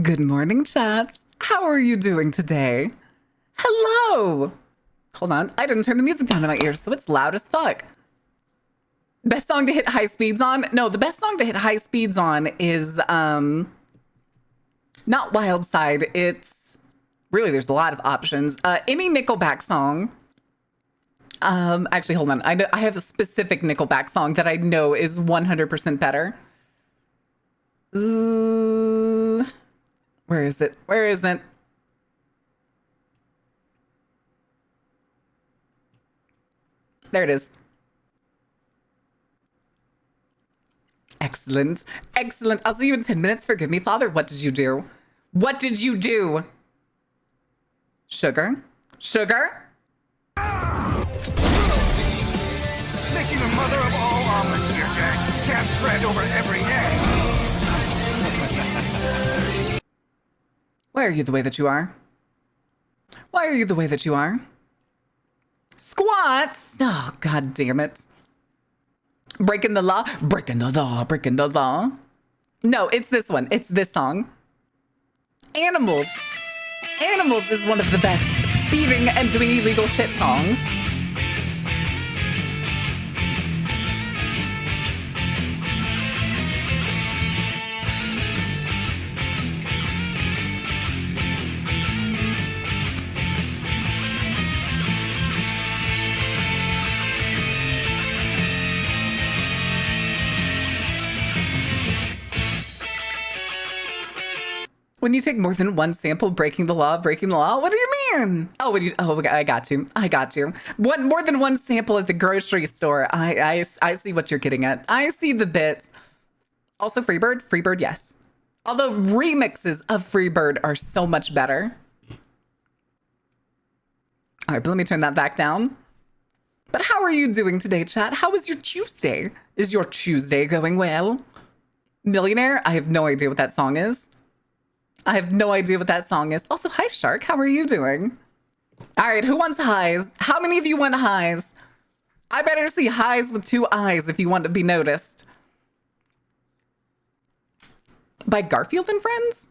Good morning, chats. How are you doing today? Hello. Hold on. I didn't turn the music down in my ears, so it's loud as fuck. Best song to hit high speeds on? No, the best song to hit high speeds on is not Wild Side. It's really, there's a lot of options. Any Nickelback song. Actually, hold on. I have a specific Nickelback song that I know is 100% better. Ooh. Where is it? Where is it? There it is. Excellent. Excellent. I'll see you in 10 minutes. Forgive me, Father. What did you do? What did you do? Sugar? Sugar? Making the mother of all omelets here, Jack. Can't spread over every egg. Why are you the way that you are? Why are you the way that you are? Squats! Oh, god damn it. Breaking the law? Breaking the law, breaking the law. No, it's this one. It's this song. Animals. Animals is one of the best speeding and doing illegal shit songs. When you take more than one sample, breaking the law, breaking the law? What do you mean? Oh, I got you. I got you. More than one sample at the grocery store. I see what you're getting at. I see the bits. Also, Freebird, yes. Although remixes of Freebird are so much better. All right, but let me turn that back down. But how are you doing today, chat? How was your Tuesday? Is your Tuesday going well? Millionaire? I have no idea what that song is. I have no idea what that song is. Also, hi, Shark. How are you doing? All right, who wants highs? How many of you want highs? I better see highs with 2 eyes if you want to be noticed. By Garfield and Friends?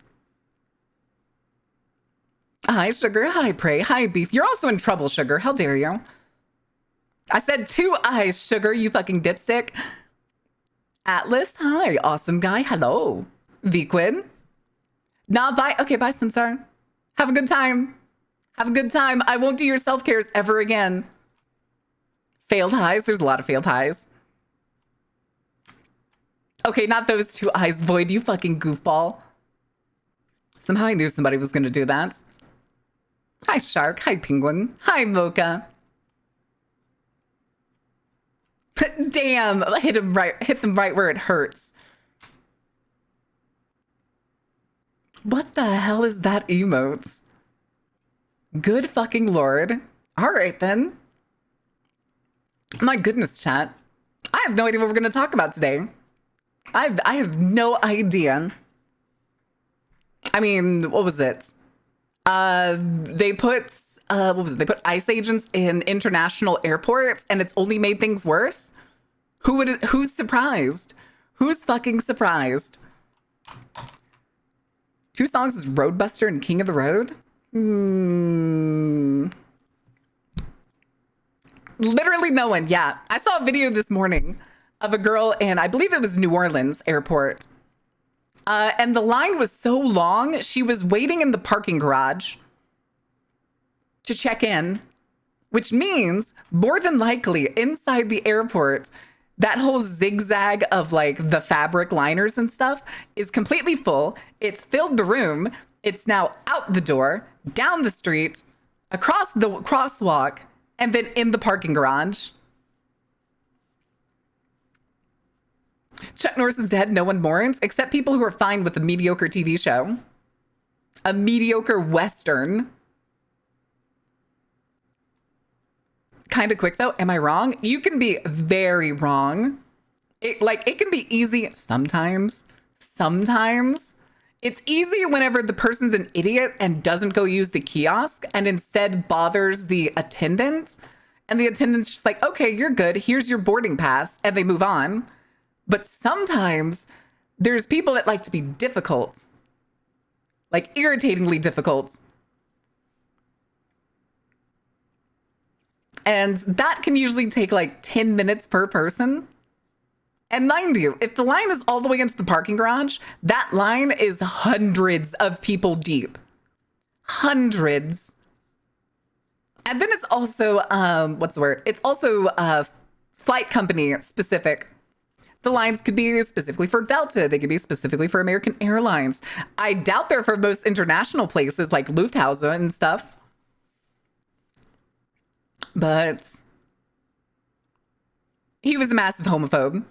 Hi, Sugar. Hi, Prey. Hi, Beef. You're also in trouble, Sugar. How dare you? I said 2 eyes, Sugar, you fucking dipstick. Atlas. Hi, awesome guy. Hello. V-Quinn. Nah, bye. Okay, bye, Sensor. Have a good time. Have a good time. I won't do your self-cares ever again. Failed highs. There's a lot of failed highs. Okay, not those 2 eyes, Void, you fucking goofball. Somehow I knew somebody was going to do that. Hi, Shark. Hi, Penguin. Hi, Mocha. Damn, hit them right where it hurts. What the hell is that emotes? Good fucking lord. All right, then. My goodness, chat. I have no idea what we're going to talk about today. I have no idea. I mean, what was it? They put, what was it? They put ICE agents in international airports and it's only made things worse? Who's surprised? Who's fucking surprised? 2 songs is Roadbuster and King of the Road? Literally no one, yeah. I saw a video this morning of a girl in, I believe it was New Orleans airport. And the line was so long, she was waiting in the parking garage to check in, which means more than likely inside the airport, that whole zigzag of like the fabric liners and stuff is completely full. It's filled the room. It's now out the door, down the street, across the crosswalk, and then in the parking garage. Chuck Norris is dead. No one mourns, except people who are fine with a mediocre TV show. A mediocre Western. Kind of quick though. Am I wrong? You can be very wrong. It can be easy sometimes. Sometimes. It's easy whenever the person's an idiot and doesn't go use the kiosk and instead bothers the attendant. And the attendant's just like, okay, you're good. Here's your boarding pass. And they move on. But sometimes there's people that like to be difficult. like irritatingly difficult. And that can usually take like 10 minutes per person. And mind you, if the line is all the way into the parking garage, that line is hundreds of people deep. Hundreds. And then it's also, what's the word? It's also flight company specific. The lines could be specifically for Delta. They could be specifically for American Airlines. I doubt they're for most international places like Lufthansa and stuff. But he was a massive homophobe.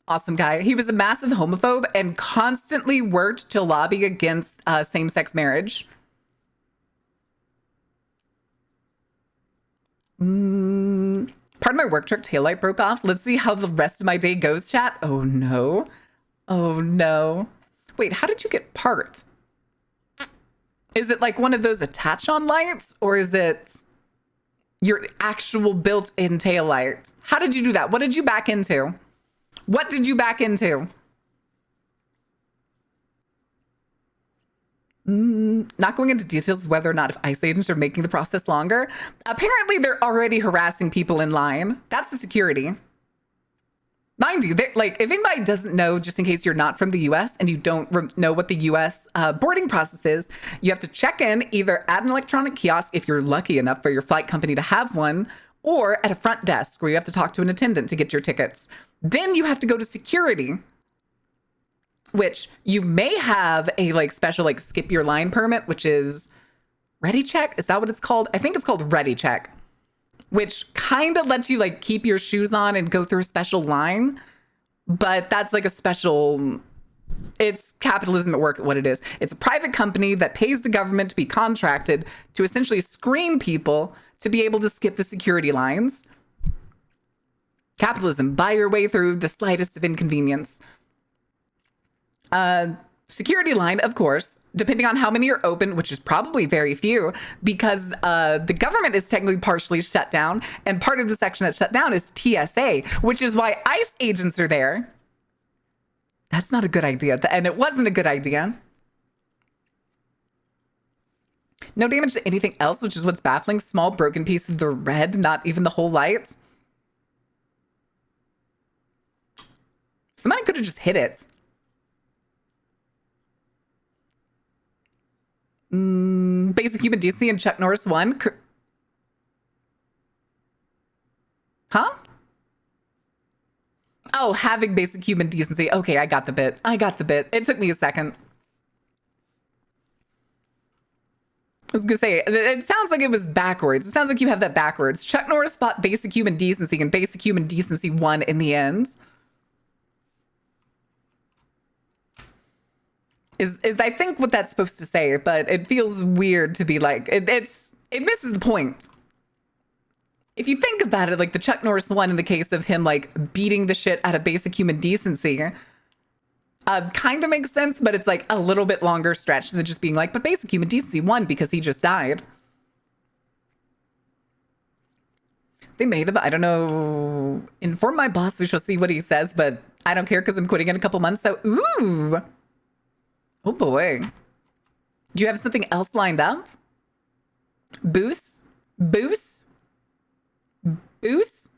Awesome guy. He was a massive homophobe and constantly worked to lobby against same-sex marriage. Part of my work truck taillight broke off. Let's see how the rest of my day goes, chat. Oh, no. Oh, no. Wait, how did you get parked? Is it like one of those attach-on lights? Or is it your actual built-in taillight? How did you do that? What did you back into? What did you back into? Not going into details of whether or not if ICE agents are making the process longer. Apparently, they're already harassing people in line. That's the security. Mind you, like if anybody doesn't know, just in case you're not from the US and you don't know what the US boarding process is, you have to check in either at an electronic kiosk if you're lucky enough for your flight company to have one, or at a front desk where you have to talk to an attendant to get your tickets. Then you have to go to security, which you may have a like special like skip your line permit, which is ready check. Is that what it's called? I think it's called ready check, which kind of lets you like keep your shoes on and go through a special line. But that's like a special, it's capitalism at work at what it is. It's a private company that pays the government to be contracted to essentially screen people to be able to skip the security lines. Capitalism, buy your way through the slightest of inconvenience. Security line, of course, depending on how many are open, which is probably very few, because the government is technically partially shut down, and part of the section that's shut down is TSA, which is why ICE agents are there. That's not a good idea, and it wasn't a good idea. No damage to anything else, which is what's baffling. Small broken piece of the red, not even the whole lights. Somebody could have just hit it. Basic human decency and Chuck Norris 1. Huh? Oh, having basic human decency. Okay, I got the bit. It took me a second. I was gonna say, it sounds like it was backwards. It sounds like you have that backwards. Chuck Norris fought basic human decency and basic human decency won in the end. Is I think what that's supposed to say, but it feels weird to be like, it misses the point. If you think about it, like the Chuck Norris one in the case of him like beating the shit out of basic human decency, kind of makes sense, but it's like a little bit longer stretch than just being like, but basic human decency won because he just died. They made him, I don't know, inform my boss, we shall see what he says, but I don't care because I'm quitting in a couple months, so ooh. Oh boy. Do you have something else lined up? Boost? Boost? Boost?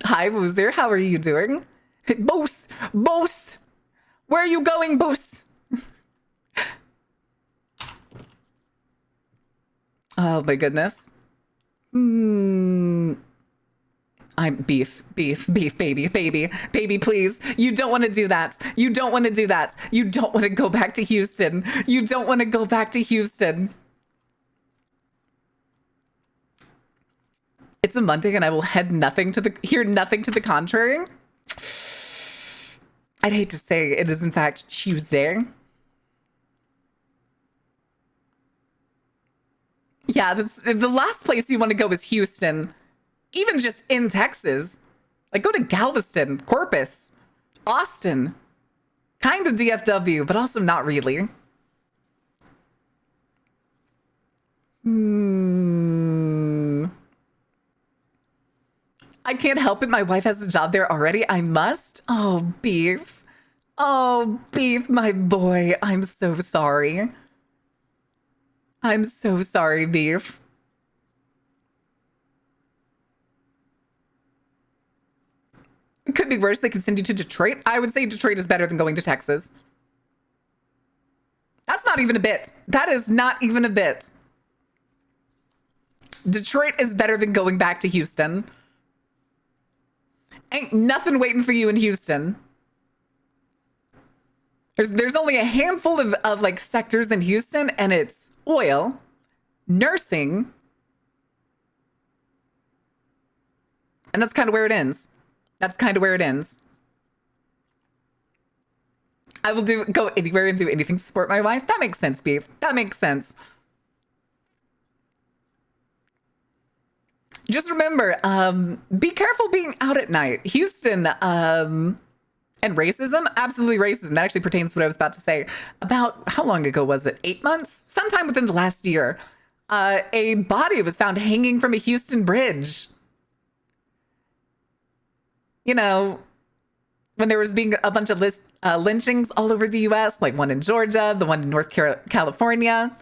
Hi, Woozer. How are you doing? Boost! Boost! Where are you going, Boost? Oh my goodness. I'm beef, baby, please. You don't want to do that. You don't want to do that. You don't want to go back to Houston. You don't want to go back to Houston. It's a Monday and I will hear nothing to the contrary. I'd hate to say it is in fact Tuesday. Yeah, the last place you want to go is Houston. Even just in Texas. Like go to Galveston, Corpus, Austin. Kind of DFW, but also not really. I can't help it. My wife has a job there already. I must. Oh, beef. Oh, beef, my boy. I'm so sorry. I'm so sorry, Beef. It could be worse. They could send you to Detroit. I would say Detroit is better than going to Texas. That's not even a bit. That is not even a bit. Detroit is better than going back to Houston. Ain't nothing waiting for you in Houston. There's only a handful of like sectors in Houston, and it's oil, nursing, and that's kind of where it ends. That's kind of where it ends. I will go anywhere and do anything to support my wife. That makes sense, Beef. That makes sense. Just remember, be careful being out at night. Houston, and racism, absolutely racism. That actually pertains to what I was about to say. About, how long ago was it? 8 months? Sometime within the last year, a body was found hanging from a Houston bridge. You know, when there was being a bunch of lynchings all over the US, like one in Georgia, the one in North California.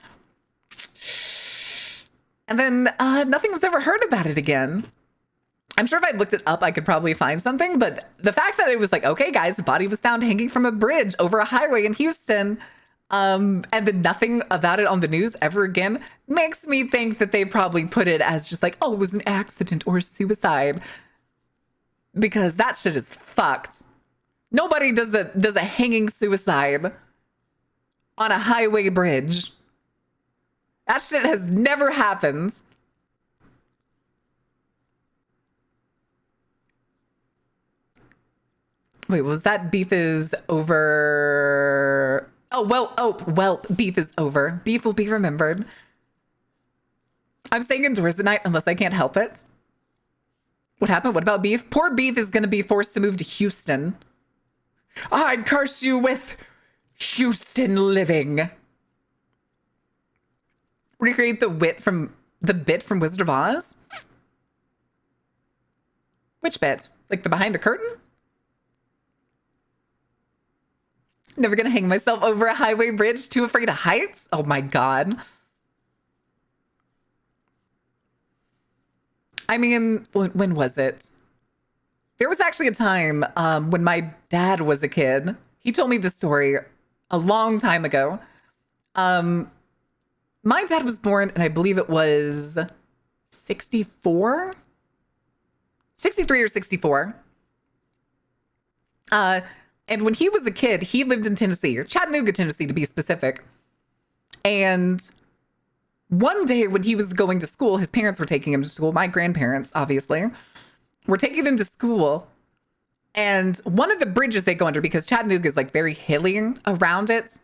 And then nothing was ever heard about it again. I'm sure if I looked it up, I could probably find something. But the fact that it was like, okay, guys, the body was found hanging from a bridge over a highway in Houston, and then nothing about it on the news ever again, makes me think that they probably put it as just like, oh, it was an accident or suicide. Because that shit is fucked. Nobody does a hanging suicide on a highway bridge. That shit has never happened. Wait, was that Beef is over? Well, Beef is over. Beef will be remembered. I'm staying indoors at night unless I can't help it. What happened? What about Beef? Poor Beef is going to be forced to move to Houston. I'd curse you with Houston living. Recreate the bit from Wizard of Oz? Which bit? Like the behind the curtain? Never gonna hang myself over a highway bridge, too afraid of heights? Oh my God. I mean, when was it? There was actually a time when my dad was a kid. He told me this story a long time ago. My dad was born, and I believe it was 64? 63 or 64. And when he was a kid, he lived in Tennessee, or Chattanooga, Tennessee, to be specific. And one day when he was going to school, his parents were taking him to school. My grandparents, obviously, were taking them to school. And one of the bridges they go under, because Chattanooga is like very hilly around it.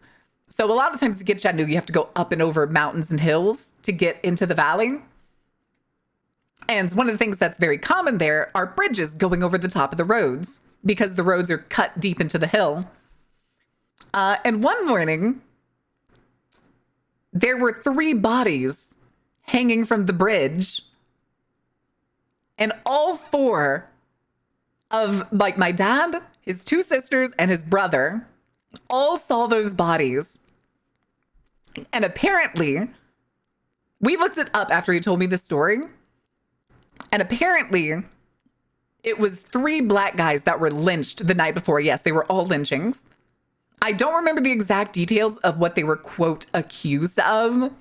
So a lot of times to get to Chattanooga, you have to go up and over mountains and hills to get into the valley. And one of the things that's very common there are bridges going over the top of the roads, because the roads are cut deep into the hill. And one morning, there were 3 bodies hanging from the bridge. And all 4 of like my dad, his 2 sisters, and his brother all saw those bodies. And apparently, we looked it up after he told me the story. And apparently, it was 3 black guys that were lynched the night before. Yes, they were all lynchings. I don't remember the exact details of what they were, quote, accused of.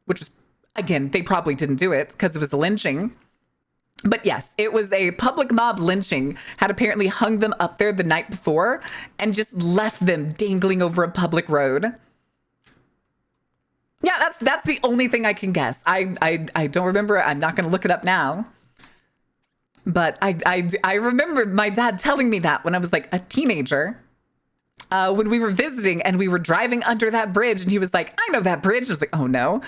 Which was, again, they probably didn't do it because it was a lynching. But yes, it was a public mob lynching, had apparently hung them up there the night before and just left them dangling over a public road. Yeah, that's the only thing I can guess. I don't remember. I'm not going to look it up now. But I remember my dad telling me that when I was like a teenager, when we were visiting and we were driving under that bridge, and he was like, I know that bridge. I was like, oh no.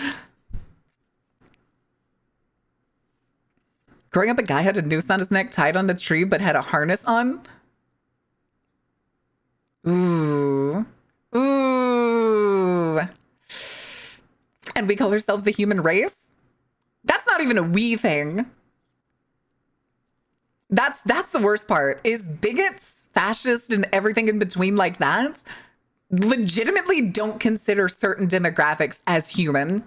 Growing up, a guy had a noose on his neck tied on a tree, but had a harness on. Ooh. Ooh. And we call ourselves the human race? That's not even a we thing. That's the worst part, is bigots, fascists, and everything in between like that legitimately don't consider certain demographics as human.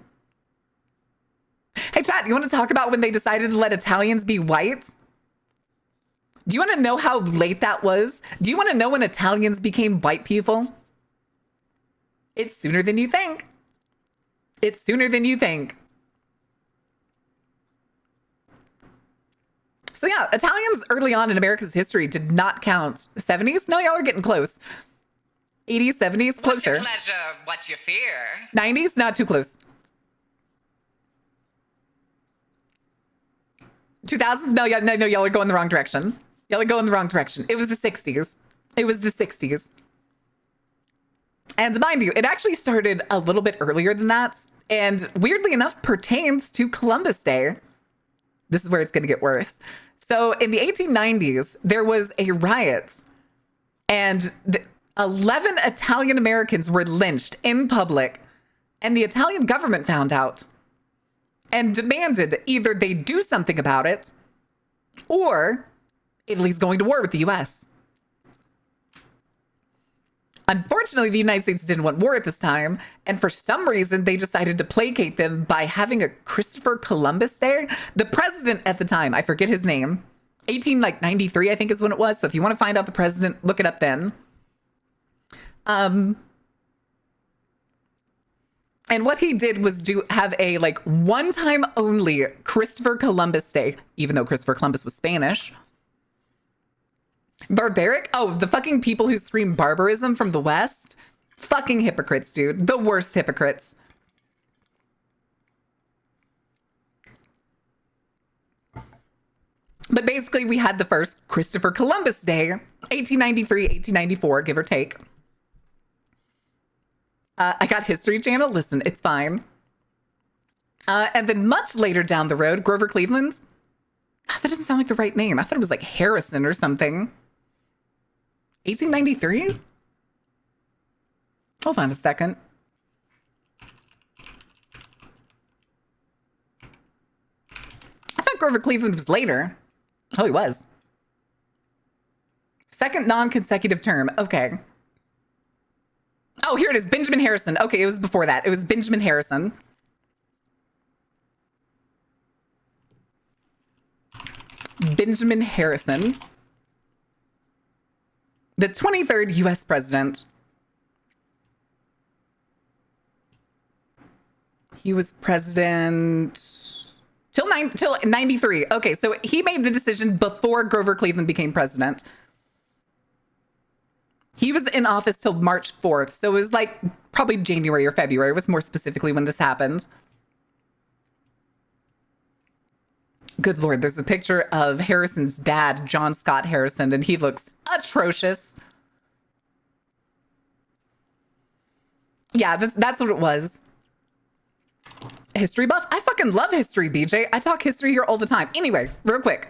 Hey, chat, you want to talk about when they decided to let Italians be white? Do you want to know how late that was? Do you want to know when Italians became white people? It's sooner than you think. It's sooner than you think. So yeah, Italians early on in America's history did not count. 70s? No, y'all are getting close. 80s, 70s, closer. What's your pleasure? What's your fear? 90s, not too close. 2000s, no, y'all are going the wrong direction. Y'all are going the wrong direction. It was the 60s. It was the 60s. And mind you, it actually started a little bit earlier than that. And weirdly enough, pertains to Columbus Day. This is where it's going to get worse. So in the 1890s, there was a riot. And 11 Italian Americans were lynched in public. And the Italian government found out. And demanded either they do something about it, or Italy's going to war with the US. Unfortunately, the United States didn't want war at this time, and for some reason, they decided to placate them by having a Christopher Columbus Day. The president at the time, I forget his name, 1893, I think is when it was. So if you want to find out the president, look it up then. And what he did was have a like one time only Christopher Columbus Day, even though Christopher Columbus was Spanish. Barbaric? Oh, the fucking people who scream barbarism from the West? Fucking hypocrites, dude. The worst hypocrites. But basically, we had the first Christopher Columbus Day, 1893, 1894, give or take. I got History Channel. Listen, it's fine. And then much later down the road, Grover Cleveland. That doesn't sound like the right name. I thought it was like Harrison or something. 1893? Hold on a second. I thought Grover Cleveland was later. Oh, he was. Second non-consecutive term. Okay. Oh, here it is. Benjamin Harrison. Okay, it was before that. It was Benjamin Harrison. Benjamin Harrison. The 23rd U.S. president. He was president till 93. Okay, so he made the decision before Grover Cleveland became president. He was in office till March 4th. So it was like probably January or February was more specifically when this happened. Good Lord, there's a picture of Harrison's dad, John Scott Harrison, and he looks atrocious. Yeah, that's what it was. History buff? I fucking love history, BJ. I talk history here all the time. Anyway, real quick.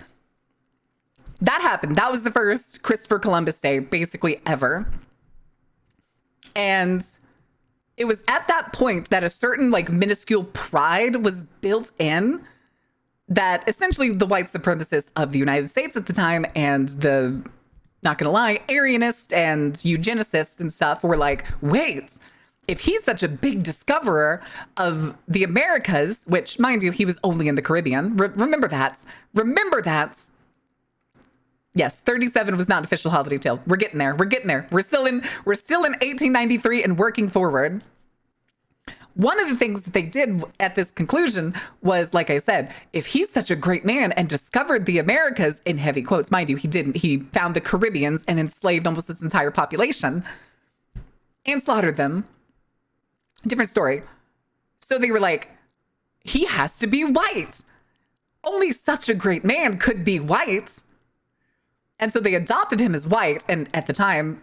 That happened. That was the first Christopher Columbus Day, basically ever. And it was at that point that a certain like minuscule pride was built in that essentially the white supremacists of the United States at the time and the, not gonna lie, Aryanist and eugenicists and stuff were like, wait, if he's such a big discoverer of the Americas, which mind you, he was only in the Caribbean. Remember that. Remember that. Yes, 37 was not an official holiday tale. We're getting there. We're getting there. We're still in 1893 and working forward. One of the things that they did at this conclusion was, like I said, if he's such a great man and discovered the Americas, in heavy quotes, mind you, he didn't. He found the Caribbeans and enslaved almost its entire population and slaughtered them. Different story. So they were like, he has to be white. Only such a great man could be white. And so they adopted him as white. And at the time,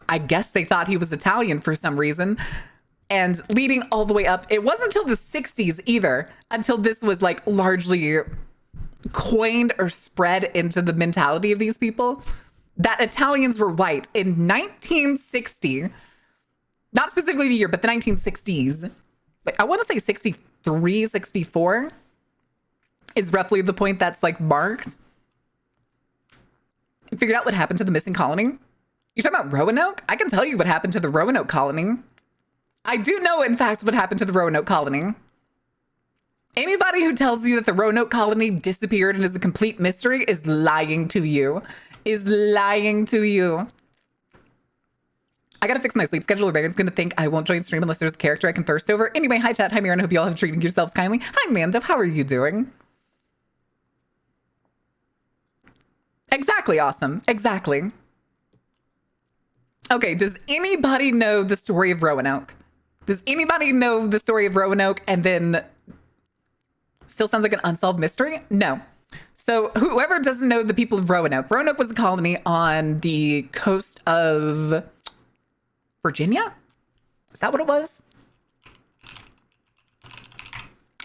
I guess they thought he was Italian for some reason. And leading all the way up, it wasn't until the 60s either, until this was like largely coined or spread into the mentality of these people, that Italians were white in 1960. Not specifically the year, but the 1960s. Like, I want to say 63, 64 is roughly the point that's like marked. Figured out what happened to the missing colony. You talking about Roanoke? I can tell you what happened to the Roanoke colony. I do know, in fact, what happened to the Roanoke colony. Anybody who tells you that the Roanoke colony disappeared and is a complete mystery is lying to you. Is lying to you. I gotta fix my sleep schedule or Megan's gonna think I won't join stream unless there's a character I can thirst over. Anyway, hi chat, hi Maren, hope you all have treated yourselves kindly. Hi Mando, how are you doing? Exactly, awesome. Exactly. Okay, does anybody know the story of Roanoke? Does anybody know the story of Roanoke and then still sounds like an unsolved mystery? No. So whoever doesn't know the people of Roanoke, Roanoke was a colony on the coast of Virginia? Is that what it was?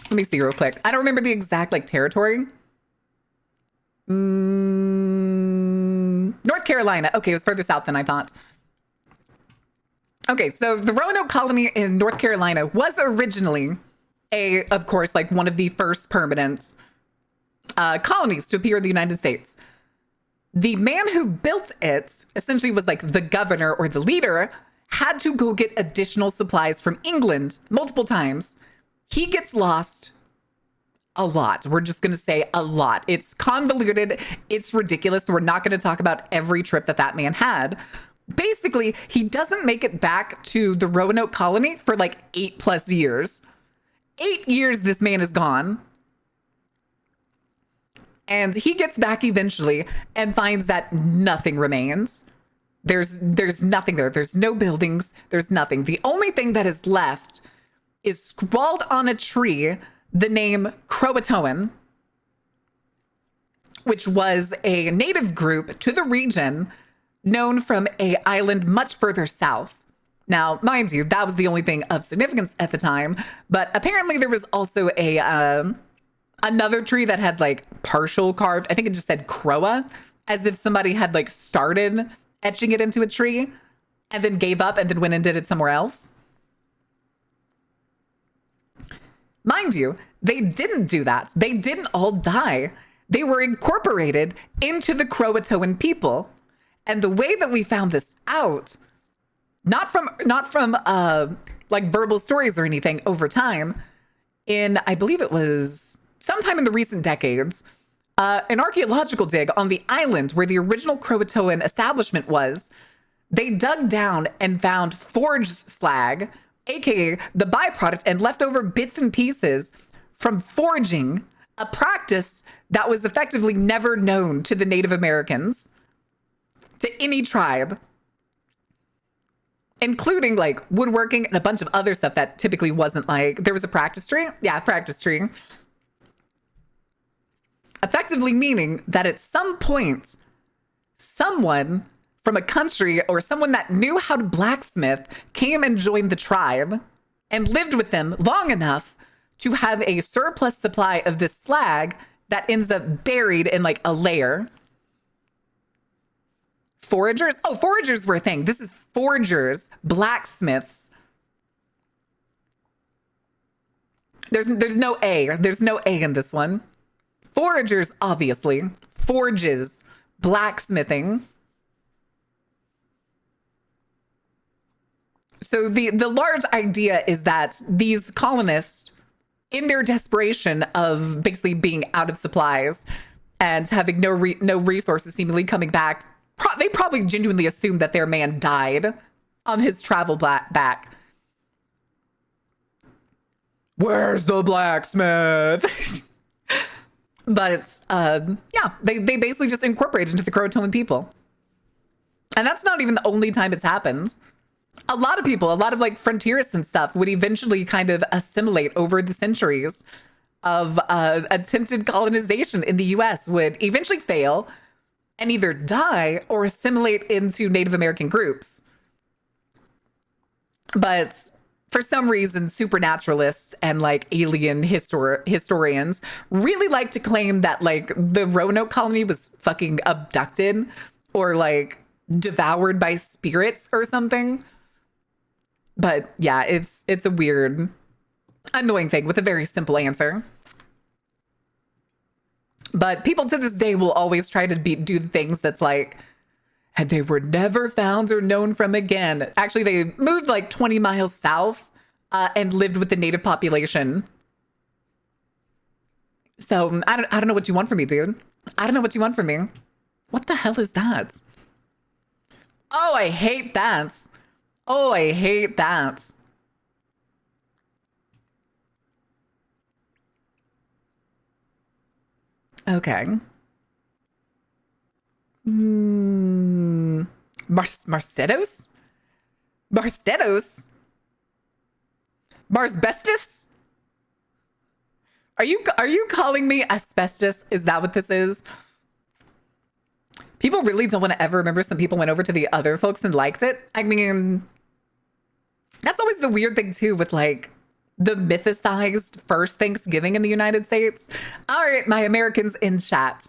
Let me see real quick. I don't remember the exact like territory. North Carolina. Okay, it was further south than I thought. Okay, so the Roanoke colony in North Carolina was originally of course, like one of the first permanent colonies to appear in the United States. The man who built it essentially was like the governor or the leader, had to go get additional supplies from England multiple times. He gets lost a lot. We're just going to say a lot. It's convoluted. It's ridiculous. We're not going to talk about every trip that man had. Basically, he doesn't make it back to the Roanoke colony for like 8+ years. 8 years this man is gone. And he gets back eventually and finds that nothing remains. There's nothing there. There's no buildings. There's nothing. The only thing that is left is scrawled on a tree the name Croatoan, which was a native group to the region known from an island much further south. Now, mind you, that was the only thing of significance at the time, but apparently there was also another tree that had like partial carved, I think it just said Croa, as if somebody had like started etching it into a tree and then gave up and then went and did it somewhere else. Mind you, they didn't do that. They didn't all die. They were incorporated into the Croatoan people. And the way that we found this out, not from like verbal stories or anything over time, in, I believe it was sometime in the recent decades, an archaeological dig on the island where the original Croatoan establishment was, they dug down and found forged slag, aka the byproduct and leftover bits and pieces from forging, a practice that was effectively never known to the Native Americans, to any tribe, including like woodworking and a bunch of other stuff that typically wasn't like, there was a practice tree. Yeah, practice tree. Effectively meaning that at some point, someone from a country or someone that knew how to blacksmith came and joined the tribe and lived with them long enough to have a surplus supply of this slag that ends up buried in like a layer. Foragers? Oh, foragers were a thing. This is forgers, blacksmiths. There's no A. There's no A in this one. Foragers, obviously. Forges, blacksmithing. So the large idea is that these colonists, in their desperation of basically being out of supplies and having no resources seemingly coming back, they probably genuinely assumed that their man died on his travel back. Where's the blacksmith? But yeah, they basically just incorporated into the Croatoan people. And that's not even the only time it's happened. A lot of people, a lot of like frontierists and stuff would eventually kind of assimilate over the centuries of attempted colonization in the US, would eventually fail and either die or assimilate into Native American groups. But for some reason, supernaturalists and like alien historians really like to claim that like the Roanoke colony was fucking abducted or like devoured by spirits or something. But yeah, it's a weird, annoying thing with a very simple answer. But people to this day will always try to do things that's like, and they were never found or known from again. Actually, they moved like 20 miles south and lived with the native population. So I don't know what you want from me, dude. I don't know what you want from me. What the hell is that? Oh, I hate that. Oh, I hate that. Okay. Marstedos? Marstedos? Marsbestos? Are you calling me asbestos? Is that what this is? People really don't want to ever remember some people went over to the other folks and liked it. I mean, that's always the weird thing too with like the mythicized first Thanksgiving in the United States. All right, my Americans in chat.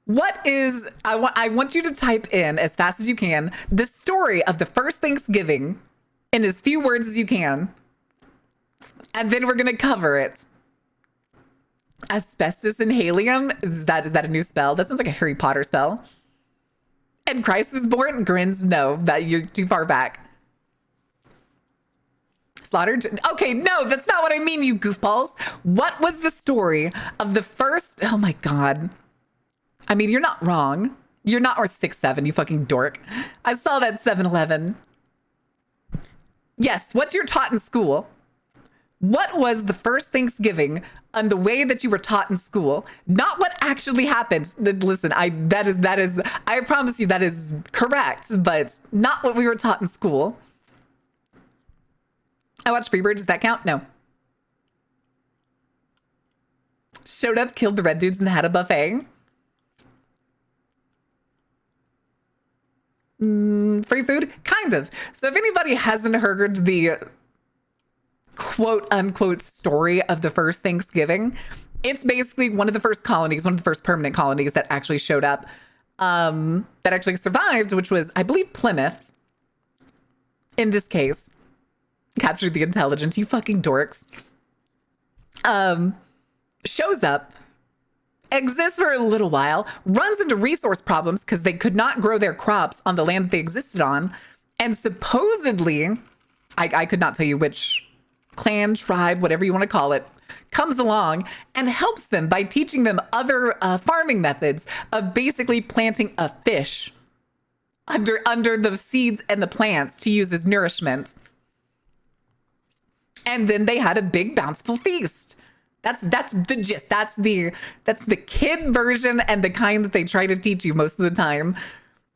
What is, I want you to type in as fast as you can the story of the first Thanksgiving in as few words as you can. And then we're going to cover it. Asbestos and helium? Is that a new spell? That sounds like a Harry Potter spell. And Christ was born? Grins, no, that you're too far back. Slaughtered? Okay, no, that's not what I mean, you goofballs. What was the story of the first? Oh my God. I mean, you're not wrong. You're not, or 6'7", you fucking dork. I saw that 7-Eleven. Yes, what you're taught in school. What was the first Thanksgiving and the way that you were taught in school? Not what actually happened. Listen, I promise you that is correct, but not what we were taught in school. I watched Freebird. Does that count? No. Showed up, killed the red dudes, and had a buffet. Free food? Kind of. So if anybody hasn't heard the quote unquote story of the first Thanksgiving, it's basically one of the first colonies, one of the first permanent colonies that actually showed up, that actually survived, which was, I believe, Plymouth. In this case, captured the intelligence, you fucking dorks. Shows up, exists for a little while, runs into resource problems because they could not grow their crops on the land that they existed on, and supposedly, I could not tell you which clan, tribe, whatever you want to call it, comes along and helps them by teaching them other farming methods of basically planting a fish under the seeds and the plants to use as nourishment. And then they had a big bountiful feast. That's the gist. That's the kid version and the kind that they try to teach you most of the time.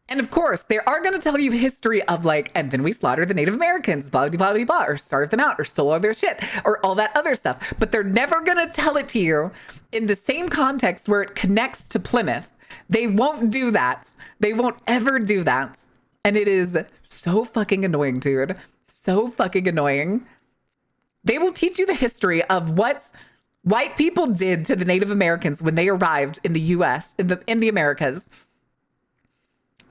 And of course, they are going to tell you history of like, and then we slaughtered the Native Americans, blah, blah, blah, blah, blah, or starved them out, or stole all their shit, or all that other stuff. But they're never going to tell it to you in the same context where it connects to Plymouth. They won't do that. They won't ever do that. And it is so fucking annoying, dude. So fucking annoying. They will teach you the history of what white people did to the Native Americans when they arrived in the US, in the Americas.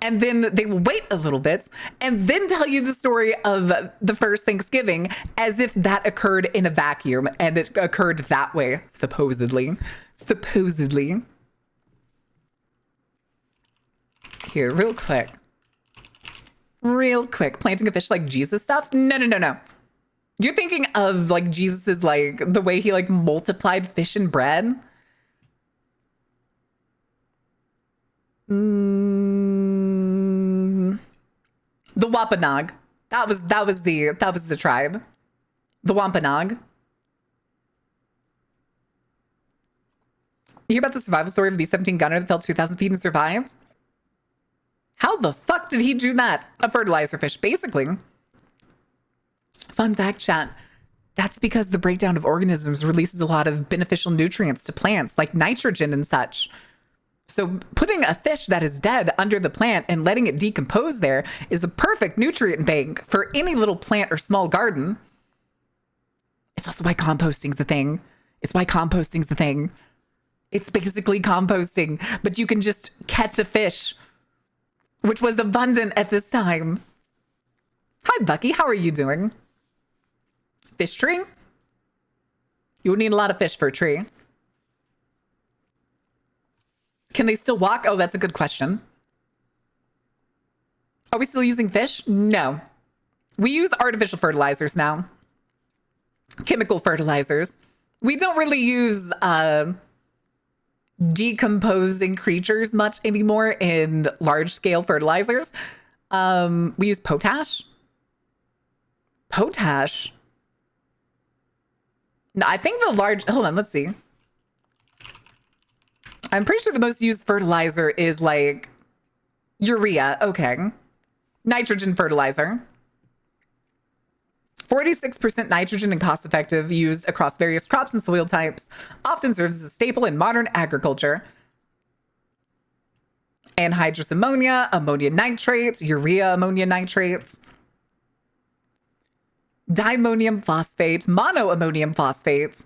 And then they will wait a little bit and then tell you the story of the first Thanksgiving as if that occurred in a vacuum and it occurred that way, supposedly. Supposedly. Here, real quick. Real quick. Planting a fish like Jesus stuff? No, no, no, no. You're thinking of like Jesus's like the way he like multiplied fish and bread? The Wampanoag. That was the tribe. The Wampanoag. You hear about the survival story of a B-17 gunner that fell 2,000 feet and survived? How the fuck did he do that? A fertilizer fish, basically. Fun fact, chat. That's because the breakdown of organisms releases a lot of beneficial nutrients to plants, like nitrogen and such. So putting a fish that is dead under the plant and letting it decompose there is a perfect nutrient bank for any little plant or small garden. It's also why composting's the thing. It's why composting's the thing. It's basically composting, but you can just catch a fish, which was abundant at this time. Hi, Bucky. How are you doing? Fish tree? You would need a lot of fish for a tree. Can they still walk? Oh, that's a good question. Are we still using fish? No. We use artificial fertilizers now. Chemical fertilizers. We don't really use decomposing creatures much anymore in large scale fertilizers. We use potash. Potash. No, I think the large, hold on, let's see. I'm pretty sure the most used fertilizer is like urea. Okay. Nitrogen fertilizer. 46% nitrogen and cost effective, used across various crops and soil types, often serves as a staple in modern agriculture. Anhydrous ammonia, ammonia nitrates, urea ammonia nitrates, diammonium phosphate, monoammonium phosphate.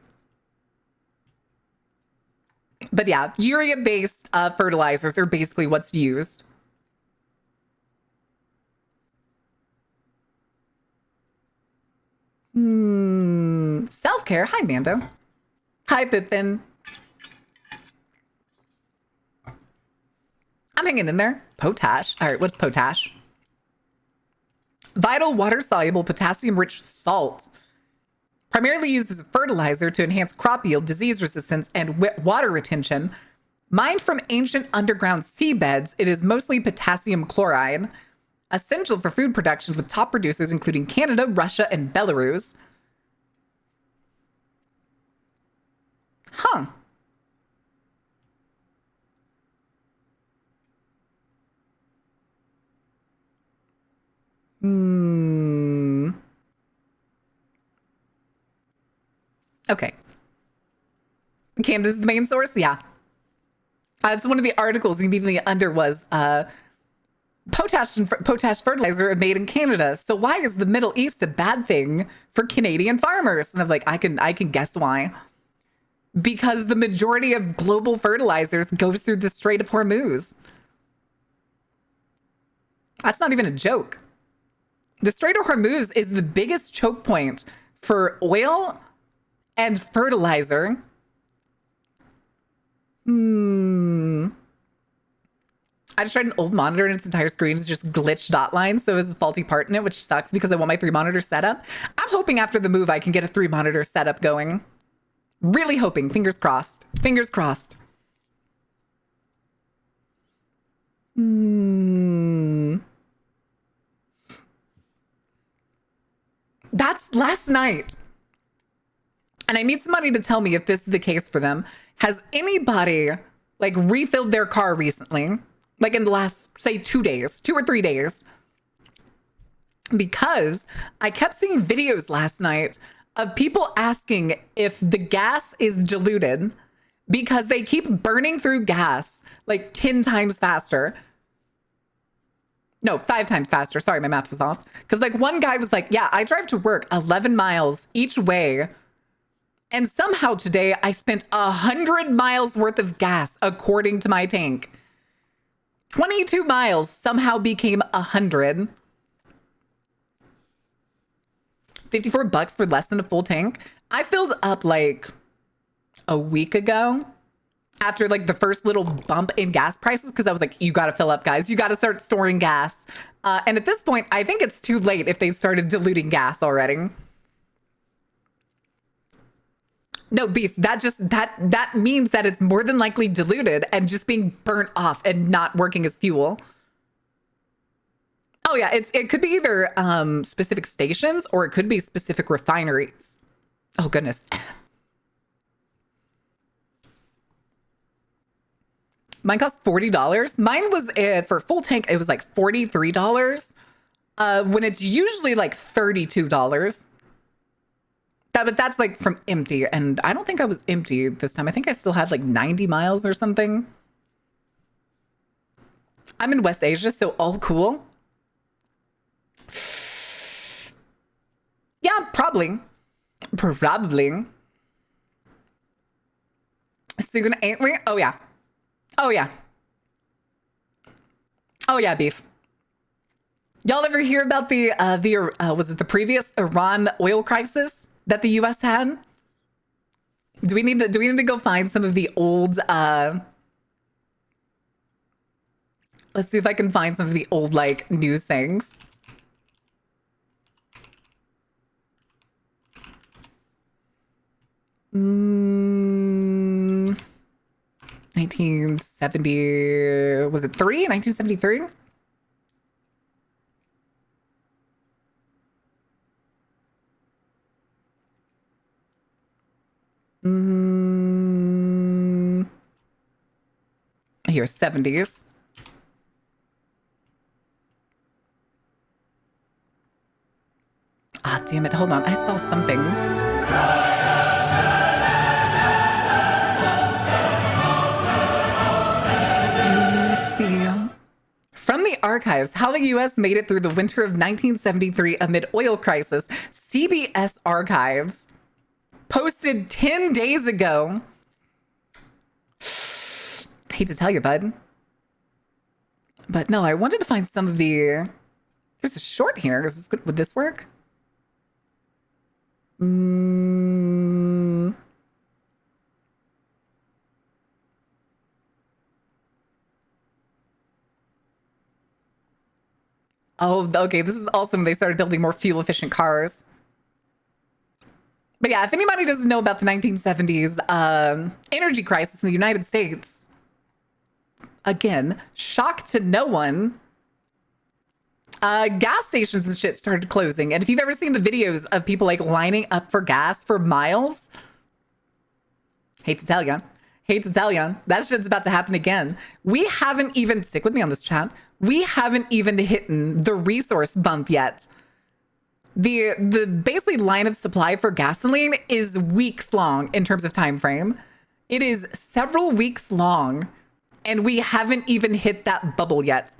But yeah, urea-based fertilizers are basically what's used. Self-care. Hi, Mando. Hi, Pippin. I'm hanging in there. Potash. All right, what's potash? Vital water-soluble potassium-rich salt. Primarily used as a fertilizer to enhance crop yield, disease resistance, and water retention. Mined from ancient underground seabeds, it is mostly potassium chloride. Essential for food production, with top producers including Canada, Russia, and Belarus. Huh. Okay. Canada's the main source? Yeah. It's one of the articles immediately under was potash fertilizer made in Canada. So why is the Middle East a bad thing for Canadian farmers? And I'm like, I can guess why. Because the majority of global fertilizers goes through the Strait of Hormuz. That's not even a joke. The Strait of Hormuz is the biggest choke point for oil and fertilizer. I just tried an old monitor and its entire screen is just glitched dot lines, so it's a faulty part in it, which sucks because I want my 3-monitor setup. I'm hoping after the move I can get a 3-monitor setup going. Really hoping. Fingers crossed. Fingers crossed. That's last night. And I need somebody to tell me if this is the case for them. Has anybody like refilled their car recently? Like in the last, say, 2 days, 2 or 3 days? Because I kept seeing videos last night of people asking if the gas is diluted because they keep burning through gas like 10 times faster. No, 5 times faster. Sorry, my math was off. Because like one guy was like, yeah, I drive to work 11 miles each way. And somehow today I spent 100 miles worth of gas according to my tank. 22 miles somehow became 100. $54 for less than a full tank. I filled up like a week ago after like the first little bump in gas prices because I was like, you got to fill up, guys. You got to start storing gas. And at this point, I think it's too late if they've started diluting gas already. No, beef. That means that it's more than likely diluted and just being burnt off and not working as fuel. Oh yeah, it could be either specific stations or it could be specific refineries. Oh goodness. Mine cost $40. Mine was for full tank. It was like $43. When it's usually like $32. But that's like from empty, and I don't think I was empty this time. I think I still had like 90 miles or something. I'm in West Asia, so all cool. Yeah, probably. Soon, ain't we? Oh yeah. Oh yeah. Oh yeah, beef. Y'all ever hear about the was it the previous Iran oil crisis that the U.S. had? Do we need to go find some of the old Let's see if I can find some of the old, like, news things. Mm, 1970, was it 1973? Here, 70s. Ah, damn it. Hold on. I saw something. Let's see. From the archives, how the U.S. made it through the winter of 1973 amid oil crisis. CBS Archives posted 10 days ago. Hate to tell you, bud. But no, I wanted to find some of the... There's a short here. Is this good? Would this work? Oh, okay. This is awesome. They started building more fuel-efficient cars. But yeah, if anybody doesn't know about the 1970s energy crisis in the United States, again, shock to no one, gas stations and shit started closing. And if you've ever seen the videos of people like lining up for gas for miles, hate to tell you, that shit's about to happen again. We haven't even, stick with me on this chat, we haven't even hit the resource bump yet. The basically line of supply for gasoline is weeks long in terms of time frame. It is several weeks long, and we haven't even hit that bubble yet.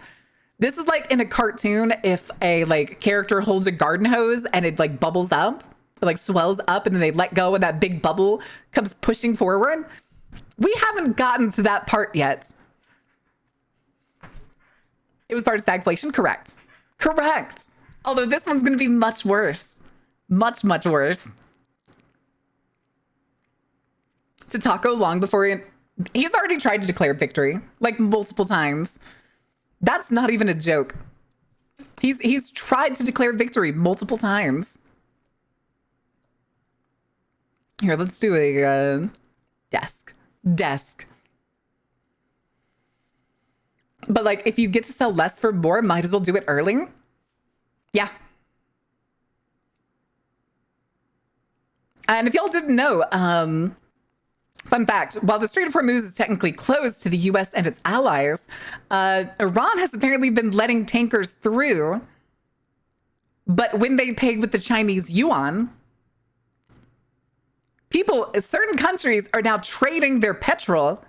This is like in a cartoon if a like character holds a garden hose and it like bubbles up, it like swells up, and then they let go and that big bubble comes pushing forward. We haven't gotten to that part yet. It was part of stagflation, correct? Correct. Although this one's going to be much worse. Much, much worse. To Taco long before he's already tried to declare victory, like multiple times. That's not even a joke. He's tried to declare victory multiple times. Here, let's do a desk. But like, if you get to sell less for more, might as well do it early. Yeah. And if y'all didn't know, fun fact, while the Strait of Hormuz is technically closed to the US and its allies, Iran has apparently been letting tankers through. But when they pay with the Chinese yuan, certain countries are now trading their petrol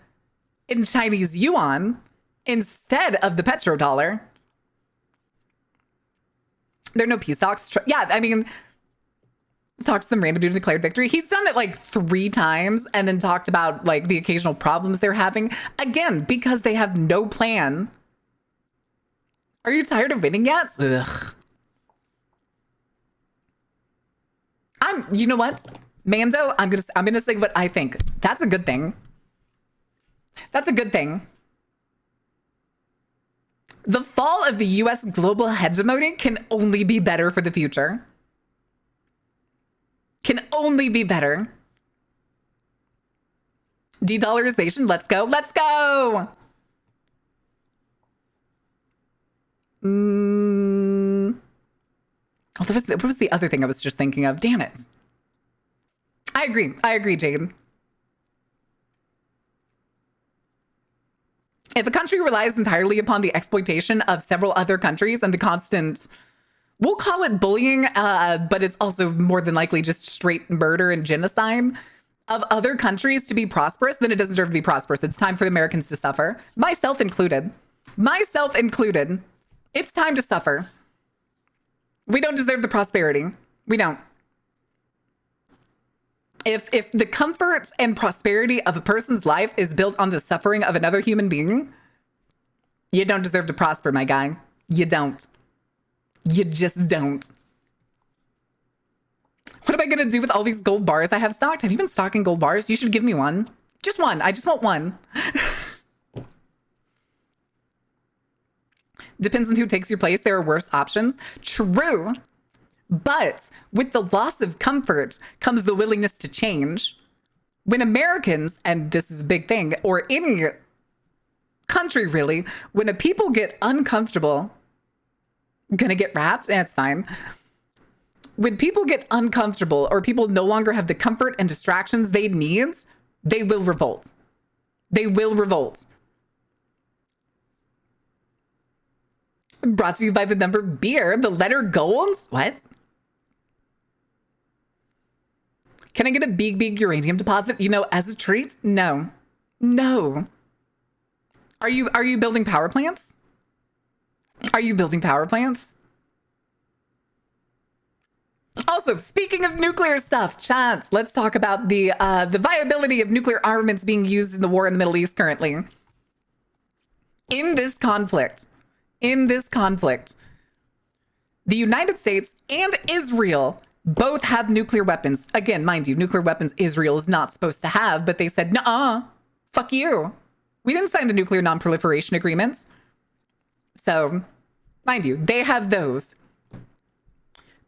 in Chinese yuan instead of the petrodollar. There are no peace talks. Yeah, I mean, talked to some random dude who declared victory. He's done it like 3 times and then talked about like the occasional problems they're having. Again, because they have no plan. Are you tired of winning yet? Ugh. You know what? Mando, I'm gonna say what I think. That's a good thing. That's a good thing. The fall of the US global hegemony can only be better for the future. Can only be better. De-dollarization, let's go. Let's go! Oh, what was the other thing I was just thinking of? Damn it. I agree, Jade. If a country relies entirely upon the exploitation of several other countries and the constant, we'll call it bullying, but it's also more than likely just straight murder and genocide of other countries to be prosperous, then it doesn't deserve to be prosperous. It's time for the Americans to suffer. Myself included. Myself included. It's time to suffer. We don't deserve the prosperity. We don't. If the comfort and prosperity of a person's life is built on the suffering of another human being, you don't deserve to prosper, my guy. You don't. You just don't. What am I going to do with all these gold bars I have stocked? Have you been stocking gold bars? You should give me one. Just one. I just want one. Depends on who takes your place. There are worse options. True. But with the loss of comfort comes the willingness to change. When Americans, and this is a big thing, or any country really, when a people get uncomfortable, gonna get wrapped, and it's fine. When people get uncomfortable or people no longer have the comfort and distractions they need, they will revolt. They will revolt. Brought to you by the number beer, the letter gold. What? Can I get a big uranium deposit, you know, as a treat? No. No. Are you building power plants? Are you building power plants? Also, speaking of nuclear stuff, chance, let's talk about the viability of nuclear armaments being used in the war in the Middle East currently. In this conflict, the United States and Israel both have nuclear weapons. Again, mind you, nuclear weapons Israel is not supposed to have, but they said, nuh-uh, fuck you. We didn't sign the nuclear non-proliferation agreements. So, mind you, they have those.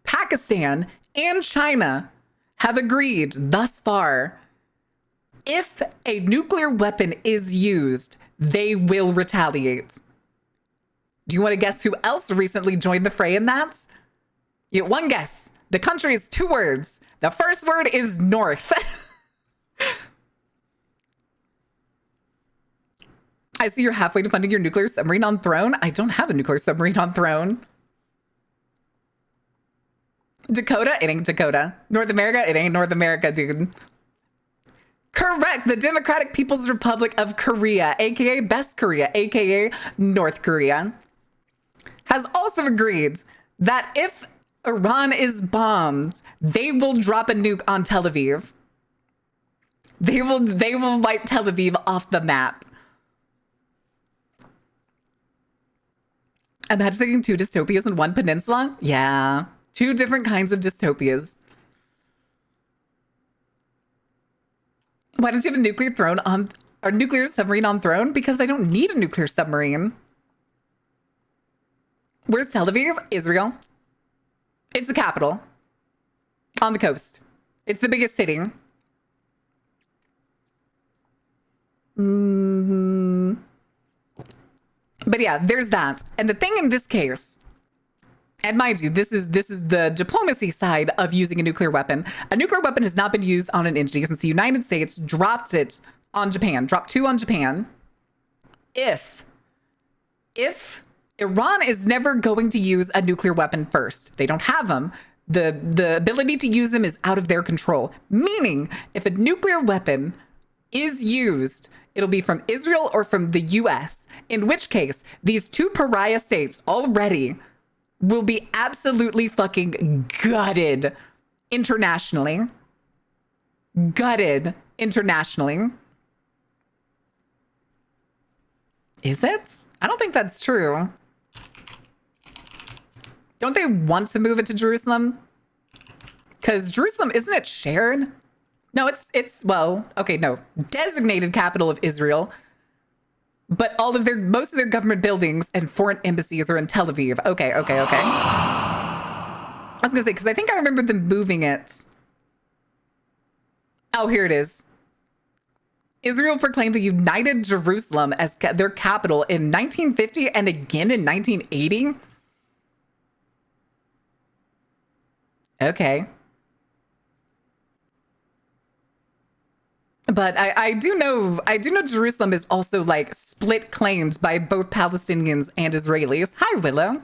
Pakistan and China have agreed thus far, if a nuclear weapon is used, they will retaliate. Do you want to guess who else recently joined the fray in that? You get one guess. The country is 2 words. The first word is North. I see you're halfway to funding your nuclear submarine on Throne. I don't have a nuclear submarine on Throne. Dakota? It ain't Dakota. North America? It ain't North America, dude. Correct. The Democratic People's Republic of Korea, aka Best Korea, aka North Korea, has also agreed that if Iran is bombed, they will drop a nuke on Tel Aviv. They will wipe Tel Aviv off the map. Imagining 2 dystopias in 1 peninsula? Yeah. 2 different kinds of dystopias. Why don't you have a nuclear throne on, or nuclear submarine on Throne? Because I don't need a nuclear submarine. Where's Tel Aviv? Israel. It's the capital. On the coast. It's the biggest city. But yeah, there's that. And the thing in this case, and mind you, this is the diplomacy side of using a nuclear weapon. A nuclear weapon has not been used on an entity since the United States dropped it on Japan, dropped 2 on Japan. If Iran is never going to use a nuclear weapon first, they don't have them. The ability to use them is out of their control. Meaning, if a nuclear weapon is used, it'll be from Israel or from the US, in which case these 2 pariah states already will be absolutely fucking gutted internationally. Gutted internationally. Is it? I don't think that's true. Don't they want to move it to Jerusalem? Because Jerusalem, isn't it shared? No, it's well, okay, no. Designated capital of Israel. But most of their government buildings and foreign embassies are in Tel Aviv. Okay. I was gonna say, because I think I remember them moving it. Oh, here it is. Israel proclaimed the United Jerusalem as their capital in 1950 and again in 1980. Okay. But I do know Jerusalem is also like split claimed by both Palestinians and Israelis. Hi, Willow.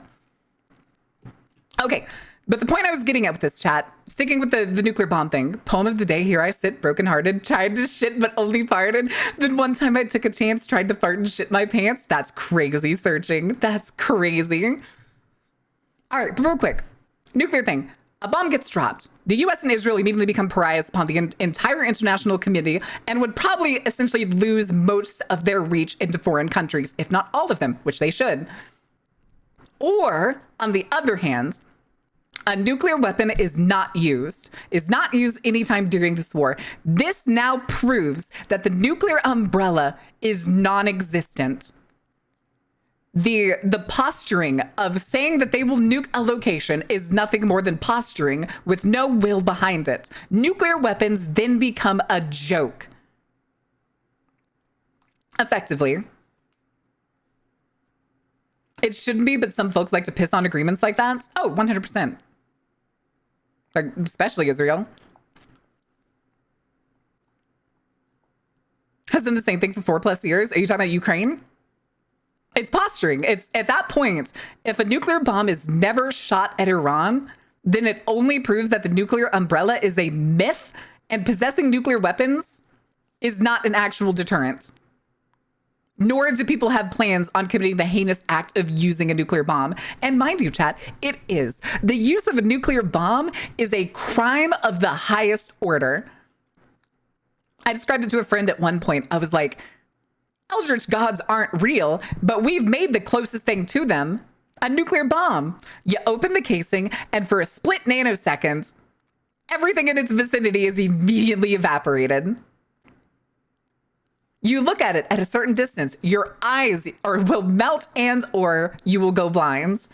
Okay, but the point I was getting at with this chat, sticking with the nuclear bomb thing, poem of the day, here I sit, brokenhearted, tried to shit but only farted. Then one time I took a chance, tried to fart and shit my pants. That's crazy searching. That's crazy. All right, real quick. Nuclear thing. A bomb gets dropped. The US and Israel immediately become pariahs upon the entire international community and would probably essentially lose most of their reach into foreign countries, if not all of them, which they should. Or, on the other hand, a nuclear weapon is not used anytime during this war. This now proves that the nuclear umbrella is non-existent. The posturing of saying that they will nuke a location is nothing more than posturing with no will behind it. Nuclear weapons then become a joke. Effectively. It shouldn't be, but some folks like to piss on agreements like that. Oh, 100%. Like, especially Israel. Has done the same thing for 4+ years. Are you talking about Ukraine? It's posturing. It's at that point, if a nuclear bomb is never shot at Iran, then it only proves that the nuclear umbrella is a myth, and possessing nuclear weapons is not an actual deterrent. Nor do people have plans on committing the heinous act of using a nuclear bomb. And mind you, chat, it is. The use of a nuclear bomb is a crime of the highest order. I described it to a friend at one point. I was like, Eldritch gods aren't real, but we've made the closest thing to them, a nuclear bomb. You open the casing, and for a split nanosecond, everything in its vicinity is immediately evaporated. You look at it at a certain distance, your eyes will melt and or you will go blind.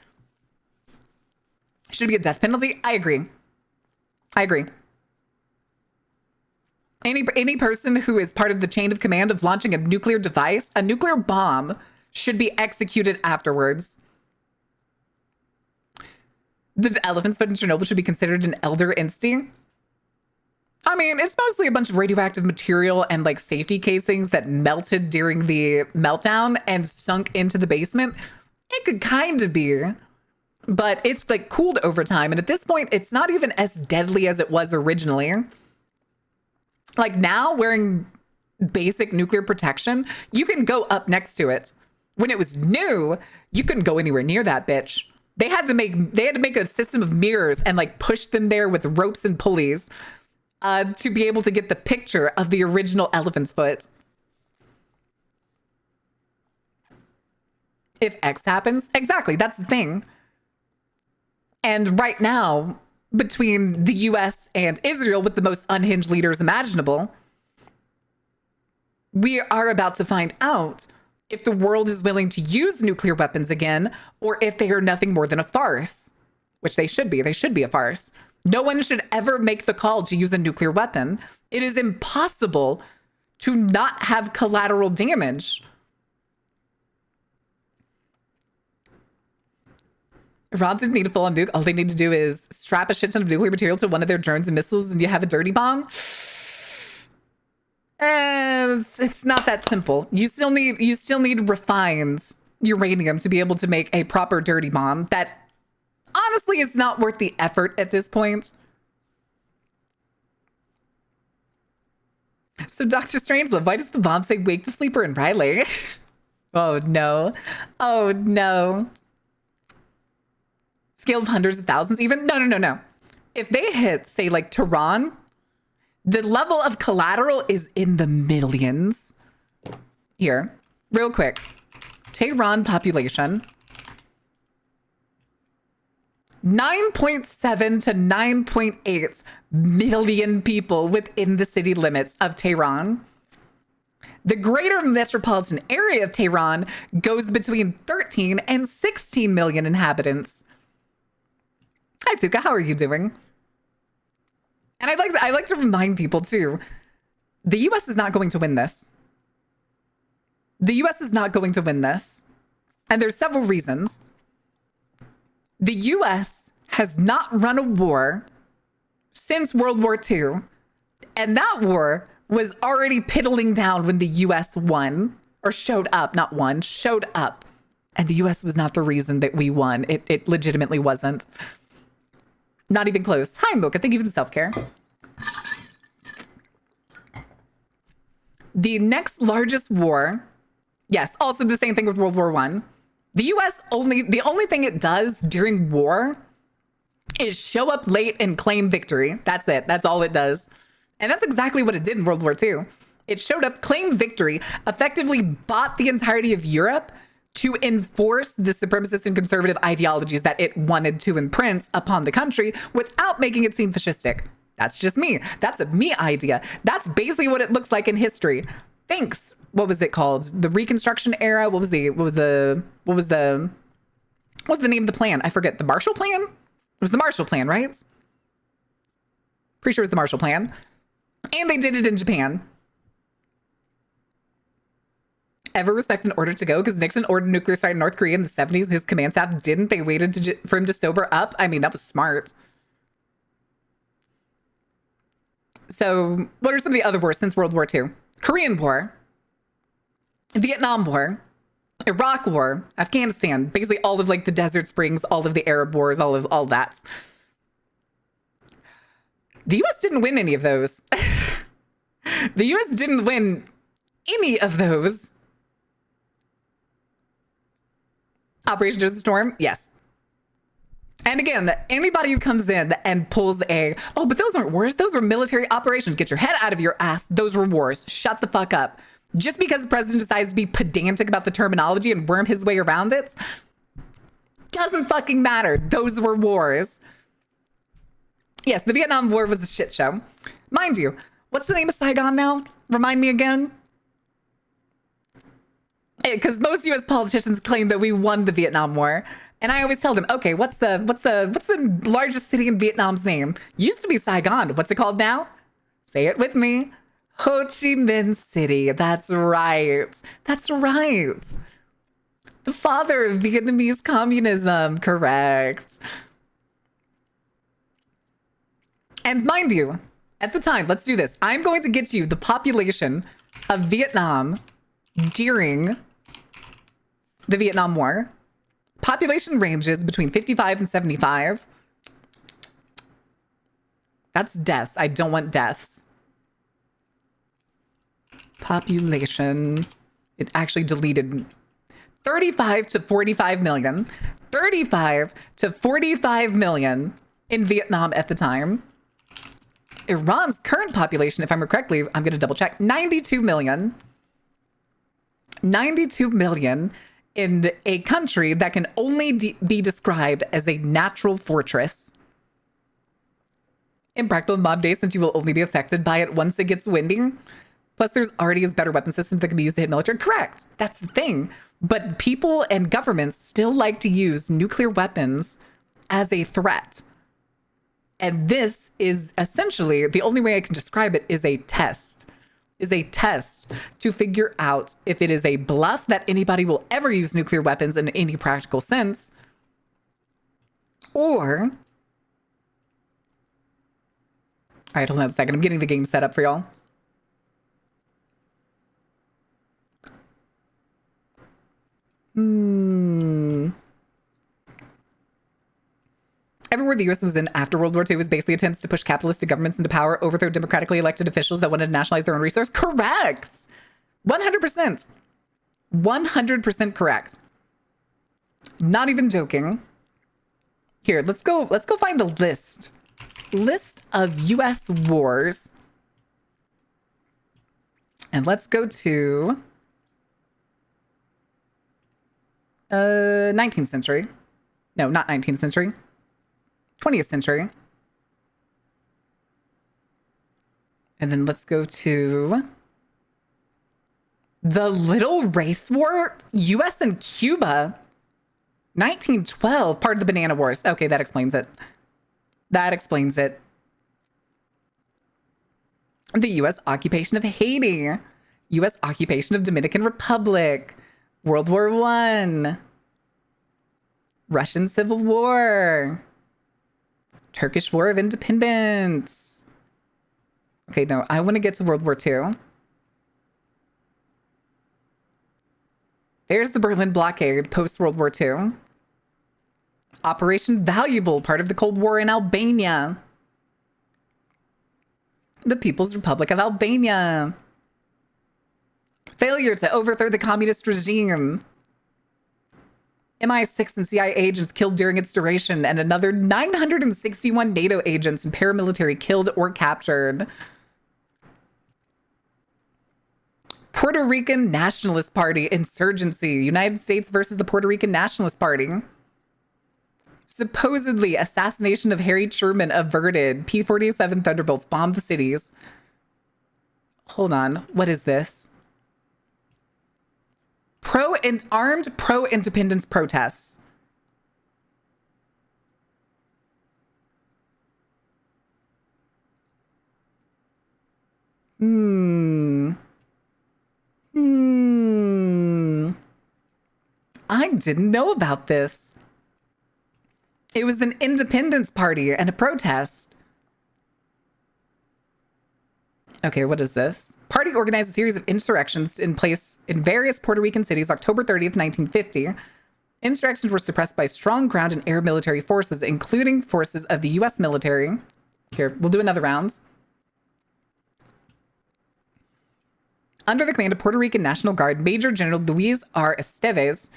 Should it be a death penalty? I agree. I agree. Any person who is part of the chain of command of launching a nuclear device, a nuclear bomb, should be executed afterwards. The elephants foot in Chernobyl should be considered an elder instinct. I mean, it's mostly a bunch of radioactive material and like safety casings that melted during the meltdown and sunk into the basement. It could kind of be, but it's like cooled over time. And at this point, it's not even as deadly as it was originally. Like now, wearing basic nuclear protection, you can go up next to it. When it was new, you couldn't go anywhere near that bitch. They had to make a system of mirrors and like push them there with ropes and pulleys. To be able to get the picture of the original elephant's foot. If X happens, exactly, that's the thing. And right now, between the US and Israel with the most unhinged leaders imaginable, we are about to find out if the world is willing to use nuclear weapons again, or if they are nothing more than a farce, which they should be. They should be a farce. No one should ever make the call to use a nuclear weapon. It is impossible to not have collateral damage. Iran didn't need to full on nuke. All they need to do is strap a shit ton of nuclear material to one of their drones and missiles and you have a dirty bomb. It's not that simple. You still need refined uranium to be able to make a proper dirty bomb that honestly, it's not worth the effort at this point. So, Dr. Strangelove, why does the bomb say wake the sleeper in Riley? Oh, no. Oh, no. Scale of hundreds of thousands even? No. If they hit, say, like Tehran, the level of collateral is in the millions. Here, real quick. Tehran population. 9.7 to 9.8 million people within the city limits of Tehran. The greater metropolitan area of Tehran goes between 13 and 16 million inhabitants. Hi, Tuka, how are you doing? And I like to remind people too, the US is not going to win this. The US is not going to win this. And there's several reasons. The US has not run a war since World War II. And that war was already piddling down when the US won, or showed up, not won, showed up. And the US was not the reason that we won. It legitimately wasn't. Not even close. Hi, Mocha. Thank you for the self-care. The next largest war, yes, also the same thing with World War I. The US the only thing it does during war is show up late and claim victory. That's it. That's all it does. And that's exactly what it did in World War II. It showed up, claimed victory, effectively bought the entirety of Europe to enforce the supremacist and conservative ideologies that it wanted to imprint upon the country without making it seem fascistic. That's just me. That's a me idea. That's basically what it looks like in history. Thanks. What was it called? The Reconstruction era? What's the name of the plan? I forget. The Marshall Plan? It was the Marshall Plan, right? Pretty sure it was the Marshall Plan. And they did it in Japan. Ever respect an order to go? Because Nixon ordered nuclear strike in North Korea in the 70s. His command staff didn't. They waited for him to sober up. I mean, that was smart. So what are some of the other wars since World War II? Korean War, Vietnam War, Iraq War, Afghanistan, basically all of like the Desert Springs, all of the Arab wars, all that. The US didn't win any of those. The US didn't win any of those. Operation Desert Storm, yes. And again, anybody who comes in and pulls oh, but those aren't wars. Those were military operations. Get your head out of your ass. Those were wars. Shut the fuck up. Just because the president decides to be pedantic about the terminology and worm his way around it, doesn't fucking matter. Those were wars. Yes, the Vietnam War was a shit show. Mind you, what's the name of Saigon now? Remind me again. Because most US politicians claim that we won the Vietnam War. And I always tell them, okay, what's the largest city in Vietnam's name? Used to be Saigon. What's it called now? Say it with me. Ho Chi Minh City. That's right. That's right. The father of Vietnamese communism. Correct. And mind you, at the time, let's do this. I'm going to get you the population of Vietnam during the Vietnam War. Population ranges between 55 and 75. That's deaths. I don't want deaths. Population. It actually deleted 35 to 45 million. 35 to 45 million in Vietnam at the time. Iran's current population, if I remember correctly, I'm going to double check, 92 million. 92 million in a country that can only be described as a natural fortress. Impractical in mob days, since you will only be affected by it once it gets windy. Plus, there's already a better weapon systems that can be used to hit military. Correct. That's the thing. But people and governments still like to use nuclear weapons as a threat. And this is essentially, the only way I can describe it is a test. Is a test to figure out if it is a bluff that anybody will ever use nuclear weapons in any practical sense, or... All right, hold on a second. I'm getting the game set up for y'all. Everywhere the US was in after World War II was basically attempts to push capitalistic governments into power, overthrow democratically elected officials that wanted to nationalize their own resource. Correct. 100%. 100% correct. Not even joking. Here, let's go find a list. List of US wars. And let's go to 19th century. No, not 19th century. 20th century. And then let's go to the Little Race War, US and Cuba, 1912, part of the Banana Wars. Okay, that explains it. That explains it. The US occupation of Haiti, US occupation of Dominican Republic, World War I, Russian Civil War, Turkish War of Independence. Okay, no, I want to get to World War II. There's the Berlin blockade, post-World War II. Operation Valuable, part of the Cold War in Albania. The People's Republic of Albania. Failure to overthrow the communist regime. MI6 and CIA agents killed during its duration, and another 961 NATO agents and paramilitary killed or captured. Puerto Rican Nationalist Party insurgency. United States versus the Puerto Rican Nationalist Party. Supposedly assassination of Harry Truman averted. P-47 Thunderbolts bombed the cities. Hold on. What is this? armed pro-independence protests. I didn't know about this. It was an independence party and a protest. Okay, what is this? Party organized a series of insurrections in place in various Puerto Rican cities October 30th, 1950. Insurrections were suppressed by strong ground and air military forces, including forces of the U.S. military. Here, we'll do another round. Under the command of Puerto Rican National Guard Major General Luis R. Esteves.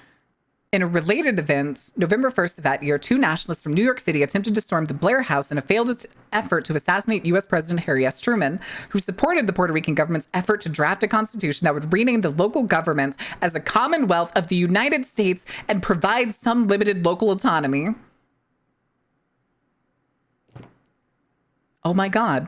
In a related event, November 1st of that year, 2 nationalists from New York City attempted to storm the Blair House in a failed effort to assassinate U.S. President Harry S. Truman, who supported the Puerto Rican government's effort to draft a constitution that would rename the local government as a Commonwealth of the United States and provide some limited local autonomy. Oh my God.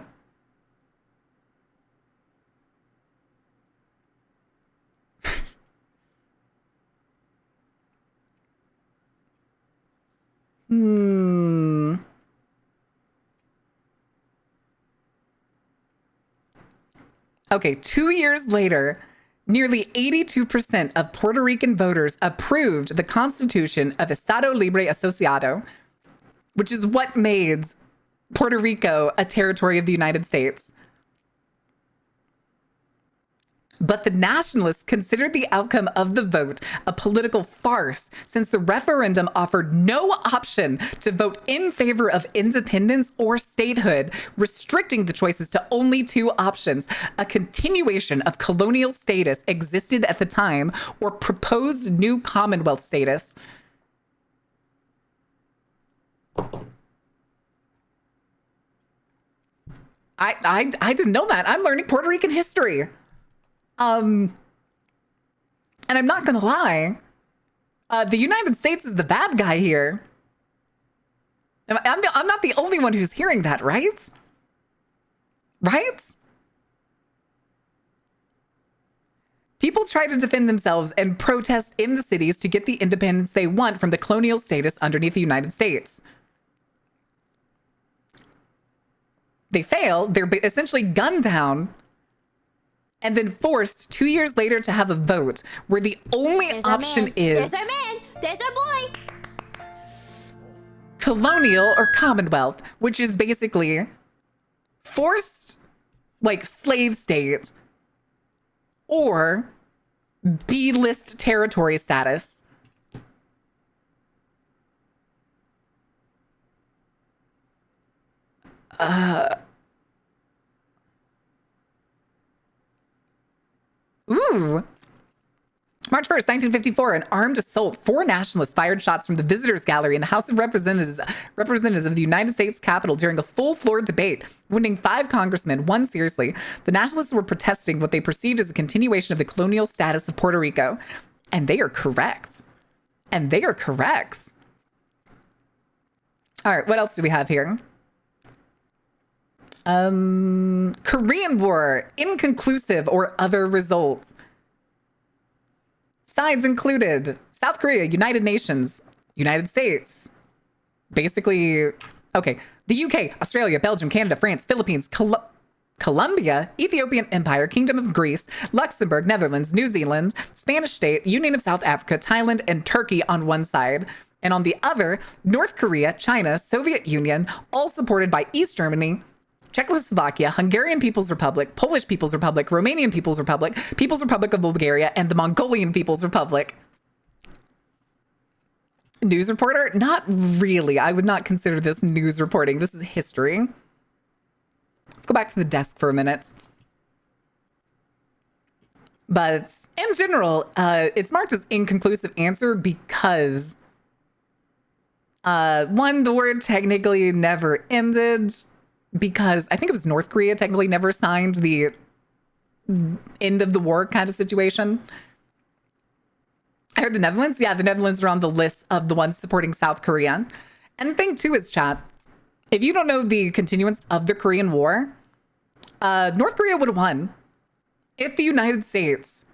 Okay, 2 years later, nearly 82% of Puerto Rican voters approved the Constitution of Estado Libre Asociado, which is what made Puerto Rico a territory of the United States. But the nationalists considered the outcome of the vote a political farce, since the referendum offered no option to vote in favor of independence or statehood, restricting the choices to only 2 options: a continuation of colonial status existed at the time, or proposed new Commonwealth status. I didn't know that. I'm learning Puerto Rican history. And I'm not gonna lie, the United States is the bad guy here. I'm not the only one who's hearing that, right? Right? People try to defend themselves and protest in the cities to get the independence they want from the colonial status underneath the United States. They fail, they're essentially gunned down, and then forced 2 years later to have a vote where the only option is There's our man. There's our boy. colonial or Commonwealth, which is basically forced, like, slave state or B-list territory status. Ooh. March 1st, 1954, an armed assault. 4 nationalists fired shots from the visitors gallery in the House of Representatives of the United States Capitol during a full-floor debate, wounding 5 congressmen, 1 seriously. The nationalists were protesting what they perceived as a continuation of the colonial status of Puerto Rico. And they are correct. And they are correct. All right, what else do we have here? Korean War, inconclusive or other results. Sides included South Korea, United Nations, United States. Basically, okay, the UK, Australia, Belgium, Canada, France, Philippines, Colombia, Ethiopian Empire, Kingdom of Greece, Luxembourg, Netherlands, New Zealand, Spanish State, Union of South Africa, Thailand, and Turkey on one side. And on the other, North Korea, China, Soviet Union, all supported by East Germany, Czechoslovakia, Hungarian People's Republic, Polish People's Republic, Romanian People's Republic, People's Republic of Bulgaria, and the Mongolian People's Republic. News reporter? Not really. I would not consider this news reporting. This is history. Let's go back to the desk for a minute. But in general, it's marked as inconclusive answer because, 1, the word technically never ended, because I think it was North Korea technically never signed the end of the war kind of situation. I heard the Netherlands. Yeah, the Netherlands are on the list of the ones supporting South Korea. And the thing too is, chat, if you don't know the continuance of the Korean War, North Korea would have won if the United States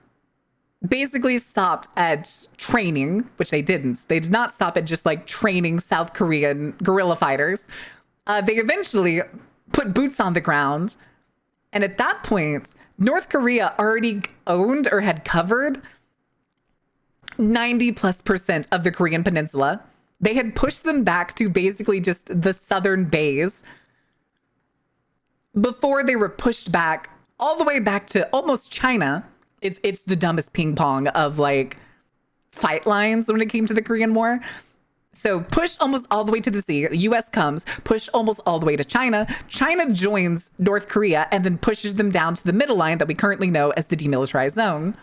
basically stopped at training, which they didn't. They did not stop at just like training South Korean guerrilla fighters. They eventually put boots on the ground. And at that point, North Korea already owned or had covered 90+% of the Korean peninsula. They had pushed them back to basically just the southern bays before they were pushed back all the way back to almost China. It's the dumbest ping pong of like fight lines when it came to the Korean War. So push almost all the way to the sea. The US comes, push almost all the way to China. China joins North Korea and then pushes them down to the middle line that we currently know as the demilitarized zone.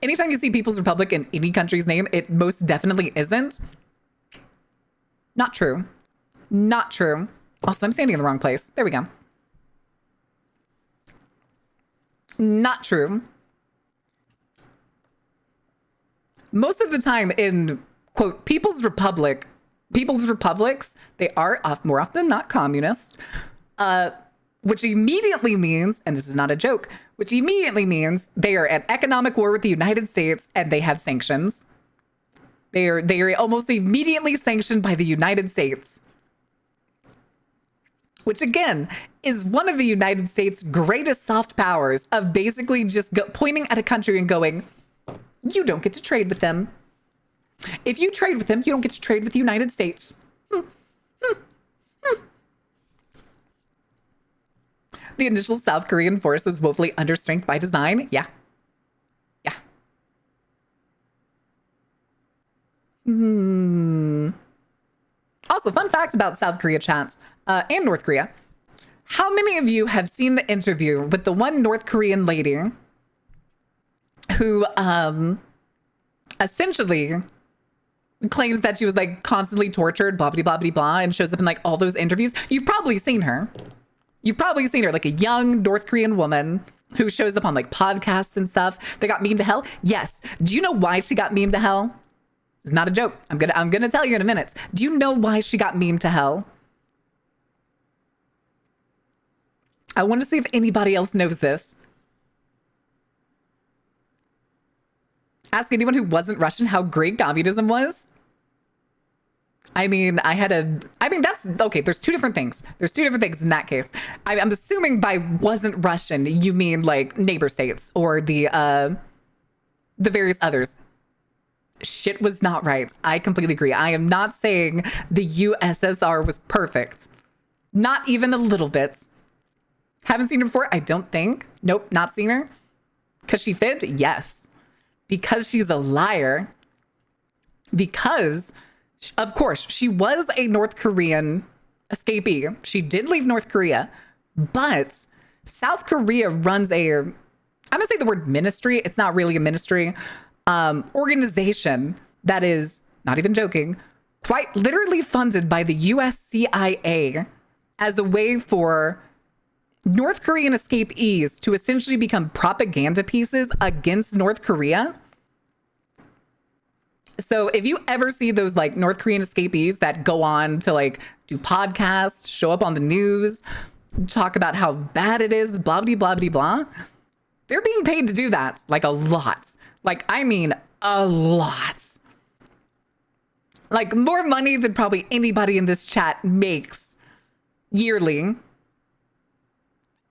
Anytime you see People's Republic in any country's name, it most definitely isn't. Not true. Not true. Also, I'm standing in the wrong place. There we go. Not true. Most of the time in, quote, People's Republics, they are more often than not communist, which immediately means, and this is not a joke, which immediately means they are at economic war with the United States and they have sanctions. They are almost immediately sanctioned by the United States, which again is one of the United States' greatest soft powers of basically just pointing at a country and going, you don't get to trade with them. If you trade with them, you don't get to trade with the United States. The initial South Korean force was woefully understrength by design. Yeah. Yeah. Also, fun facts about South Korea chats and North Korea. How many of you have seen the interview with the one North Korean lady who essentially claims that she was like constantly tortured, blah, blah, blah, blah, blah, and shows up in like all those interviews? You've probably seen her. You've probably seen her, like a young North Korean woman who shows up on like podcasts and stuff. They got memed to hell. Yes. Do you know why she got memed to hell? It's not a joke. I'm gonna tell you in a minute. Do you know why she got memed to hell? I want to see if anybody else knows this. Ask anyone who wasn't Russian how great communism was. I mean, that's okay. There's two different things. There's two different things in that case. I'm assuming by wasn't Russian, you mean like neighbor states or the various others. Shit was not right. I completely agree. I am not saying the USSR was perfect. Not even a little bit. Haven't seen her before? I don't think. Nope, not seen her. Because she fibbed? Yes. Because she's a liar. Because, of course, she was a North Korean escapee. She did leave North Korea, but South Korea runs I'm going to say the word ministry. It's not really a ministry. Organization that is, not even joking, quite literally funded by the US CIA as a way for North Korean escapees to essentially become propaganda pieces against North Korea. So if you ever see those like North Korean escapees that go on to like do podcasts, show up on the news, talk about how bad it is, blah, blah, blah, blah, blah, they're being paid to do that. Like a lot. Like, I mean, a lot. Like more money than probably anybody in this chat makes yearly.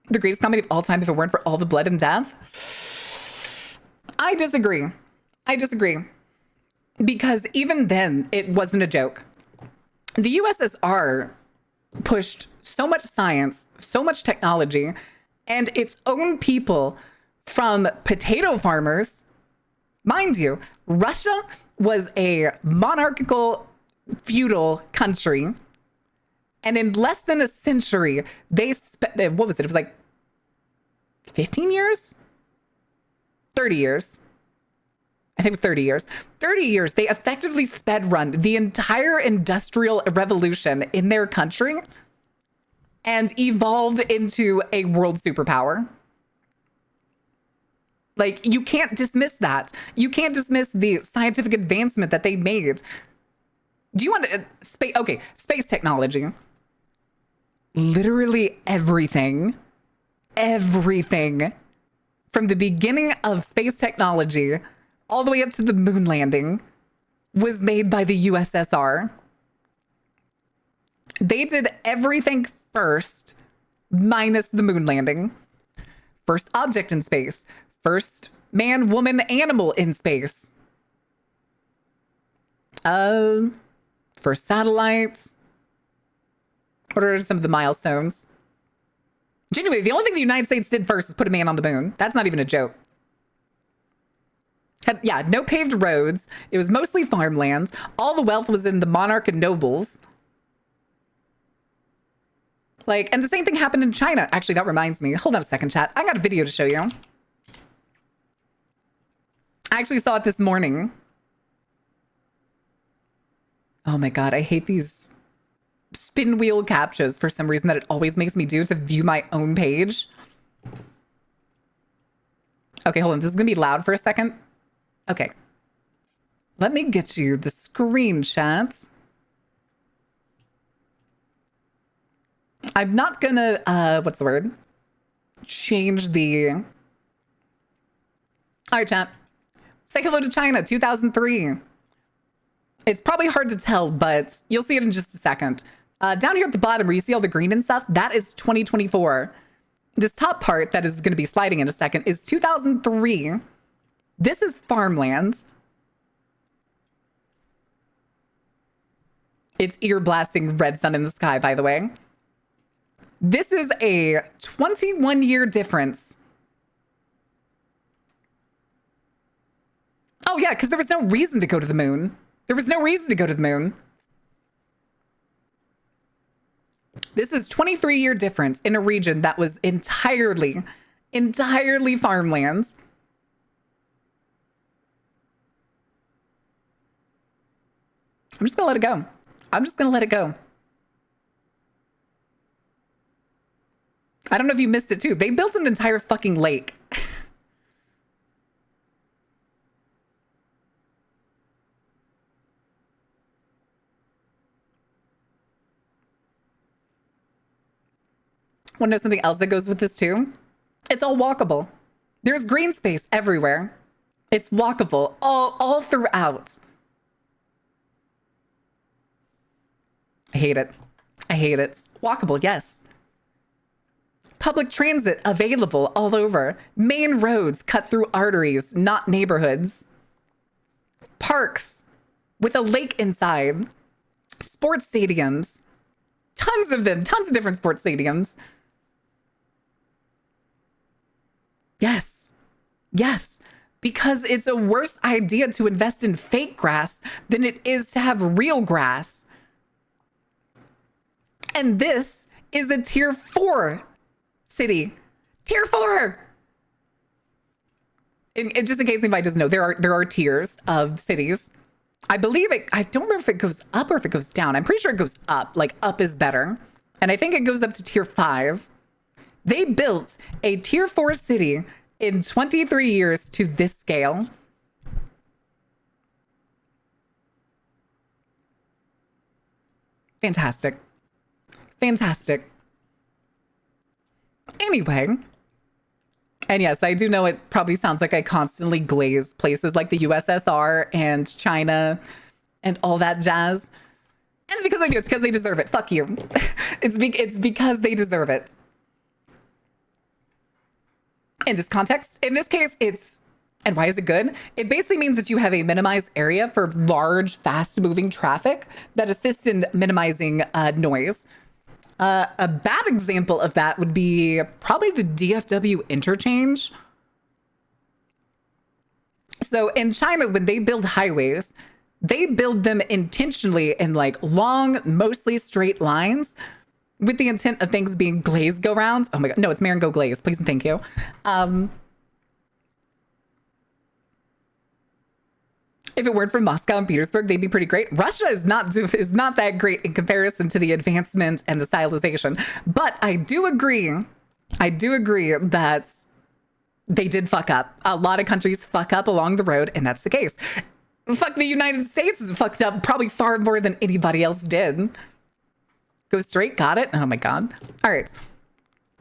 The greatest comedy of all time if it weren't for all the blood and death. I disagree. Because even then, it wasn't a joke. The USSR pushed so much science, so much technology, and its own people from potato farmers. Mind you, Russia was a monarchical, feudal country. And in less than a century, they spent, what was it? It was like 15 years? 30 years. I think it was 30 years. 30 years, they effectively sped run the entire industrial revolution in their country and evolved into a world superpower. Like, you can't dismiss that. You can't dismiss the scientific advancement that they made. Do you want to, space technology. Literally everything from from the beginning of space technology all the way up to the moon landing was made by the USSR. They did everything first, minus the moon landing. First object in space. First man, woman, animal in space. First satellites. What are some of the milestones? Genuinely, the only thing the United States did first was put a man on the moon. That's not even a joke. Yeah, no paved roads. It was mostly farmlands. All the wealth was in the monarch and nobles. Like, and the same thing happened in China. Actually, that reminds me. Hold on a second, chat. I got a video to show you. I actually saw it this morning. Oh my God, I hate these spin wheel captchas for some reason that it always makes me do to view my own page. Okay, hold on. This is gonna be loud for a second. Okay. Let me get you the screenshots. I'm not gonna, what's the word? Change the... All right, chat. Say hello to China, 2003. It's probably hard to tell, but you'll see it in just a second. Down here at the bottom where you see all the green and stuff, that is 2024. This top part that is going to be sliding in a second is 2003. This is farmland. It's ear blasting red sun in the sky, by the way. This is a 21-year difference. Oh yeah, because there was no reason to go to the moon. There was no reason to go to the moon. This is 23-year difference in a region that was entirely farmlands. I'm just gonna let it go. I'm just gonna let it go. I don't know if you missed it too. They built an entire fucking lake. Want to know something else that goes with this too? It's all walkable. There's green space everywhere. It's walkable all throughout. I hate it. I hate it. Walkable, yes. Public transit available all over. Main roads cut through arteries, not neighborhoods. Parks with a lake inside. Sports stadiums. Tons of them. Tons of different sports stadiums. Yes. Yes. Because it's a worse idea to invest in fake grass than it is to have real grass. And this is a tier 4 city. Tier 4. And just in case anybody doesn't know, there are tiers of cities. I believe it, I don't remember if it goes up or if it goes down. I'm pretty sure it goes up. Like up is better. And I think it goes up to tier 5. They built a tier 4 city in 23 years to this scale. Fantastic. Fantastic. Anyway, and yes, I do know it probably sounds like I constantly glaze places like the USSR and China and all that jazz. And it's because I do. It's because they deserve it. Fuck you. It's because they deserve it. In this context, in this case, it's, and why is it good? It basically means that you have a minimized area for large, fast-moving traffic that assists in minimizing noise. A bad example of that would be probably the DFW interchange. So in China, when they build highways, they build them intentionally in like long, mostly straight lines with the intent of things being glazed go rounds. Oh my God. No, it's Marin Go Glaze. Please and thank you. If it weren't for Moscow and Petersburg, they'd be pretty great. Russia is not that great in comparison to the advancement and the stylization. But I do agree that they did fuck up. A lot of countries fuck up along the road, and that's the case. Fuck, the United States is fucked up probably far more than anybody else did. Go straight, got it? Oh my God. All right.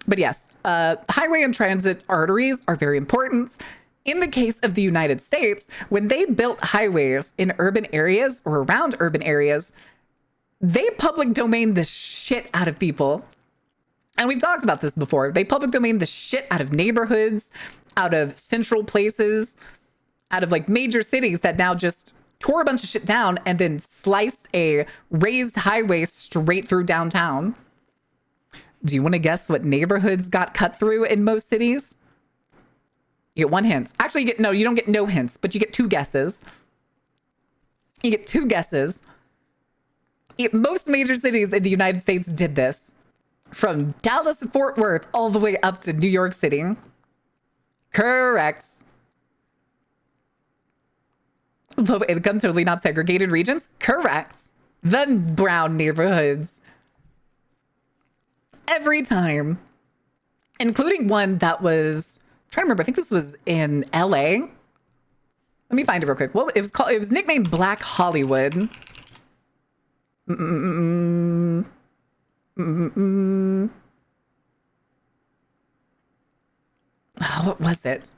But yes, highway and transit arteries are very important. In the case of the United States, when they built highways in urban areas or around urban areas, they public domain the shit out of people. And we've talked about this before. They public domain the shit out of neighborhoods, out of central places, out of like major cities that now just tore a bunch of shit down and then sliced a raised highway straight through downtown. Do you want to guess what neighborhoods got cut through in most cities? You get one hint. Actually, you don't get no hints, but you get two guesses. You get two guesses. Most major cities in the United States did this. From Dallas to Fort Worth all the way up to New York City. Correct. Low income, totally not segregated regions. Correct. The brown neighborhoods. Every time. Including one that was, I'm trying to remember, I think this was in LA. Let me find it real quick. What it was called? It was nicknamed Black Hollywood. Oh, what was it?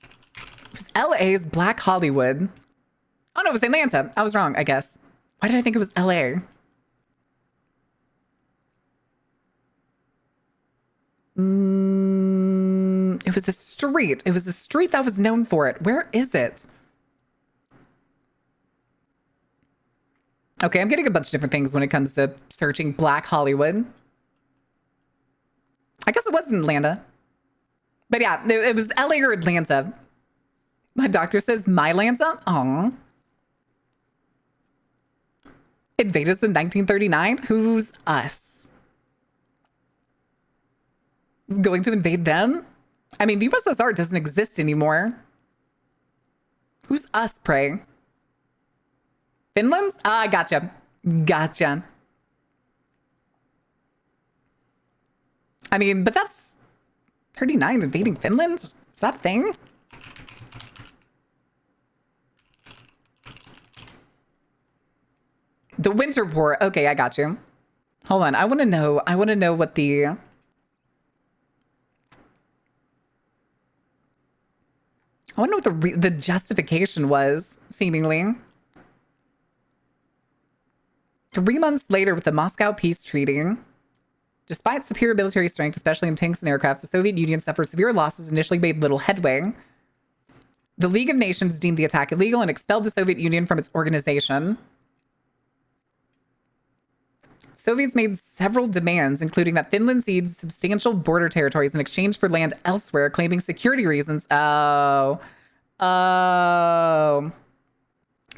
It was LA's Black Hollywood. Oh no, it was Atlanta. I was wrong, I guess. Why did I think it was LA? It was the street. It was the street that was known for it. Where is it? Okay, I'm getting a bunch of different things when it comes to searching Black Hollywood. I guess it was in Atlanta. But yeah, it was LA or Atlanta. My doctor says Mylanta. Aw. Invade us in 1939? Who's us? Is going to invade them? I mean, the USSR doesn't exist anymore. Who's us, pray? Finland's? Ah, gotcha. Gotcha. I mean, but that's 39 invading Finland? Is that a thing? The Winter War. Okay, I got you. Hold on. I want to know what the... I want to know what the justification was, seemingly. 3 months later, with the Moscow Peace Treaty, despite superior military strength, especially in tanks and aircraft, the Soviet Union suffered severe losses and initially made little headway. The League of Nations deemed the attack illegal and expelled the Soviet Union from its organization. Soviets made several demands, including that Finland cede substantial border territories in exchange for land elsewhere, claiming security reasons. Oh.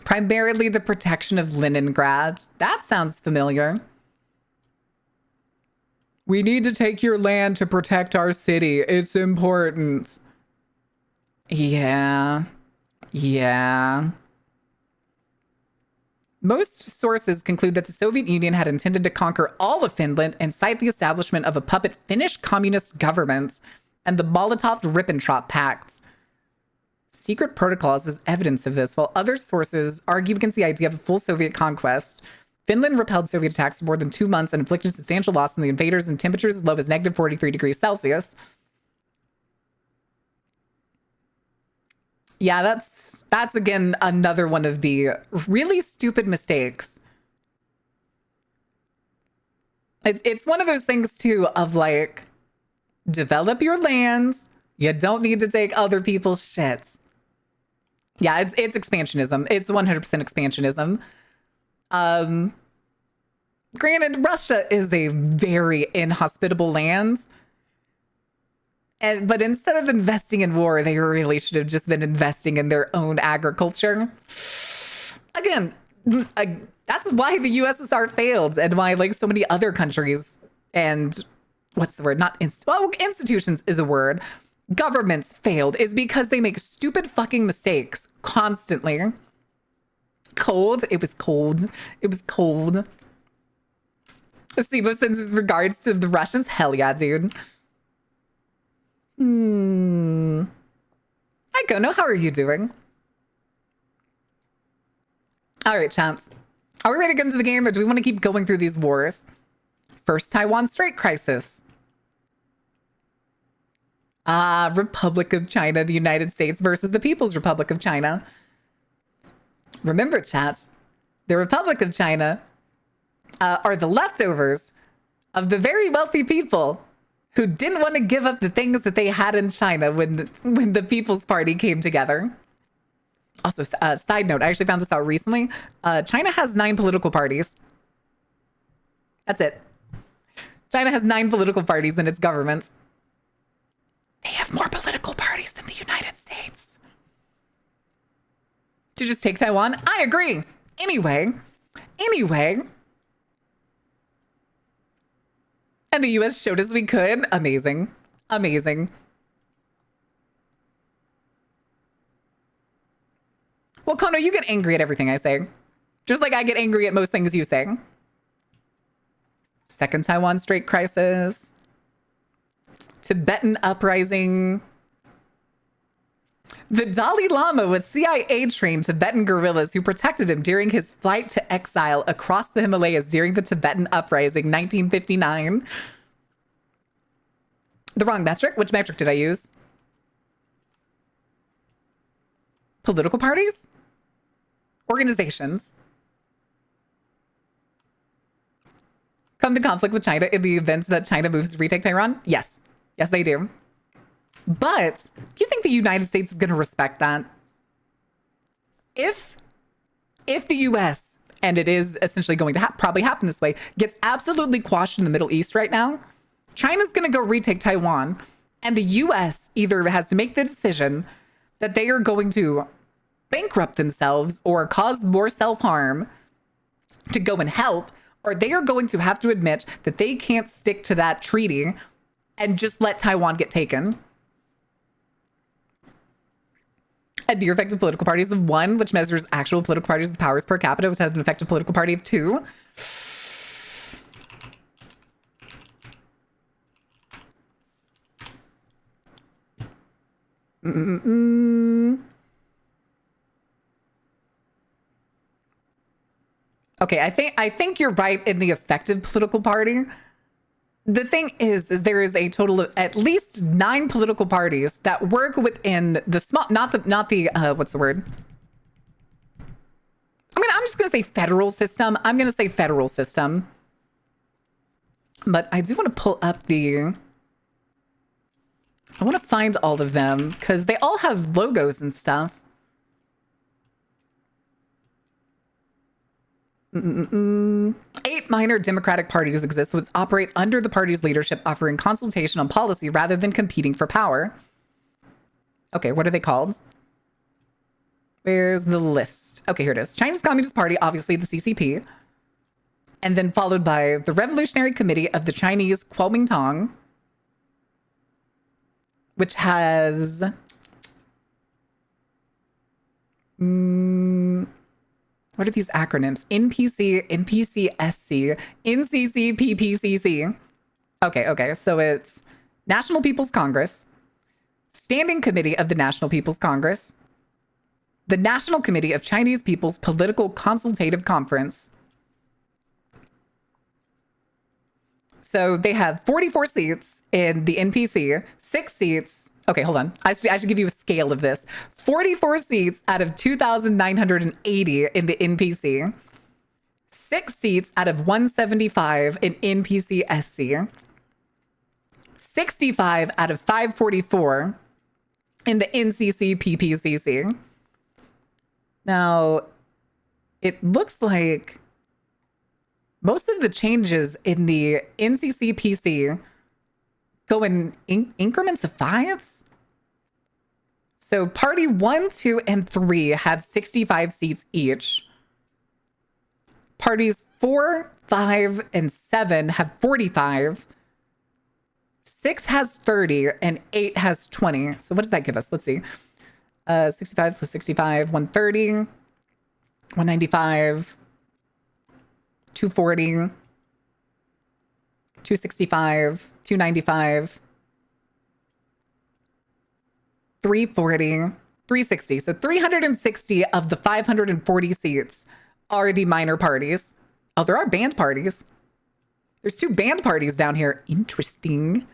Primarily the protection of Leningrad. That sounds familiar. We need to take your land to protect our city. It's important. Yeah. Yeah. Most sources conclude that the Soviet Union had intended to conquer all of Finland and cite the establishment of a puppet Finnish communist government and the Molotov-Ribbentrop Pact. Secret protocols is evidence of this, while other sources argue against the idea of a full Soviet conquest. Finland repelled Soviet attacks for more than 2 months and inflicted substantial loss on the invaders in temperatures as low as negative 43 degrees Celsius. Yeah, that's again another one of the really stupid mistakes. It's one of those things too of like, develop your lands. You don't need to take other people's shit. Yeah, it's expansionism. It's 100% expansionism. Granted, Russia is a very inhospitable land. But instead of investing in war, they really should have just been investing in their own agriculture. Again, that's why the USSR failed and why like so many other countries and what's the word? Institutions is a word. Governments failed is because they make stupid fucking mistakes constantly. Cold. It was cold. It was cold. Simo sends his regards to the Russians. Hell yeah, dude. Hi, Gono. How are you doing? All right, Chance. Are we ready to get into the game or do we want to keep going through these wars? First Taiwan Strait crisis. Republic of China, the United States versus the People's Republic of China. Remember, chat, the Republic of China are the leftovers of the very wealthy people who didn't want to give up the things that they had in China when the People's Party came together. Also, side note, I actually found this out recently. China has 9 political parties. That's it. China has 9 political parties in its government. They have more political parties than the United States. To just take Taiwan? I agree. Anyway. And the US showed us we could. Amazing. Well, Kono, you get angry at everything I say. Just like I get angry at most things you say. Second Taiwan Strait crisis. Tibetan uprising. The Dalai Lama with CIA-trained Tibetan guerrillas who protected him during his flight to exile across the Himalayas during the Tibetan uprising, 1959. The wrong metric? Which metric did I use? Political parties? Organizations? Come to conflict with China in the event that China moves to retake Taiwan? Yes. Yes, they do. But do you think the United States is going to respect that? If the US, and it is essentially going to probably happen this way, gets absolutely quashed in the Middle East right now, China's going to go retake Taiwan, and the US either has to make the decision that they are going to bankrupt themselves or cause more self-harm to go and help, or they are going to have to admit that they can't stick to that treaty and just let Taiwan get taken. And the effective political parties of 1, which measures actual political parties with powers per capita, which has an effective political party of 2. Okay, I think you're right in the effective political party. The thing is there is a total of at least 9 political parties that work within the small, not the what's the word? I'm just gonna say federal system. I'm gonna say federal system. But I do want to pull up I want to find all of them because they all have logos and stuff. 8 minor democratic parties exist, which operate under the party's leadership, offering consultation on policy rather than competing for power. Okay, what are they called? Where's the list? Okay, here it is. Chinese Communist Party, obviously the CCP. And then followed by the Revolutionary Committee of the Chinese Kuomintang, which has... what are these acronyms? NPC, NPCSC, NCC, PPCC. Okay. So it's National People's Congress, Standing Committee of the National People's Congress, the National Committee of Chinese People's Political Consultative Conference. So they have 44 seats in the NPC, 6 seats. Okay, hold on. I should give you a scale of this. 44 seats out of 2,980 in the NPC. 6 seats out of 175 in NPC-SC. 65 out of 544 in the NCC-PPCC. Now, it looks like most of the changes in the NCC-PC go in increments of 5s. So party 1, 2, and 3 have 65 seats each. Parties 4, 5, and 7 have 45. 6 has 30, and 8 has 20. So what does that give us? Let's see. 65 plus 65, 130, 195, 240, 265, 295, 340, 360. So 360 of the 540 seats are the minor parties. Oh, there are band parties. There's 2 band parties down here. Interesting.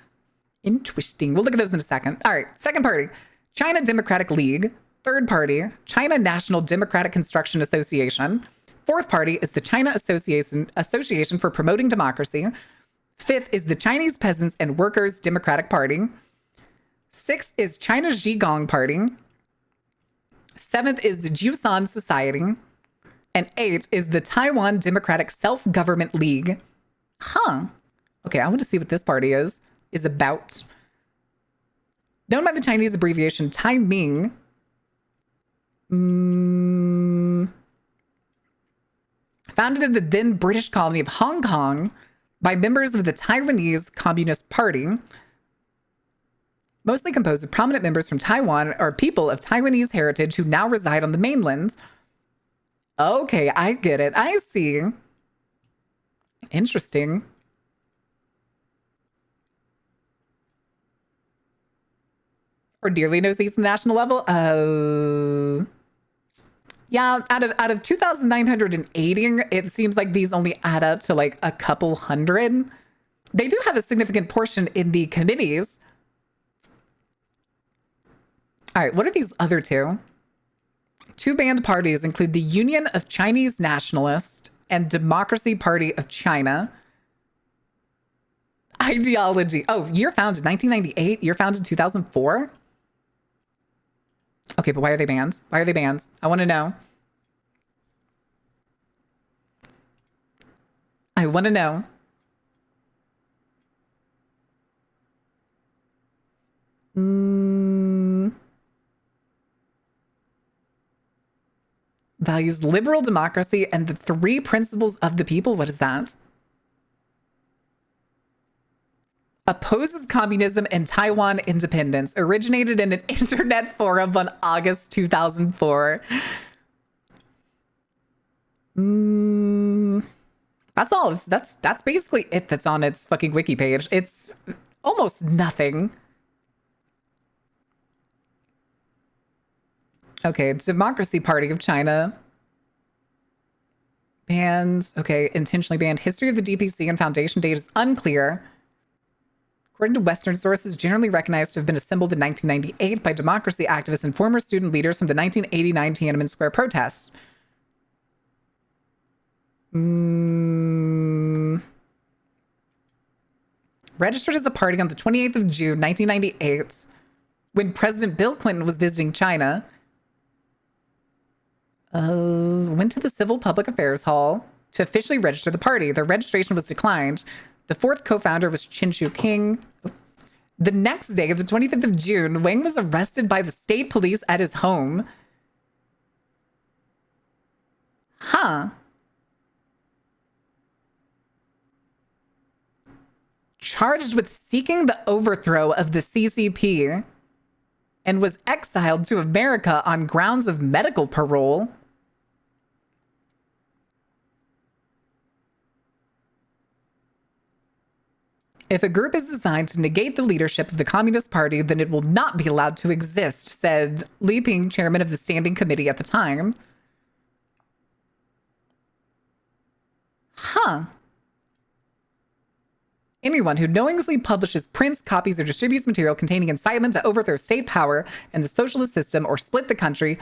Interesting. We'll look at those in a second. All right. Second party, China Democratic League. Third party, China National Democratic Construction Association. Fourth party is the China Association for Promoting Democracy. Fifth is the Chinese Peasants and Workers Democratic Party. Sixth is China's Zhigong Party. Seventh is the Jusan Society. And eighth is the Taiwan Democratic Self-Government League. Huh. Okay, I want to see what this party is about. Known by the Chinese abbreviation Tai Ming. Founded in the then British colony of Hong Kong by members of the Taiwanese Communist Party. Mostly composed of prominent members from Taiwan or people of Taiwanese heritage who now reside on the mainland. Okay, I get it. I see. Interesting. Or dearly knows these at the national level. Yeah, out of 2,980, it seems like these only add up to like a couple hundred. They do have a significant portion in the committees. All right, what are these other two? Two banned parties include the Union of Chinese Nationalists and Democracy Party of China. Ideology. Oh, year founded 1998, year founded 2004. Okay, but why are they banned? Why are they banned? I want to know. I want to know. Values liberal democracy and the three principles of the people. What is that? Opposes communism and Taiwan independence. Originated in an internet forum on August 2004. That's all. That's basically it that's on its fucking wiki page. It's almost nothing. Okay, Democracy Party of China. Banned. Okay, intentionally banned. History of the DPC and foundation date is unclear. According to Western sources, generally recognized to have been assembled in 1998 by democracy activists and former student leaders from the 1989 Tiananmen Square protests. Registered as a party on the 28th of June, 1998, when President Bill Clinton was visiting China. Went to the Civil Public Affairs Hall to officially register the party. Their registration was declined. The fourth co-founder was Chin-Chu King. The next day, the 25th of June, Wang was arrested by the state police at his home. Huh. Charged with seeking the overthrow of the CCP and was exiled to America on grounds of medical parole. If a group is designed to negate the leadership of the Communist Party, then it will not be allowed to exist, said Li Ping, chairman of the standing committee at the time. Huh. Anyone who knowingly publishes, prints, copies, or distributes material containing incitement to overthrow state power and the socialist system or split the country,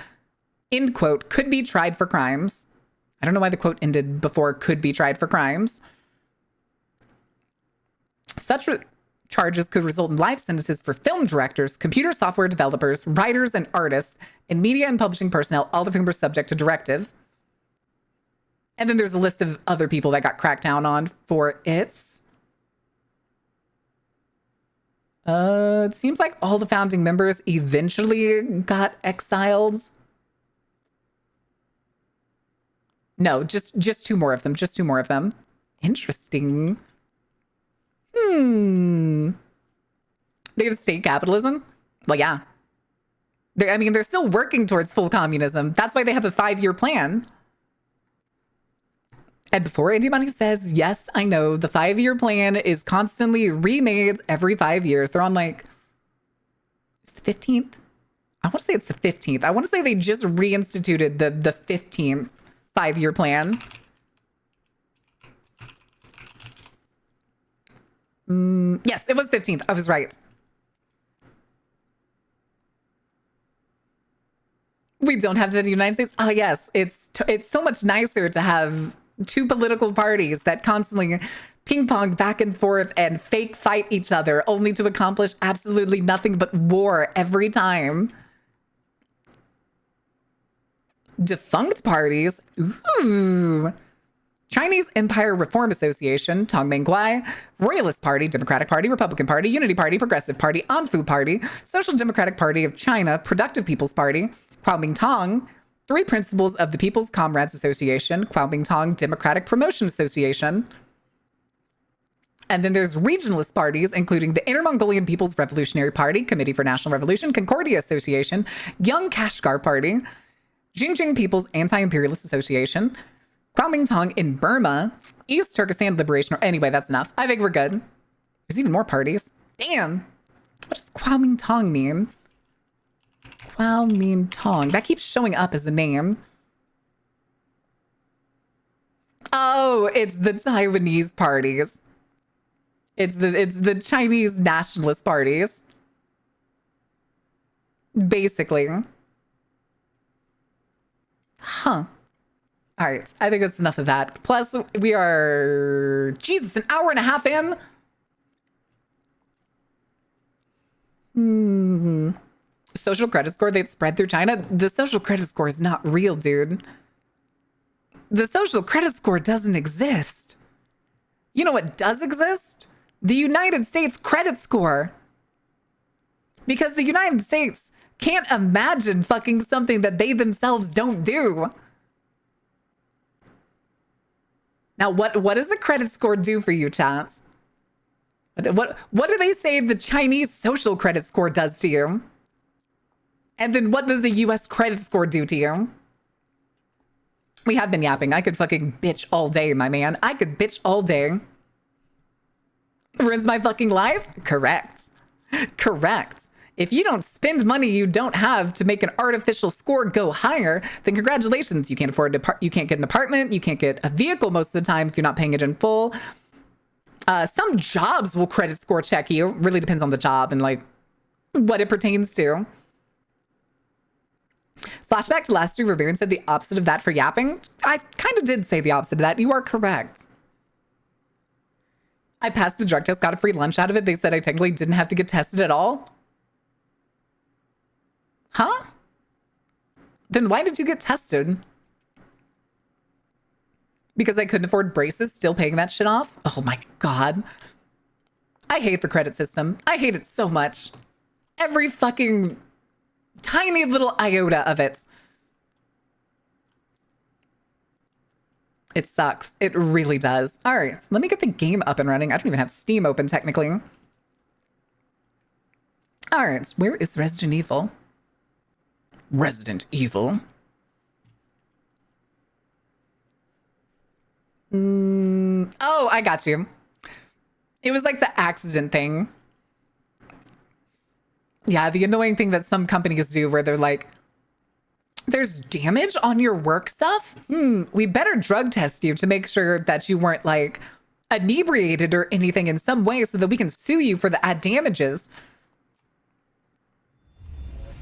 end quote, could be tried for crimes. I don't know why the quote ended before could be tried for crimes. Such charges could result in life sentences for film directors, computer software developers, writers, and artists, and media and publishing personnel, all of whom are subject to directive. And then there's a list of other people that got cracked down on for it. It seems like all the founding members eventually got exiled. No, just two more of them. Just two more of them. Interesting. They have state capitalism? Well, yeah. They're still working towards full communism. That's why they have a 5-year plan. And before anybody says, yes, I know, the 5-year plan is constantly remade every 5 years. They're on like, it's the 15th? I want to say it's the 15th. I want to say they just reinstituted the 15th 5-year plan. Yes, it was 15th. I was right. We don't have that in the United States. Oh yes, it's so much nicer to have two political parties that constantly ping pong back and forth and fake fight each other, only to accomplish absolutely nothing but war every time. Defunct parties. Ooh. Chinese Empire Reform Association, Tongmengguai, Royalist Party, Democratic Party, Republican Party, Unity Party, Progressive Party, Anfu Party, Social Democratic Party of China, Productive People's Party, Kuomintang, Three Principles of the People's Comrades Association, Kuomintang Democratic Promotion Association. And then there's regionalist parties, including the Inner Mongolian People's Revolutionary Party, Committee for National Revolution, Concordia Association, Young Kashgar Party, Xinjiang People's Anti-Imperialist Association, Kuomintang in Burma, East Turkestan Liberation. Anyway, that's enough. I think we're good. There's even more parties. Damn. What does Kuomintang mean? Kuomintang. That keeps showing up as the name. Oh, it's the Taiwanese parties. It's the Chinese nationalist parties. Basically. Huh. All right, I think that's enough of that. Plus, we are, Jesus, an hour and a half in? Social credit score they'd spread through China? The social credit score is not real, dude. The social credit score doesn't exist. You know what does exist? The United States credit score. Because the United States can't imagine fucking something that they themselves don't do. Now, what does the credit score do for you, chat? What do they say the Chinese social credit score does to you? And then what does the US credit score do to you? We have been yapping. I could fucking bitch all day, my man. I could bitch all day. Ruins my fucking life? Correct. Correct. If you don't spend money you don't have to make an artificial score go higher, then congratulations. You can't afford you can't get an apartment. You can't get a vehicle most of the time if you're not paying it in full. Some jobs will credit score check you. Really depends on the job and like what it pertains to. Flashback to last year, Riverian said the opposite of that for yapping. I kind of did say the opposite of that. You are correct. I passed the drug test, got a free lunch out of it. They said I technically didn't have to get tested at all. Huh? Then why did you get tested? Because I couldn't afford braces, still paying that shit off? Oh my God. I hate the credit system. I hate it so much. Every fucking tiny little iota of it. It sucks. It really does. All right, so let me get the game up and running. I don't even have Steam open technically. All right, so where is Resident Evil? Resident Evil. Oh, I got you. It was like the accident thing. Yeah, the annoying thing that some companies do where they're like, there's damage on your work stuff? We better drug test you to make sure that you weren't like inebriated or anything in some way so that we can sue you for the damages.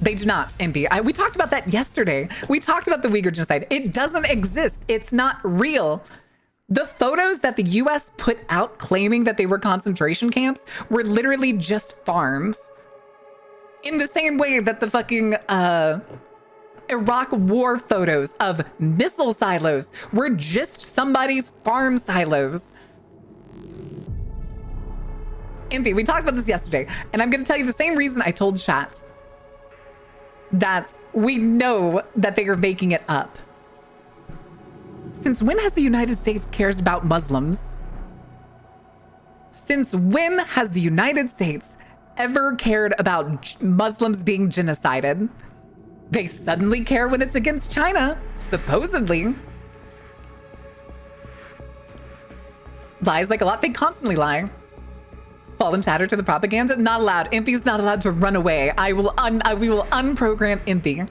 They do not, MP. We talked about that yesterday. We talked about the Uyghur genocide. It doesn't exist. It's not real. The photos that the US put out claiming that they were concentration camps were literally just farms. In the same way that the fucking Iraq war photos of missile silos were just somebody's farm silos. MP, we talked about this yesterday, and I'm going to tell you the same reason I told chat. That we know that they are making it up. Since when has the United States cared about Muslims? Since when has the United States ever cared about Muslims being genocided? They suddenly care when it's against China, supposedly. Lies like a lot, they constantly lie. Fall and chatter to the propaganda, not allowed. Impy's not allowed to run away. We will unprogram Impy.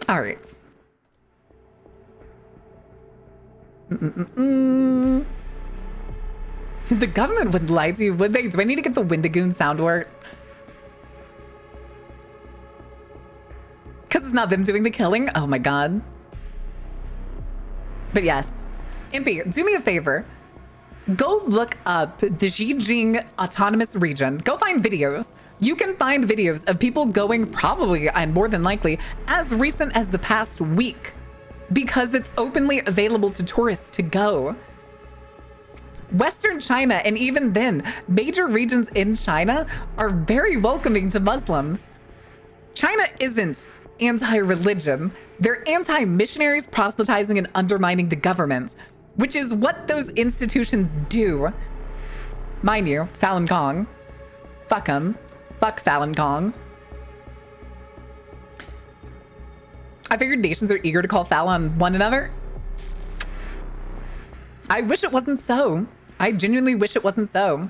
All right. The government wouldn't lie to you, would they? Do I need to get the Windigoon sound alert? is not them doing the killing. Oh my God. But yes, Impy, do me a favor. Go look up the Xinjiang Autonomous Region. Go find videos. You can find videos of people going probably, and more than likely, as recent as the past week, because it's openly available to tourists to go. Western China, and even then, major regions in China are very welcoming to Muslims. China isn't anti-religion. They're anti-missionaries proselytizing and undermining the government, which is what those institutions do. Mind you, Falun Gong. Fuck them. Fuck Falun Gong. I figured nations are eager to call foul on one another. I wish it wasn't so. I genuinely wish it wasn't so.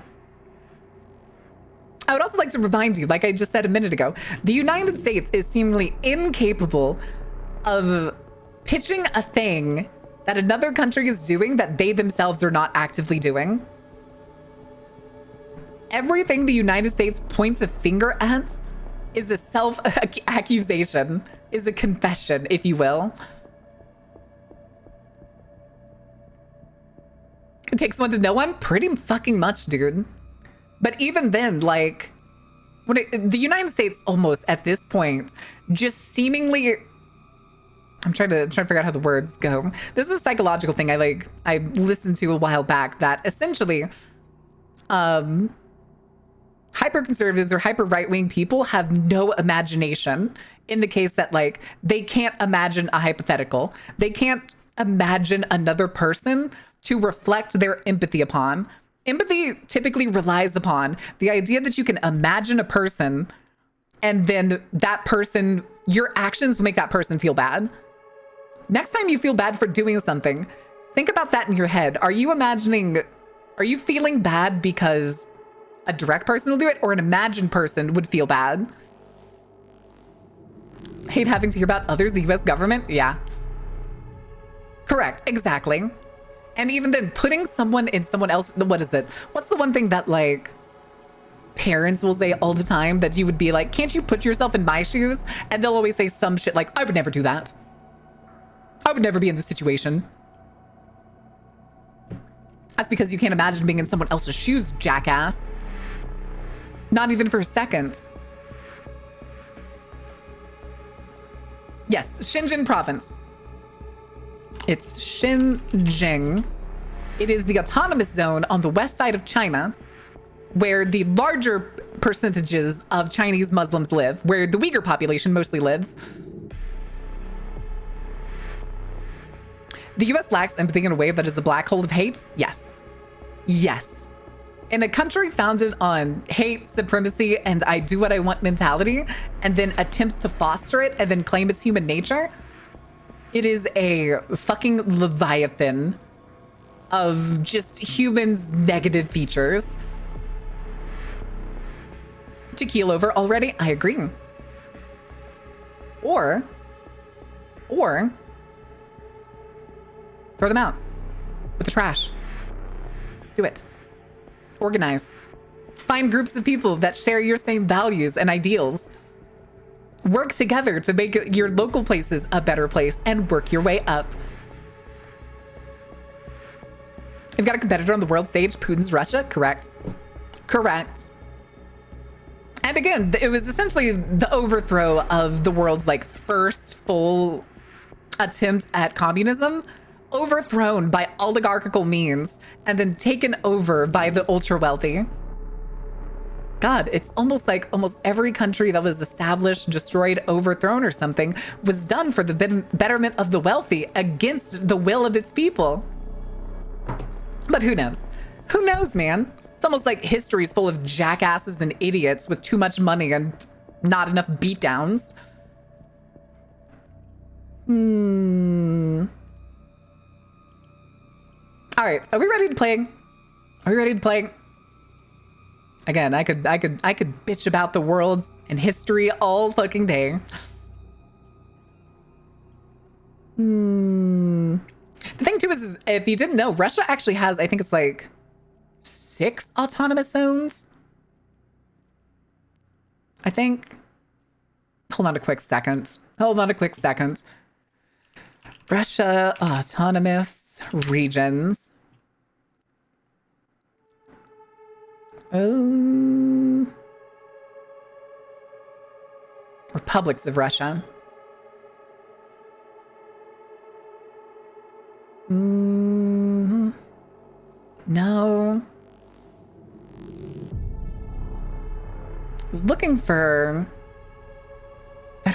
I would also like to remind you, like I just said a minute ago, the United States is seemingly incapable of pitching a thing that another country is doing that they themselves are not actively doing. Everything the United States points a finger at is a self-accusation, is a confession, if you will. It takes one to know one? Pretty fucking much, dude. But even then, like, the United States almost at this point just seemingly, I'm trying to figure out how the words go. This is a psychological thing I listened to a while back that essentially hyper conservatives or hyper right-wing people have no imagination, in the case that like they can't imagine a hypothetical. They can't imagine another person to reflect their empathy upon. Empathy typically relies upon the idea that you can imagine a person and then that person, your actions will make that person feel bad. Next time you feel bad for doing something, think about that in your head. Are you feeling bad because a direct person will do it, or an imagined person would feel bad? Hate having to hear about others, the US government? Yeah. Correct, exactly. And even then, putting someone in someone else, what is it? What's the one thing that like parents will say all the time that you would be like, can't you put yourself in my shoes? And they'll always say some shit like, I would never do that. I would never be in this situation. That's because you can't imagine being in someone else's shoes, jackass. Not even for a second. Yes, Xinjiang province. It's Xinjiang. It is the autonomous zone on the west side of China, where the larger percentages of Chinese Muslims live, where the Uyghur population mostly lives. The US lacks empathy in a way that is a black hole of hate? Yes. Yes. In a country founded on hate, supremacy, and I do what I want mentality, and then attempts to foster it and then claim it's human nature, it is a fucking leviathan of just humans' negative features. To keel over already? I agree. Or throw them out with the trash. Do it. Organize. Find groups of people that share your same values and ideals. Work together to make your local places a better place and work your way up. You've got a competitor on the world stage, Putin's Russia? Correct. Correct. And again, it was essentially the overthrow of the world's like first full attempt at communism, overthrown by oligarchical means and then taken over by the ultra wealthy. God, it's almost like almost every country that was established, destroyed, overthrown or something was done for the betterment of the wealthy against the will of its people. But who knows? Who knows, man? It's almost like history's full of jackasses and idiots with too much money and not enough beatdowns. All right, are we ready to play? Are we ready to play? Again, I could bitch about the worlds and history all fucking day. The thing too is if you didn't know, Russia actually has, I think it's like 6 autonomous zones. I think. Hold on a quick second. Hold on a quick second. Russia autonomous regions. Republics of Russia. No. I was looking for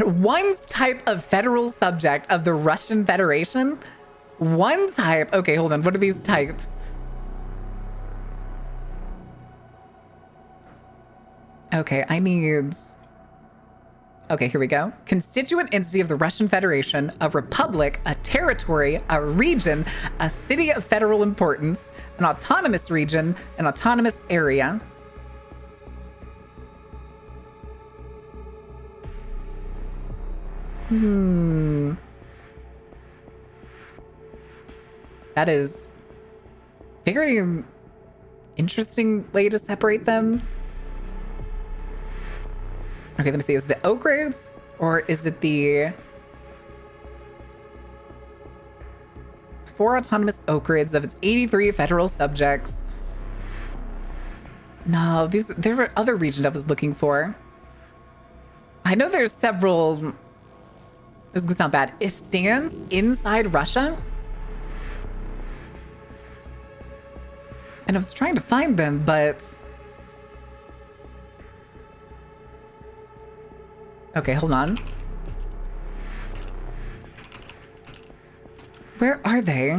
one type of federal subject of the Russian Federation. One type. Okay, hold on. What are these types? Okay, I need... Okay, here we go. Constituent entity of the Russian Federation, a republic, a territory, a region, a city of federal importance, an autonomous region, an autonomous area. That is a very interesting way to separate them. Okay, let me see. Is it the oak grids or is it the 4 autonomous oak grids of its 83 federal subjects? No, there were other regions I was looking for. I know there's several. This is not bad. It stands inside Russia. And I was trying to find them, but... Okay, hold on. Where are they?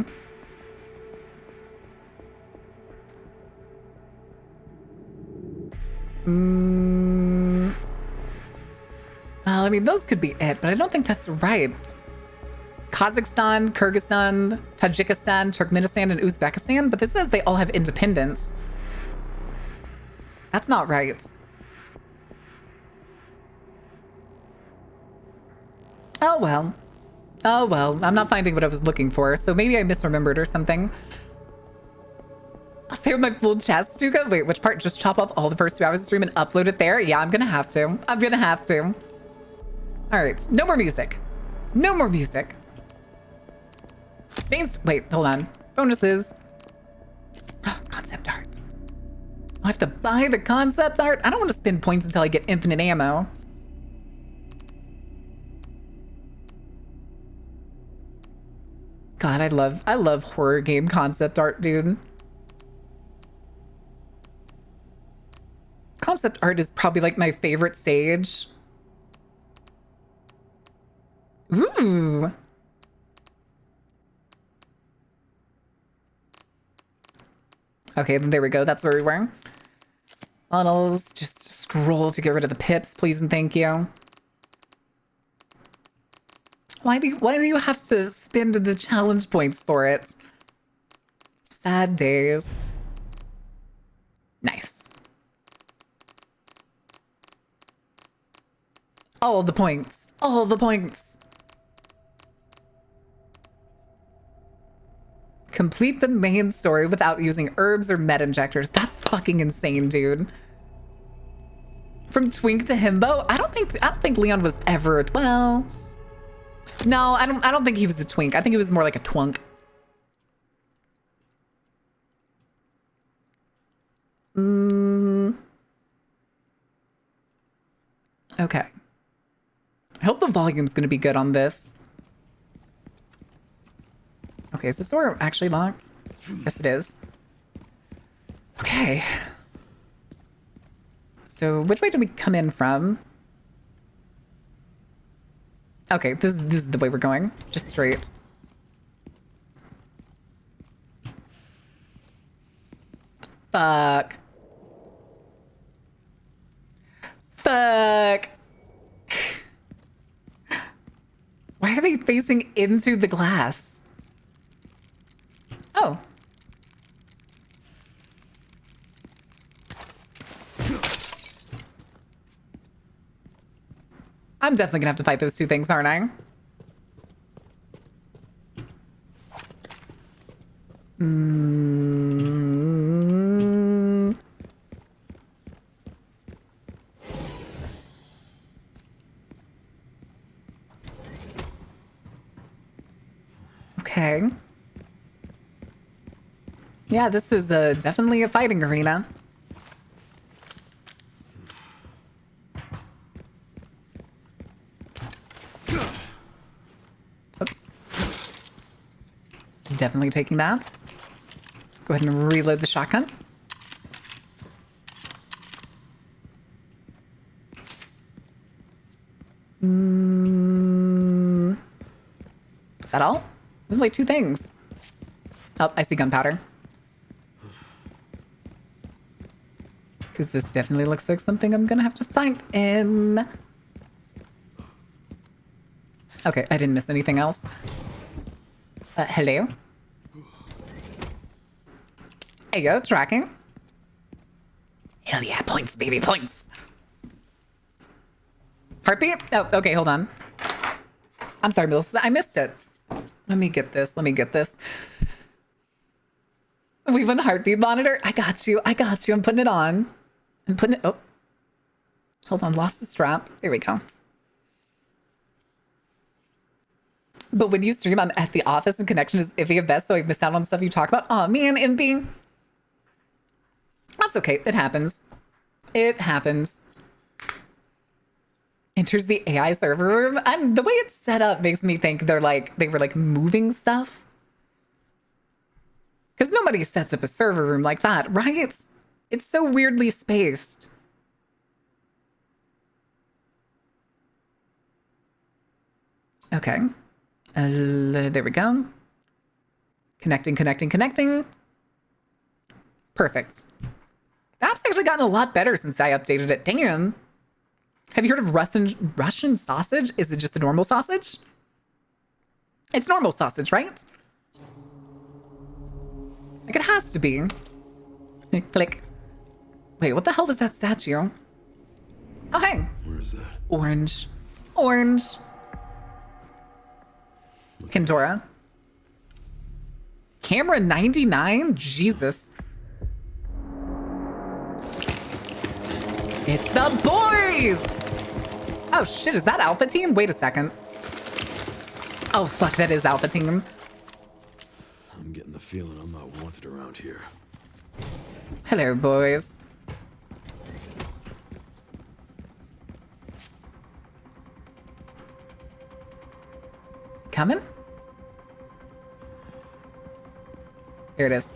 Well, I mean, those could be it, but I don't think that's right. Kazakhstan, Kyrgyzstan, Tajikistan, Turkmenistan, and Uzbekistan, but this says they all have independence. That's not right. Oh well. Oh well, I'm not finding what I was looking for, so maybe I misremembered or something. I'll save my full chest, Duka. Wait, which part? Just chop off all the first 2 hours of stream and upload it there? Yeah, I'm gonna have to. I'm gonna have to. All right, no more music. No more music. Wait, hold on. Bonuses. Concept art. I have to buy the concept art? I don't want to spend points until I get infinite ammo. God, I love horror game concept art, dude. Concept art is probably like my favorite stage. Ooh. Okay, there we go. That's where we were. Funnels. Just scroll to get rid of the pips, please and thank you. Why do you have to spend the challenge points for it? Sad days. Nice. All the points. All the points. Complete the main story without using herbs or med injectors. That's fucking insane, dude. From twink to himbo? I don't think Leon was ever, well... No, I don't think he was a twink. I think he was more like a twunk. Okay. I hope the volume's gonna be good on this. Okay, is this door actually locked? Yes, it is. Okay. So which way did we come in from? Okay, this is the way we're going. Just straight. Fuck. Fuck. Why are they facing into the glass? Oh. I'm definitely gonna have to fight those 2 things, aren't I? Okay. Yeah, this is definitely a fighting arena. Oops. Definitely taking that. Go ahead and reload the shotgun. Is that all? There's like 2 things. Oh, I see gunpowder. Because this definitely looks like something I'm gonna have to fight in. Okay, I didn't miss anything else. Hello? There you go, tracking. Hell yeah, points, baby, points. Heartbeat? Oh, okay, hold on. I'm sorry, Melissa, I missed it. Let me get this, let me get this. We've been heartbeat monitor. I got you, I'm putting it on. I'm putting it, oh. Hold on, lost the strap. There we go. But when you stream, I'm at the office and connection is iffy at best, so I miss out on stuff you talk about. Oh man, Impy. That's okay, it happens. It happens. Enters the AI server room. And the way it's set up makes me think they were like moving stuff. Because nobody sets up a server room like that, right? It's so weirdly spaced. Okay. There we go. Connecting. Perfect. The app's actually gotten a lot better since I updated it. Damn. Have you heard of Russian sausage? Is it just a normal sausage? It's normal sausage, right? Like it has to be. Click. Wait, what the hell was that statue? Oh, hey. Where is that? Orange. Pandora. Camera 99? Jesus. It's the boys! Oh shit, is that Alpha Team? Wait a second. Oh fuck, that is Alpha Team. I'm getting the feeling I'm not wanted around here. Hello, boys. Coming? Here it is.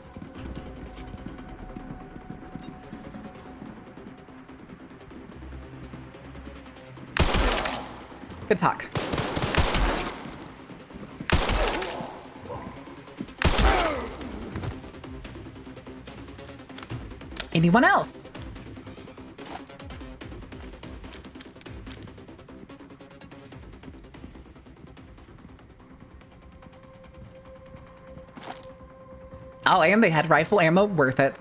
Good talk. Anyone else? Oh, and they had rifle ammo. Worth it.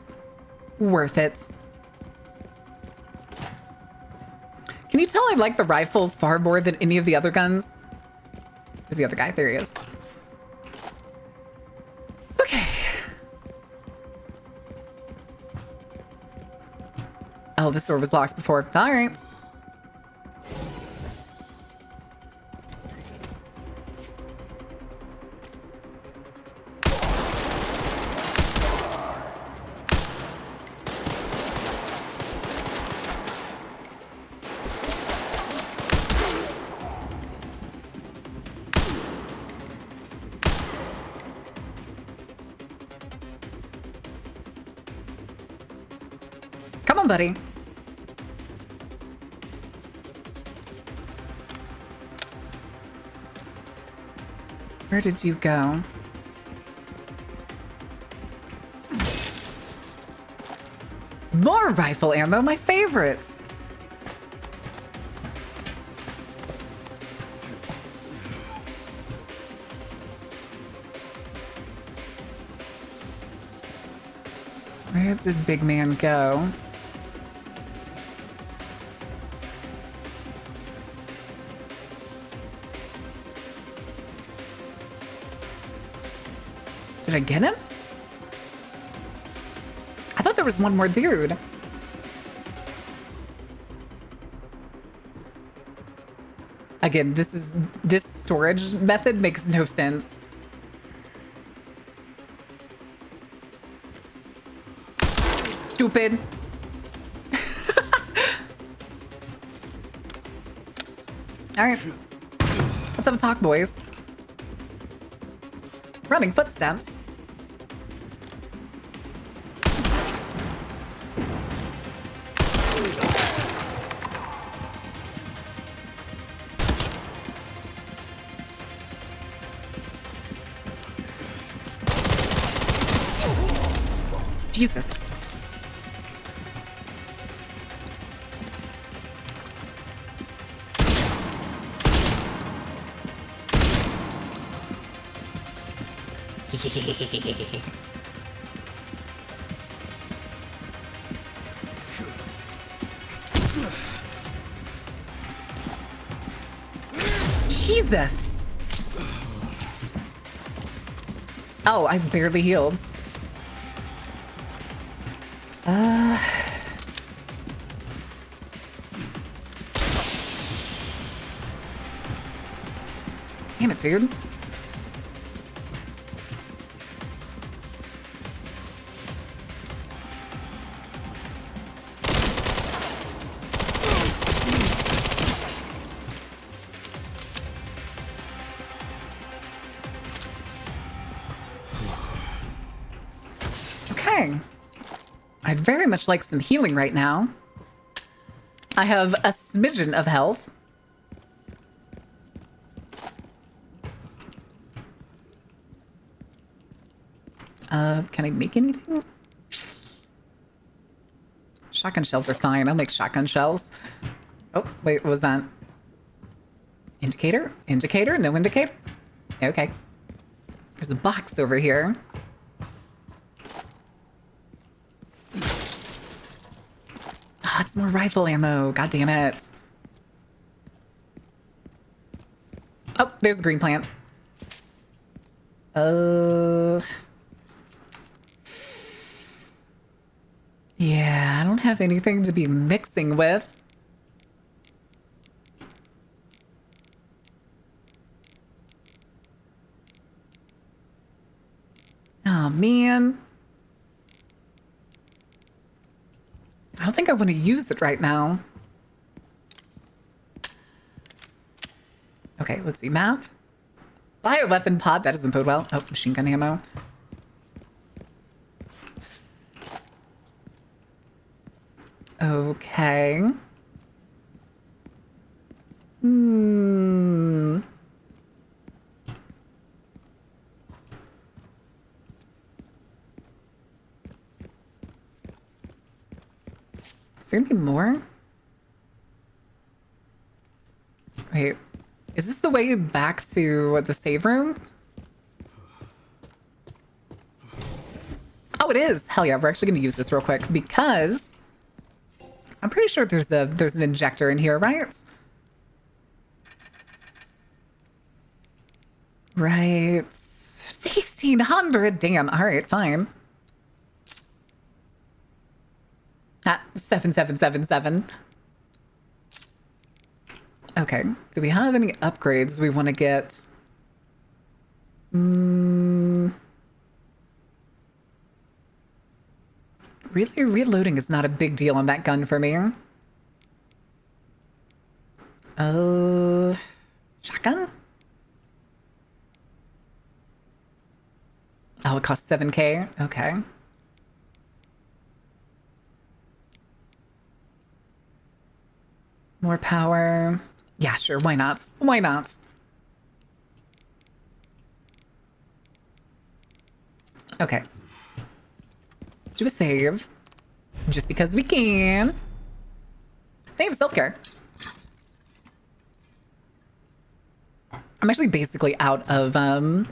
Worth it. Can you tell I like the rifle far more than any of the other guns? Where's the other guy? There he is. Okay. Oh, this door was locked before. All right. Come on, buddy. Where did you go? More rifle ammo, my favorites. Where did big man go? Did I get him? I thought there was one more dude. Again, this storage method makes no sense. stupid. All right. Let's have a talk, boys. Running footsteps. Jesus. Jesus. Oh, I barely healed. Damn it, dude. Okay. I'd very much like some healing right now. I have a smidgen of health. Can I make anything? Shotgun shells are fine. I'll make shotgun shells. Oh, wait, what was that? Indicator? Indicator? No indicator? Okay. There's a box over here. Ah, it's more rifle ammo. God damn it. Oh, there's a green plant. Yeah, I don't have anything to be mixing with. Oh, man. I don't think I want to use it right now. Okay, let's see. Map. Bioweapon pod. That doesn't bode well. Oh, machine gun ammo. Okay. Is there gonna be more? Wait, is this the way back to the save room? Oh, it is. Hell yeah, we're actually gonna use this real quick because I'm pretty sure there's an injector in here, right? Right. 1,600. Damn. All right, fine. Ah, 7777. Okay. Do we have any upgrades we want to get? Really, reloading is not a big deal on that gun for me. Shotgun? Oh, it costs 7K. Okay. More power. Yeah, sure. Why not? Why not? Okay. Let's do a save. Just because we can. They have self-care. I'm actually basically out of, I'm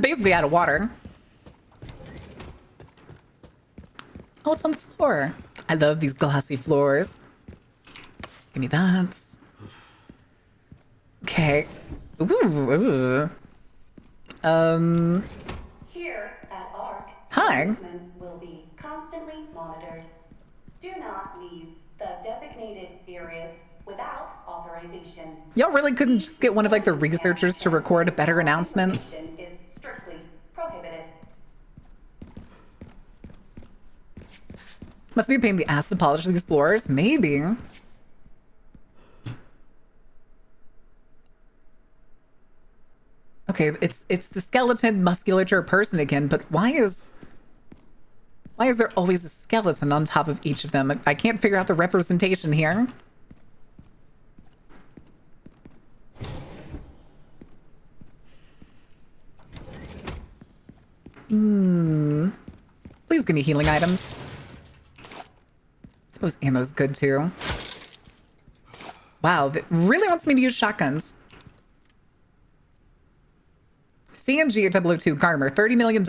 basically out of water. Oh, it's on the floor. I love these glossy floors. Give me that. Okay. Ooh. Here at ARC, Hi. movements will be constantly monitored. Do not leave the designated areas without authorization. Y'all really couldn't just get one of like the researchers to record a better announcement? Participation is strictly prohibited. Must be a pain in the ass to polish these floors. Maybe. Okay, it's the skeleton musculature person again, but why is there always a skeleton on top of each of them? I can't figure out the representation here. Please give me healing items. I suppose ammo's good too. Wow, that really wants me to use shotguns. CMG 002 Garmer, $30 million.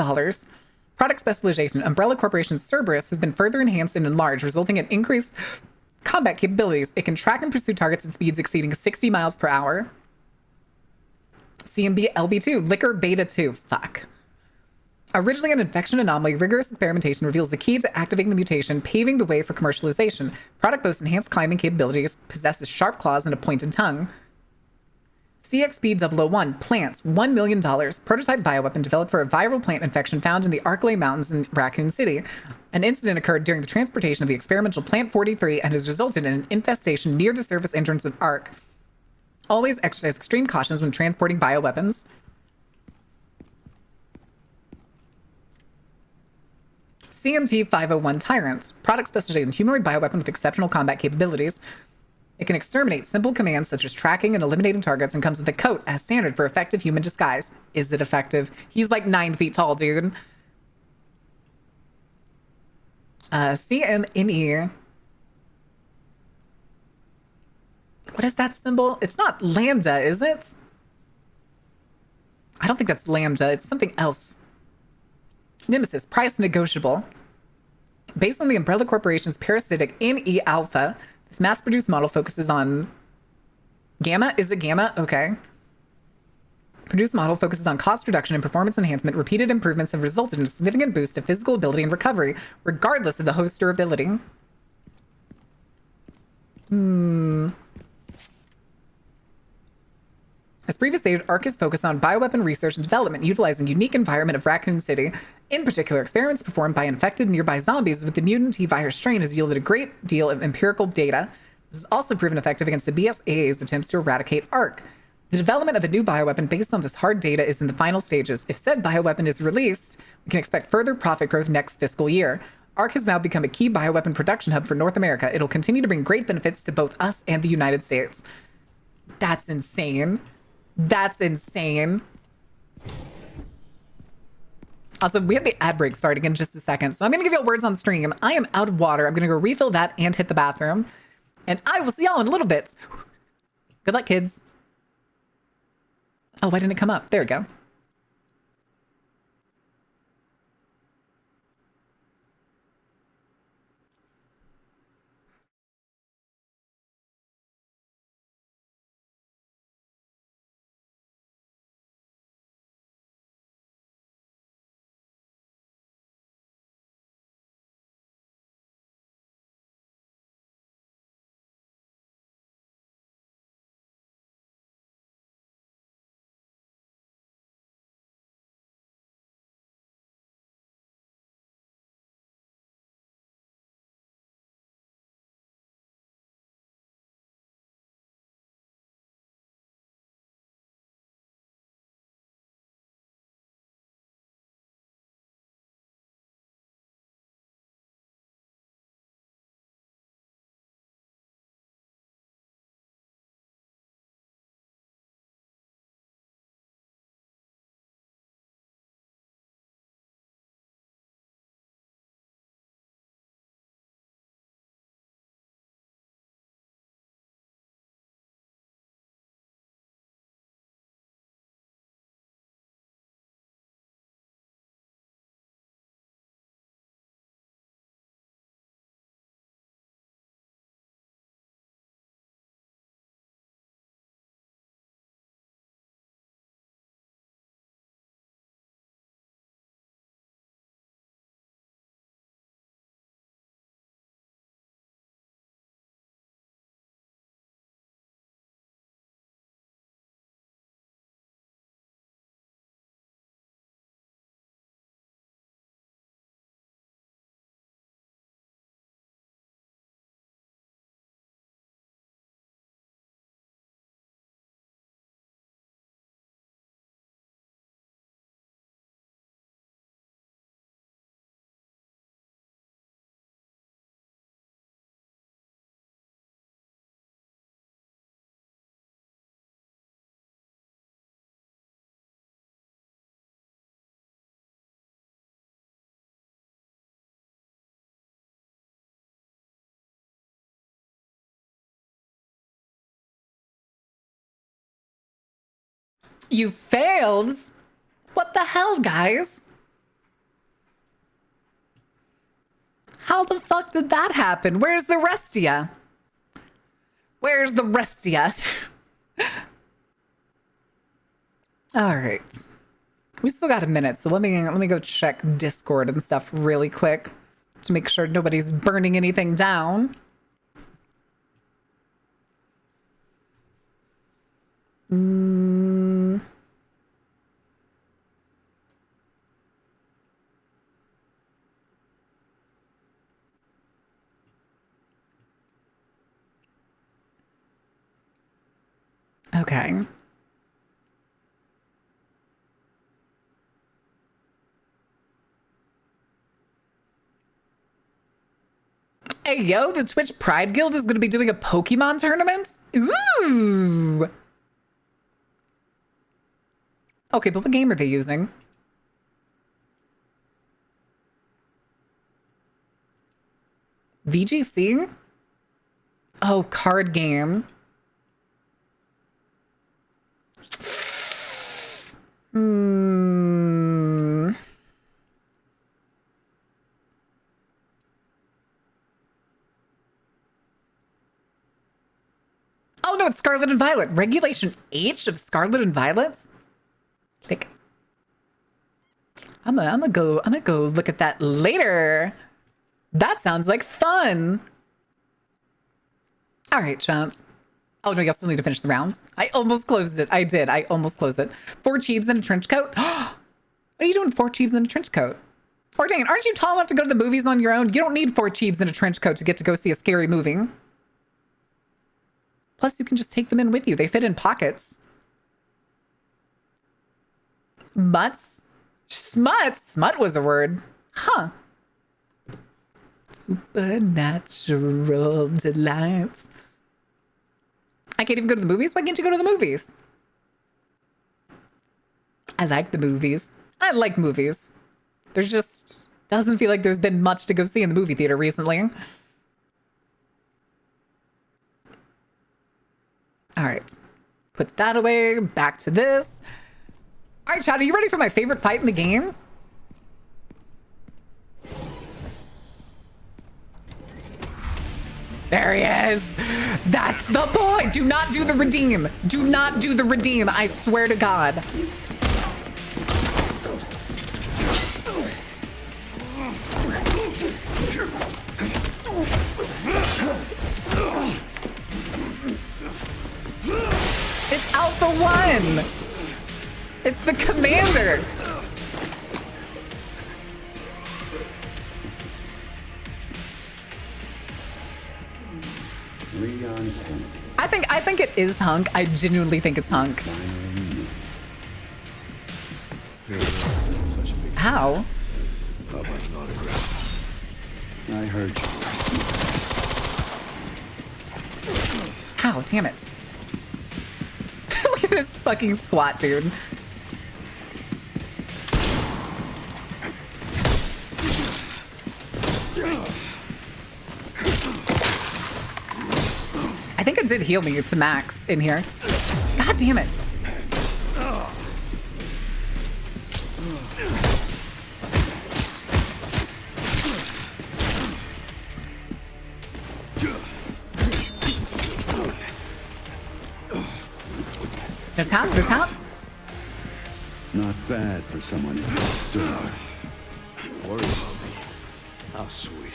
Product specialization. Umbrella Corporation's Cerberus has been further enhanced and enlarged, resulting in increased combat capabilities. It can track and pursue targets at speeds exceeding 60 miles per hour. CMB LB2, Liquor Beta 2. Fuck. Originally an infection anomaly, rigorous experimentation reveals the key to activating the mutation, paving the way for commercialization. Product boasts enhanced climbing capabilities, possesses sharp claws and a pointed tongue. CXB 001, plants, $1 million. Prototype bioweapon developed for a viral plant infection found in the Arklay Mountains in Raccoon City. An incident occurred during the transportation of the experimental Plant 43 and has resulted in an infestation near the surface entrance of Ark. Always exercise extreme cautions when transporting bioweapons. CMT 501 Tyrants. Product specialization, humanoid bioweapon with exceptional combat capabilities. It can exterminate simple commands such as tracking and eliminating targets and comes with a coat as standard for effective human disguise. Is it effective? He's like 9 feet tall, dude. CMNE. What is that symbol? It's not lambda, is it? I don't think that's lambda. It's something else. Nemesis, price negotiable. Based on the Umbrella Corporation's parasitic NE Alpha, this mass-produced model focuses on gamma. Is it gamma? Okay. Produced model focuses on cost reduction and performance enhancement. Repeated improvements have resulted in a significant boost to physical ability and recovery, regardless of the host's durability. As previously stated, ARC is focused on bioweapon research and development, utilizing unique environment of Raccoon City. In particular, experiments performed by infected nearby zombies with the mutant T-virus strain has yielded a great deal of empirical data. This has also proven effective against the BSAA's attempts to eradicate ARC. The development of a new bioweapon based on this hard data is in the final stages. If said bioweapon is released, we can expect further profit growth next fiscal year. ARC has now become a key bioweapon production hub for North America. It'll continue to bring great benefits to both us and the United States. That's insane. That's insane. Also, we have the ad break starting in just a second, so I'm going to give y'all words on stream. I am out of water. I'm going to go refill that and hit the bathroom. And I will see y'all in a little bit. Good luck, kids. Oh, why didn't it come up? There we go. You failed? What the hell, guys? How the fuck did that happen? Where's the rest of ya? Where's the rest of ya? All right. We still got a minute, so let me go check Discord and stuff really quick to make sure nobody's burning anything down. Okay. Hey, yo, the Twitch Pride Guild is going to be doing a Pokemon tournament? Ooh. Okay, but what game are they using? VGC? Oh, card game. Oh no, it's Scarlet and Violet. Regulation H of Scarlet and Violet's? Like, I'm gonna go look at that later. That sounds like fun. All right, Chance. Oh no, you'll still need to finish the round. I almost closed it. I did. I almost closed it. 4 cheebs in a trench coat. What are you doing 4 cheebs in a trench coat? Or dang, aren't you tall enough to go to the movies on your own? You don't need 4 cheebs in a trench coat to get to go see a scary movie. Plus, you can just take them in with you. They fit in pockets. Mutts? Smuts? Smut was a word. Huh. Supernatural delights. I can't even go to the movies? Why can't you go to the movies? I like the movies. I like movies. There's just doesn't feel like there's been much to go see in the movie theater recently. All right. Put that away. Back to this. All right, Chad, are you ready for my favorite fight in the game? There he is. That's the boy. Do not do the redeem. Do not do the redeem. I swear to God. It's Alpha 1. It's the commander. I think it is Hunk. I genuinely think it's Hunk. How? How about an autograph? I heard you. How? Damn it. Look at this fucking squat, dude. I think it did heal me to max in here. God damn it. No tap, no tap. Not bad for someone who's a star. Worry about me. How sweet.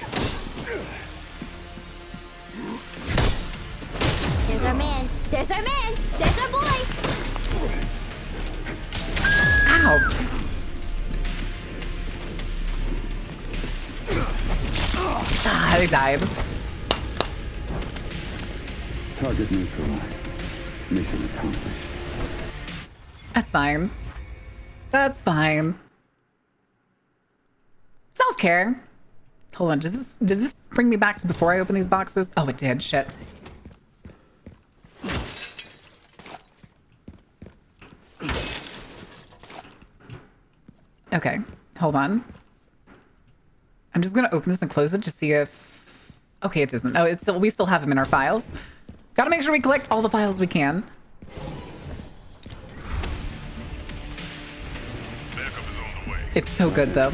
There's our man. There's our man. There's our boy. Ow. Ah, they died. Target neutralized. Mission accomplished. That's fine. That's fine. Self-care. Hold on, does this bring me back to before I open these boxes? Oh, it did. Shit. Okay, hold on. I'm just gonna open this and close it to see if... Okay, it doesn't. Oh, it's still, we still have them in our files. Gotta make sure we collect all the files we can. It's so good though.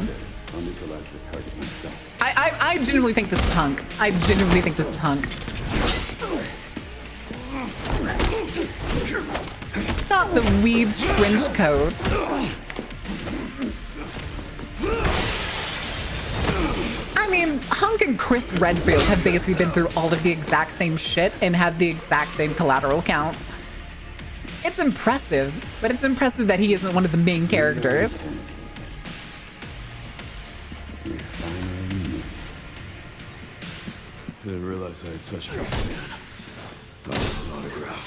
I'll neutralize the target myself. I genuinely think this is Hunk. I genuinely think this is Hunk. Not the weed trench coat. I mean, Hunk and Chris Redfield have basically been through all of the exact same shit and have the exact same collateral count. It's impressive, but it's impressive that he isn't one of the main characters. I didn't realize I had such a big fan. An autograph.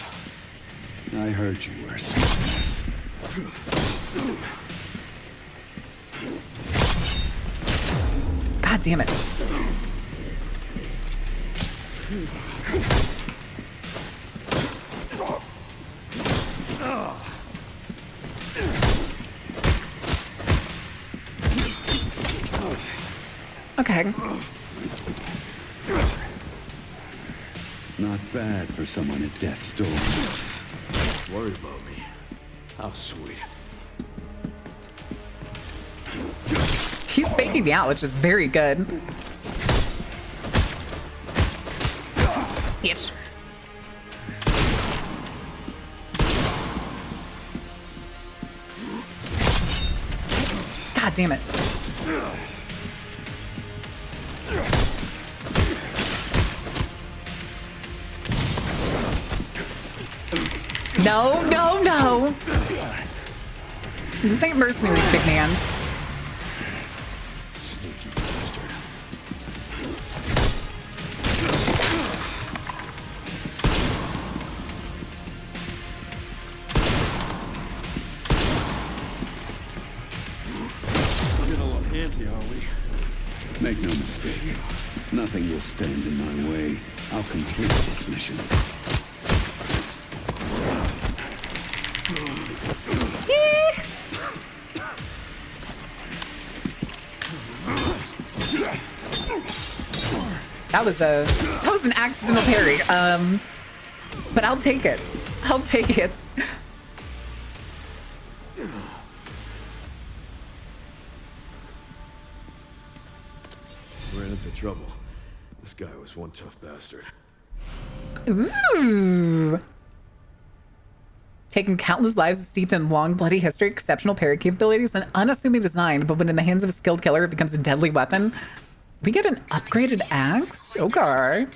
I heard you were a smartass. God damn it. Okay. Not bad for someone at death's door. Worried about me. How sweet. He's faking me out, which is very good. Bitch. God damn it. No, no, no. This ain't mercenaries, big man. Sneaky bastard. Getting a little handsy, are we? Make no mistake. Nothing will stand in my way. I'll complete this mission. That was an accidental parry. But I'll take it. I'll take it. Ran into trouble. This guy was one tough bastard. Ooh. Taking countless lives steeped in long, bloody history, exceptional parry capabilities, and unassuming design, but when in the hands of a skilled killer, it becomes a deadly weapon. We get an upgraded axe? Okay.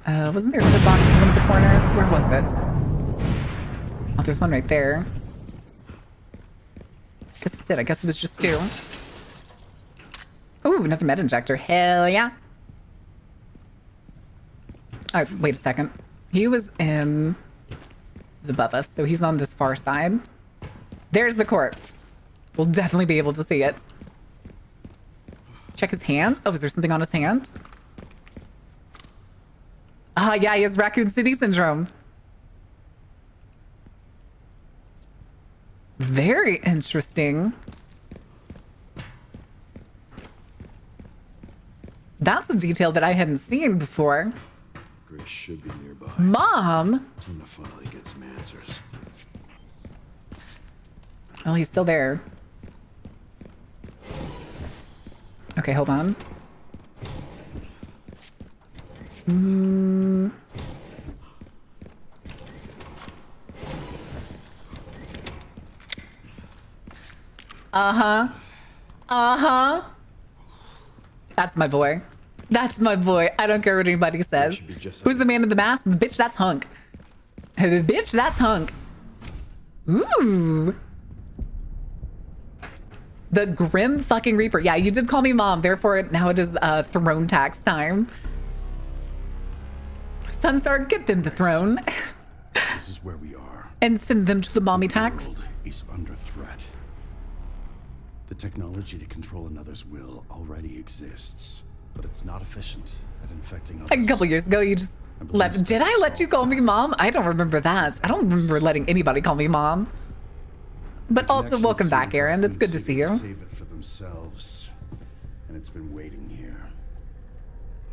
Wasn't there another box in one of the corners? Where was it? Oh, there's one right there. Guess that's it. I guess it was just two. Ooh, another med injector. Hell yeah. Oh, wait a second. He was in... He's above us, so he's on this far side. There's the corpse. We'll definitely be able to see it. Check his hand. Oh, is there something on his hand? Ah, yeah, he has Raccoon City Syndrome. Very interesting. That's a detail that I hadn't seen before. Grace should be nearby. Mom! I'm gonna finally get some answers. Oh, he's still there. Okay, hold on. Uh-huh. Uh-huh. That's my boy. That's my boy. I don't care what anybody says. Who's the man in the mask? Bitch, that's Hunk. Bitch, that's Hunk. Ooh. The Grim fucking Reaper. Yeah, you did call me mom. Therefore, now it is throne tax time. Sunstar, get them the throne. This is where we are. And send them to the mommy The tax. world is under threat. The technology to control another's will already exists, but it's not efficient at infecting others. A couple years ago, you just left. Did I let you call me mom? I don't remember that. I don't remember letting anybody call me mom. But also, welcome back, Aaron. It's good to see you. Save it for themselves, and it's been waiting here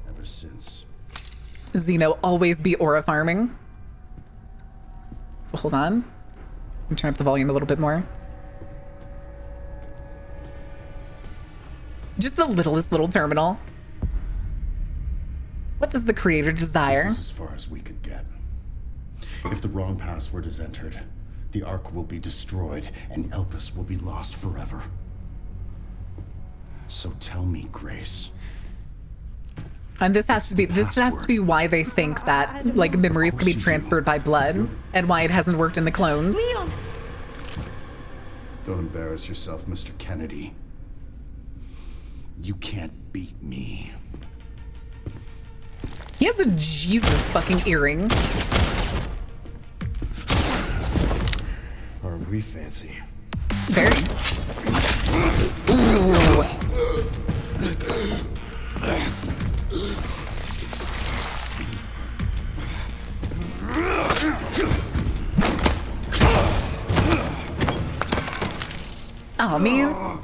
ever since. Xeno always be aura farming. So hold on. Let me turn up the volume a little bit more. Just the littlest little terminal. What does the creator desire? This is as far as we could get. If the wrong password is entered, the Ark will be destroyed and Elpis will be lost forever. So tell me, Grace. And this has to be why they think that like memories can be transferred by blood and why it hasn't worked in the clones. Leon! Don't embarrass yourself, Mr. Kennedy. You can't beat me. He has a Jesus fucking earring. Aren't we fancy? Very. Ooh. Oh man.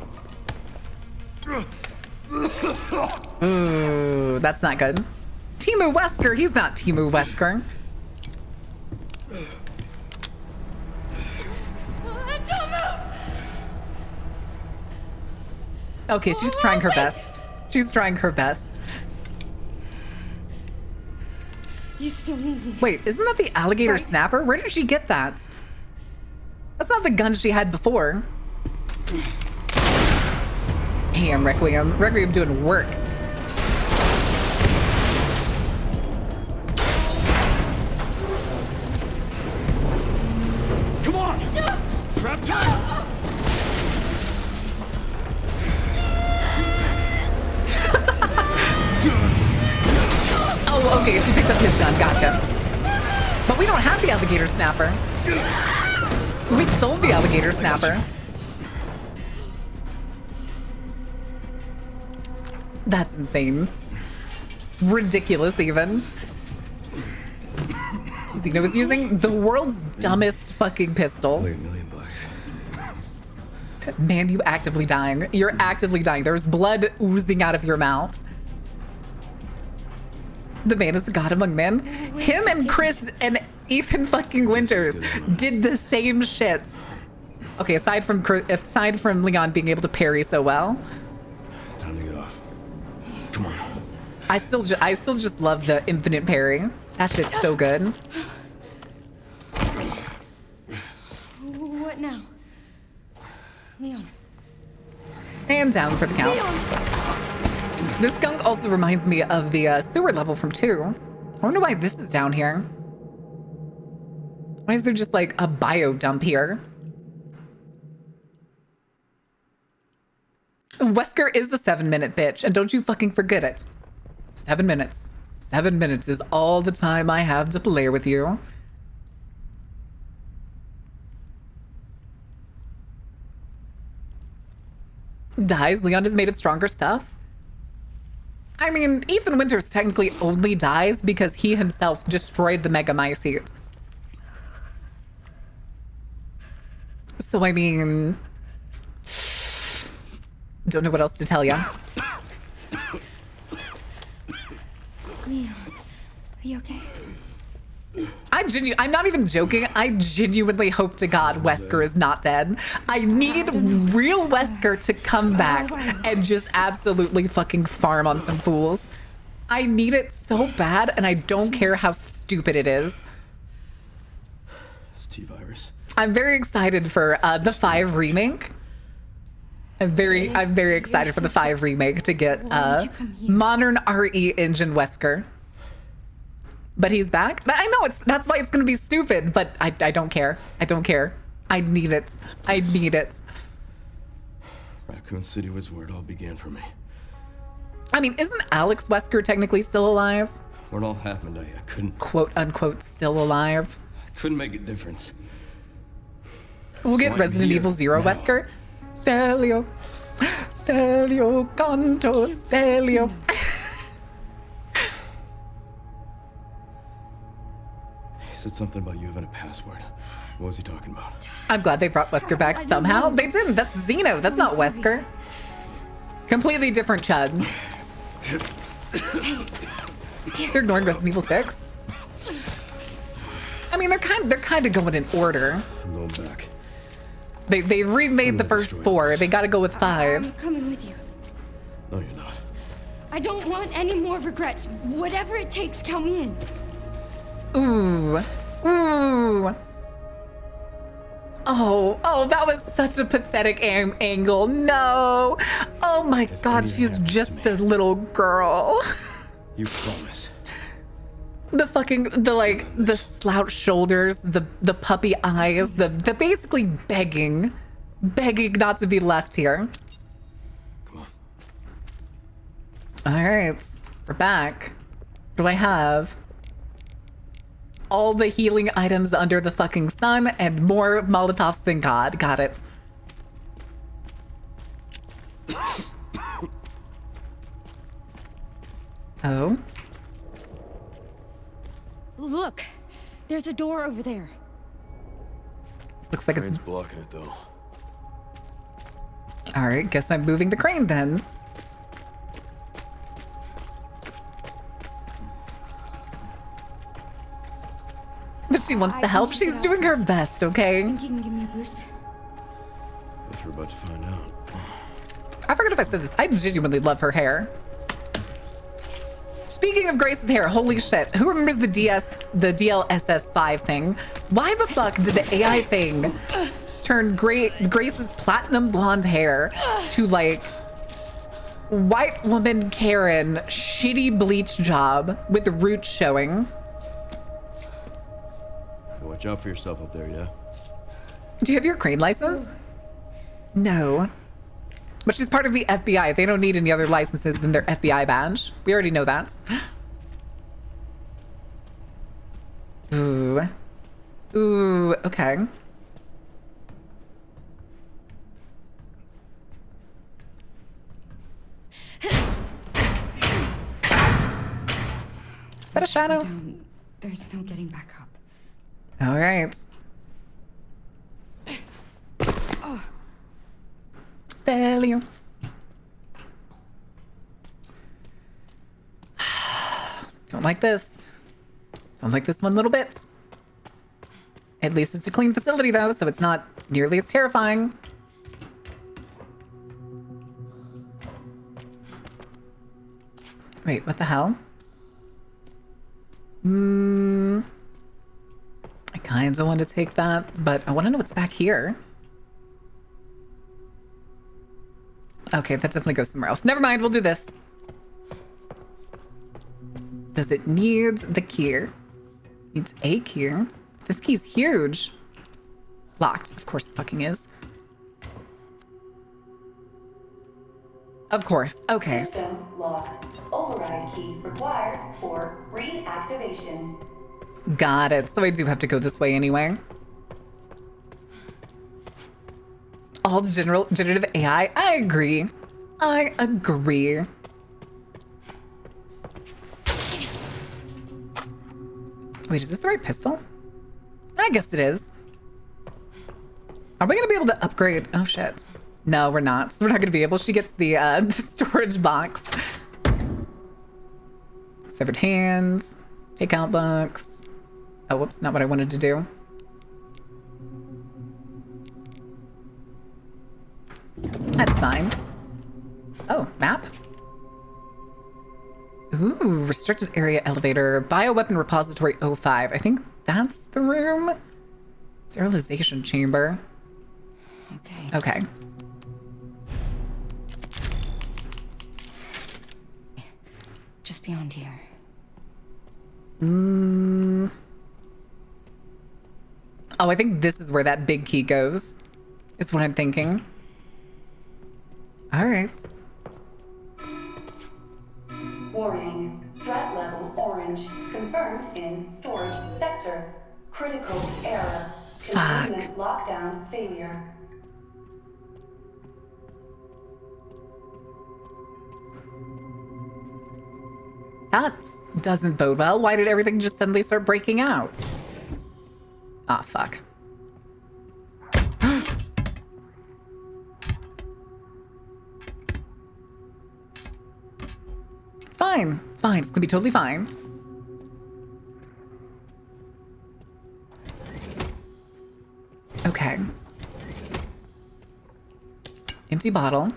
Ooh, that's not good. Timu Wesker, he's not Timu Wesker. Don't move! Okay, she's trying her best. She's trying her best. You still need me. Wait, isn't that the alligator snapper? Where did she get that? That's not the gun she had before. Damn, Requiem. Requiem doing work. Come on! Grab tight! Oh, okay, she picked up his gun. Gotcha. But we don't have the alligator snapper. We sold the alligator snapper. That's insane. Ridiculous, even. Xeno was using the world's dumbest fucking pistol. Like $1 million. Man, you actively dying. You're actively dying. There's blood oozing out of your mouth. The man is the god among men. Him and Chris and Ethan fucking Winters did the same shit. Okay, aside from Leon being able to parry so well, Time to get off. Come on. I still just love the infinite parry. That shit's so good. What now? Leon. And down for the count. This gunk also reminds me of the sewer level from 2. I wonder why this is down here. Why is there just like a bio dump here? Wesker is the 7-minute bitch, and don't you fucking forget it. 7 minutes. 7 minutes is all the time I have to play with you. Dies? Leon is made of stronger stuff? I mean, Ethan Winters technically only dies because he himself destroyed the Mega Mycete. So, I mean... Don't know what else to tell ya. Leon, are you okay? I'm not even joking. I genuinely hope to God Wesker is not dead. I need real Wesker to come back and just absolutely fucking farm on some fools. I need it so bad, and I don't care how stupid it is. It's T-Virus. I'm very excited for the 5 remake. I'm very excited for the 5 remake to get modern RE engine Wesker. But he's back. I know that's why it's gonna be stupid, but I don't care. I don't care. I need it. I need it. Raccoon City was where it all began for me. I mean, isn't Alex Wesker technically still alive? When it all happened, I couldn't Quote unquote still alive. make a difference. We'll get So I'm Resident here Evil 0 now. Wesker. Stelio canto Stelio. He said something about you having a password. What was he talking about? I'm glad they brought Wesker back somehow. They didn't. That's Xeno. That's not Wesker. Completely different Chud. They're ignoring Resident Evil 6. I mean, they're kind of going in order. I'm going back. They remade the first 4. They got to go with 5. I'm coming with you. No, you're not. I don't want any more regrets. Whatever it takes, count me in. Ooh. Ooh. Oh, that was such a pathetic angle. No. Oh my God, she's just a little girl. You promise. The slouch shoulders, the puppy eyes, the basically begging not to be left here. Come on. All right, we're back. What do I have? All the healing items under the fucking sun and more Molotovs than God. Got it. Oh. Look, there's a door over there. Looks like it's... Crane's blocking it, though. All right, guess I'm moving the crane then. But she wants to help. She's doing her best, okay? Think you can give me a boost? Guess we're about to find out. I forgot if I said this. I genuinely love her hair. Speaking of Grace's hair, holy shit. Who remembers the DLSS 5 thing? Why the fuck did the AI thing turn Grace's platinum blonde hair to like white woman Karen shitty bleach job with the roots showing? Watch out for yourself up there, yeah? Do you have your crane license? No. But she's part of the FBI. They don't need any other licenses than their FBI badge. We already know that. Ooh. Ooh, okay. Is that a shadow? There's no getting back up. All right. Stellium. Don't like this. Don't like this one little bit. At least it's a clean facility though, so it's not nearly as terrifying. Wait, what the hell? I kinda want to take that, but I want to know what's back here. Okay, that definitely goes somewhere else. Never mind, we'll do this. Does it need the key? Needs a key. This key's huge. Locked. Of course it fucking is. Of course. Okay. System locked. Override key required for reactivation. Got it. So I do have to go this way anyway. All the generative AI. I agree. I agree. Wait, is this the right pistol? I guess it is. Are we gonna be able to upgrade? Oh shit. No, we're not. So we're not gonna be able. She gets the storage box. Severed hands. Takeout box. Oh, whoops, not what I wanted to do. That's fine. Oh, map? Ooh, restricted area elevator. Bioweapon repository 05. I think that's the room. Sterilization chamber. Okay. Okay. Just beyond here. Oh, I think this is where that big key goes. Is what I'm thinking. All right. Warning. Threat level orange. Confirmed in storage sector. Critical error. Containment lockdown failure. That doesn't bode well. Why did everything just suddenly start breaking out? Ah, fuck. It's fine. It's fine. It's gonna be totally fine. Empty bottle.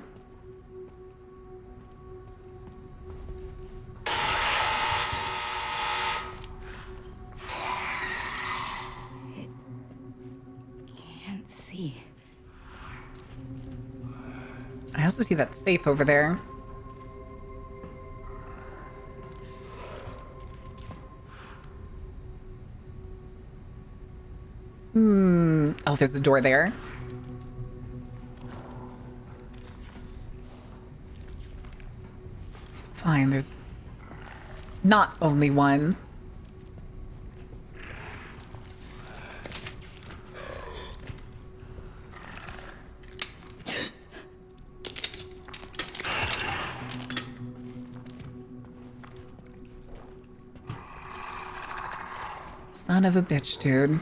Can't see. I also see that safe over there. Oh, there's a door there. It's fine, there's not only one. Son of a bitch, dude.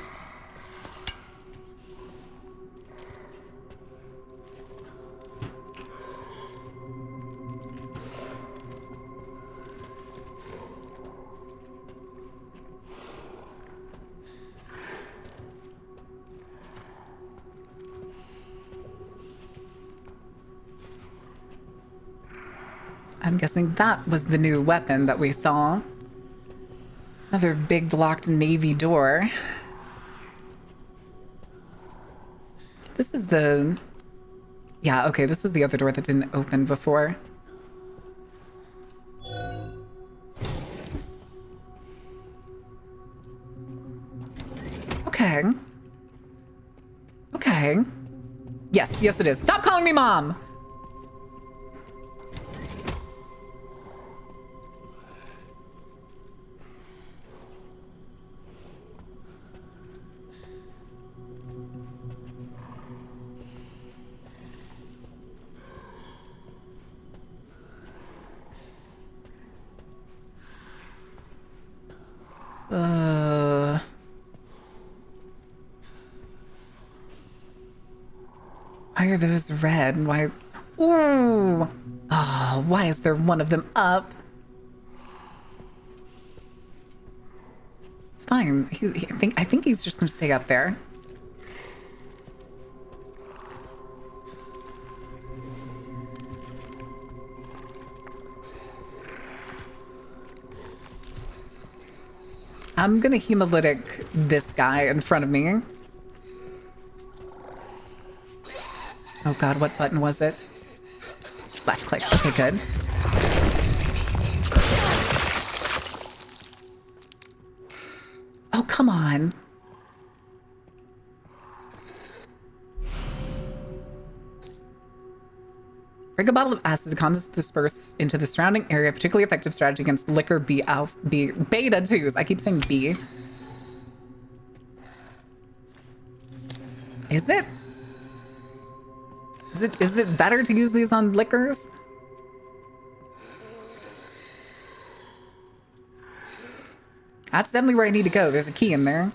I'm guessing that was the new weapon that we saw. Another big locked navy door. This is the... Yeah, okay, this was the other door that didn't open before. Okay. Okay. Yes, yes it is. Stop calling me mom! Why are those red? Why? Ooh! Oh, why is there one of them up? It's fine. I think he's just gonna stay up there. I'm gonna hemolytic this guy in front of me. Oh god, what button was it? Left click. Okay, good. Oh, come on. Drink a bottle of acid. The contents disperse into the surrounding area. Particularly effective strategy against liquor beta 2s. I keep saying B. Is it? Is it better to use these on liquors? That's definitely where I need to go. There's a key in there.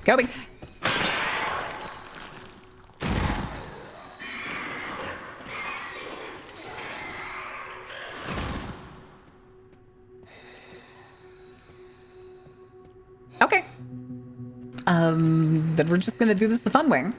Going. Okay. Then we're just gonna do this the fun way.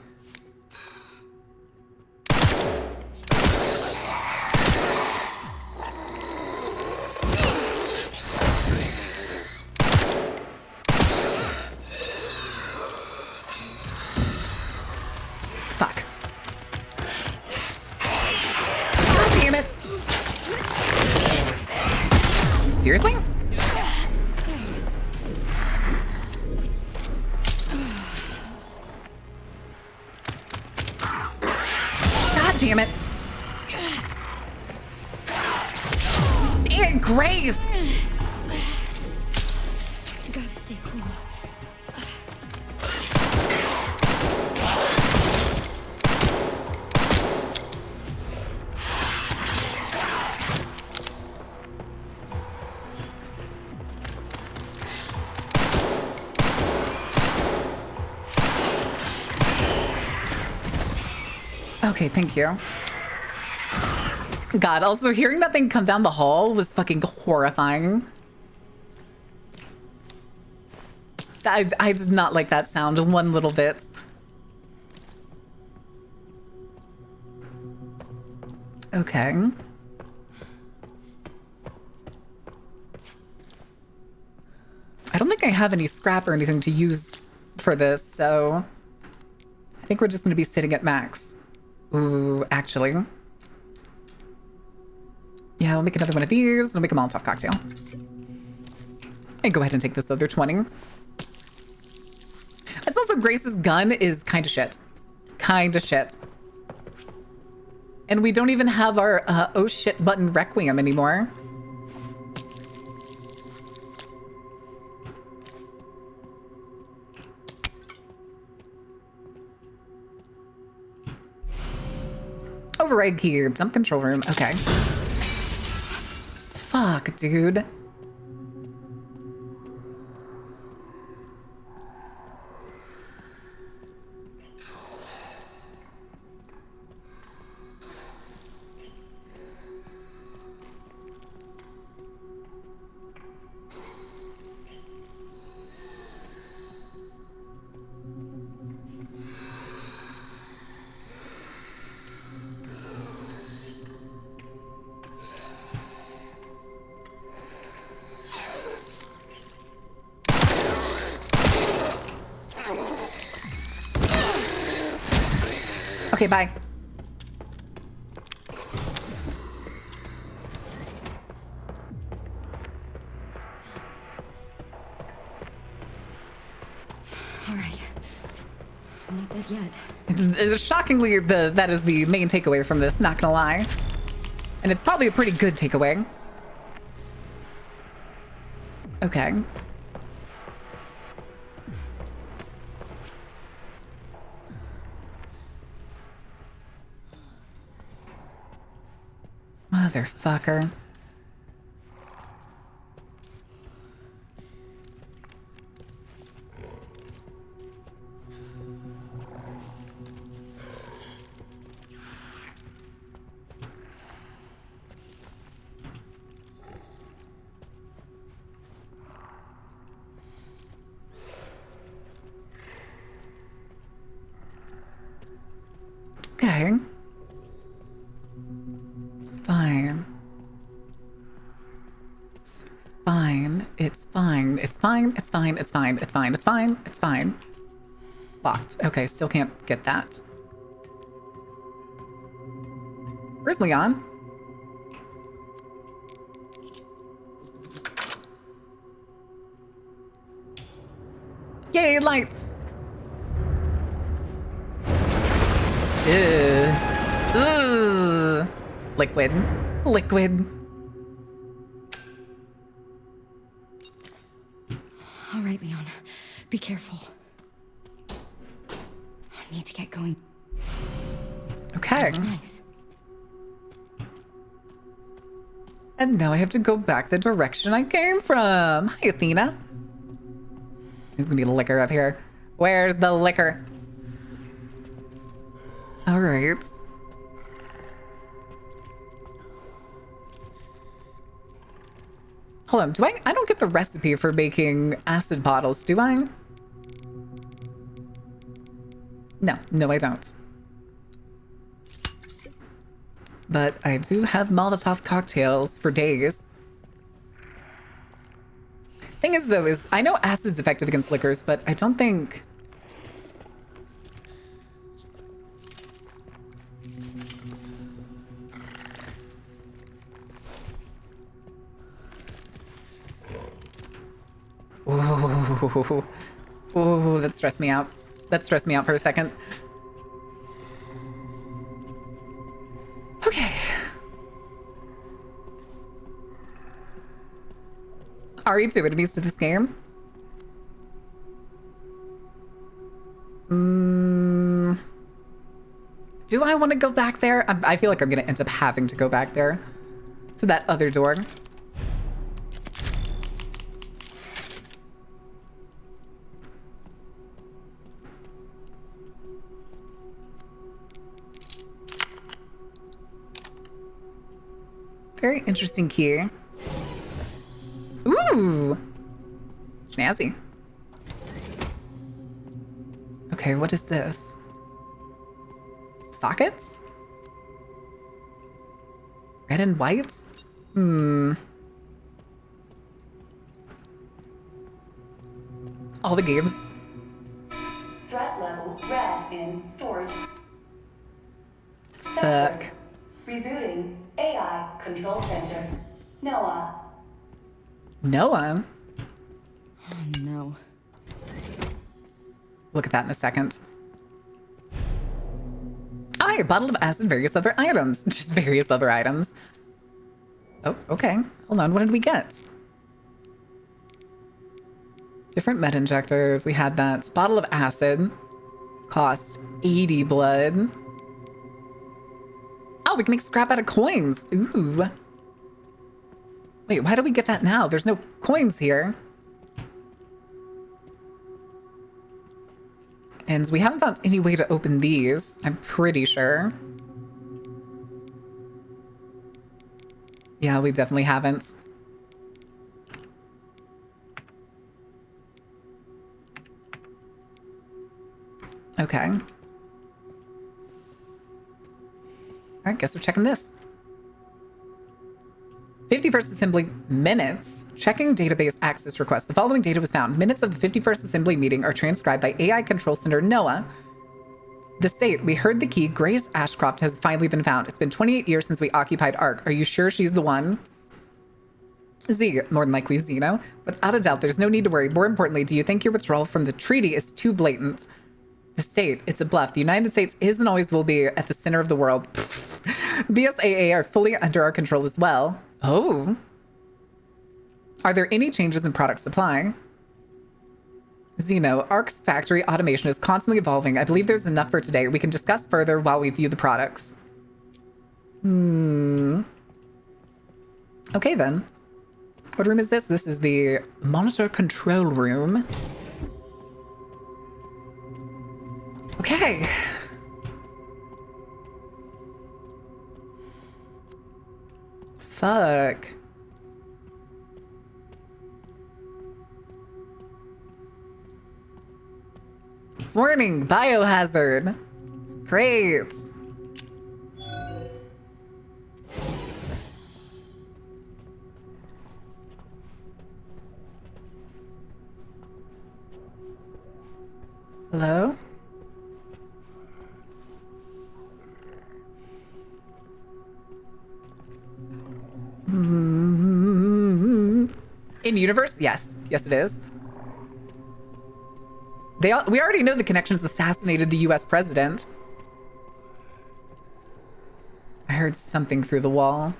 Fuck. God damn it. Seriously? Damn it. Dang it, Grace! Gotta stay cool. Okay, thank you. God, also hearing that thing come down the hall was fucking horrifying. I did not like that sound one little bit. Okay. I don't think I have any scrap or anything to use for this, so I think we're just going to be sitting at max. Ooh, actually. Yeah, we'll make another one of these. We'll make a Molotov cocktail. And go ahead and take this other 20. It's also Grace's gun is kind of shit. Kind of shit. And we don't even have our oh shit button Requiem anymore. Override key, dump control room. Okay. Fuck, dude. Okay, bye. All right. I'm not dead yet. It's shockingly, that is the main takeaway from this, not gonna lie. And it's probably a pretty good takeaway. Okay. Motherfucker. Okay. It's fine. It's fine. It's fine. It's fine. It's fine. It's fine. It's fine. It's fine. It's fine. Locked. Okay, still can't get that. Where's Leon? Yay, lights! Ugh. Ugh. Liquid. Liquid. All right, Leon. Be careful. I need to get going. Okay. Nice. And now I have to go back the direction I came from. Hi, Athena. There's gonna be liquor up here. Where's the liquor? All right. Hold on, do I don't get the recipe for making acid bottles, do I? No, I don't. But I do have Molotov cocktails for days. Thing is, though, is I know acid's effective against liquors, but I don't think... Ooh. Ooh, that stressed me out. That stressed me out for a second. Okay. RE2 enemies to this game. Do I want to go back there? I feel like I'm going to end up having to go back there. To that other door. Very interesting key. Ooh. Snazzy. Okay, what is this? Sockets? Red and white? All the games. Threat level red in storage. Fuck. Rebooting AI control center. Noah. Noah? Oh no. Look at that in a second. Aye, a bottle of acid, various other items. Just various other items. Oh, okay. Hold on, what did we get? Different med injectors. We had that. Bottle of acid. Cost 80 blood. Oh, we can make scrap out of coins. Ooh. Wait, why do we get that now? There's no coins here. And we haven't found any way to open these, I'm pretty sure. Yeah, we definitely haven't. Okay. All right, guess we're checking this. 51st Assembly minutes. Checking database access request. The following data was found. Minutes of the 51st Assembly meeting are transcribed by AI Control Center Noah. The state, we heard the key. Grace Ashcroft has finally been found. It's been 28 years since we occupied Ark. Are you sure she's the one? Z, more than likely Zeno. Without a doubt, there's no need to worry. More importantly, do you think your withdrawal from the treaty is too blatant? The state, it's a bluff. The United States is and always will be at the center of the world. BSAA are fully under our control as well. Oh. Are there any changes in product supply? Zeno, Ark's factory automation is constantly evolving. I believe there's enough for today. We can discuss further while we view the products. Okay then. What room is this? This is the monitor control room. Okay. Fuck. Warning, biohazard. Great. Hello? In universe? Yes. Yes, it is. We already know the connections assassinated the US president. I heard something through the wall.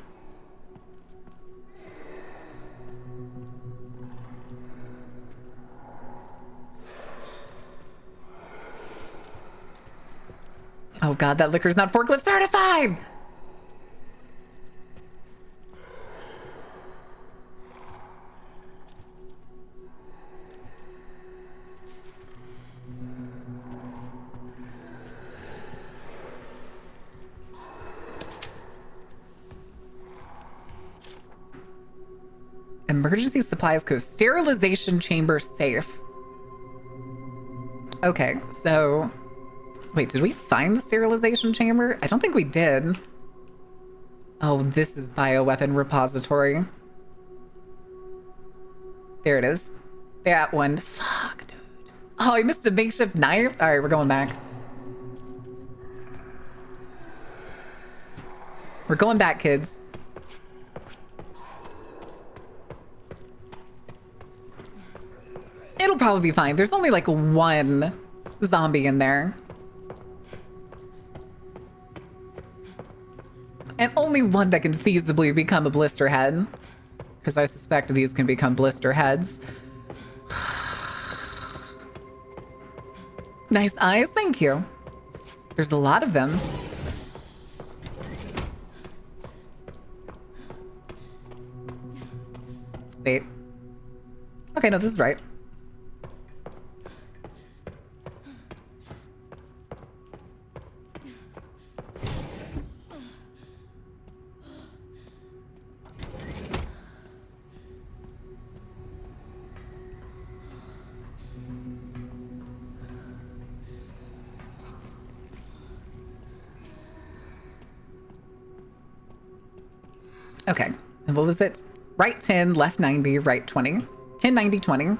Oh god, that liquor's not forklift certified! Emergency supplies code. Sterilization chamber safe. Okay, so... Wait, did we find the sterilization chamber? I don't think we did. Oh, this is bioweapon repository. There it is. That one. Fuck, dude. Oh, I missed a makeshift knife. All right, we're going back. We're going back, kids. It'll probably be fine. There's only like one zombie in there. And only one that can feasibly become a blister head. Because I suspect these can become blister heads. Nice eyes, thank you. There's a lot of them. Wait. Okay, no, this is right. Okay. And what was it? Right 10, left 90, right 20. 10, 90, 20.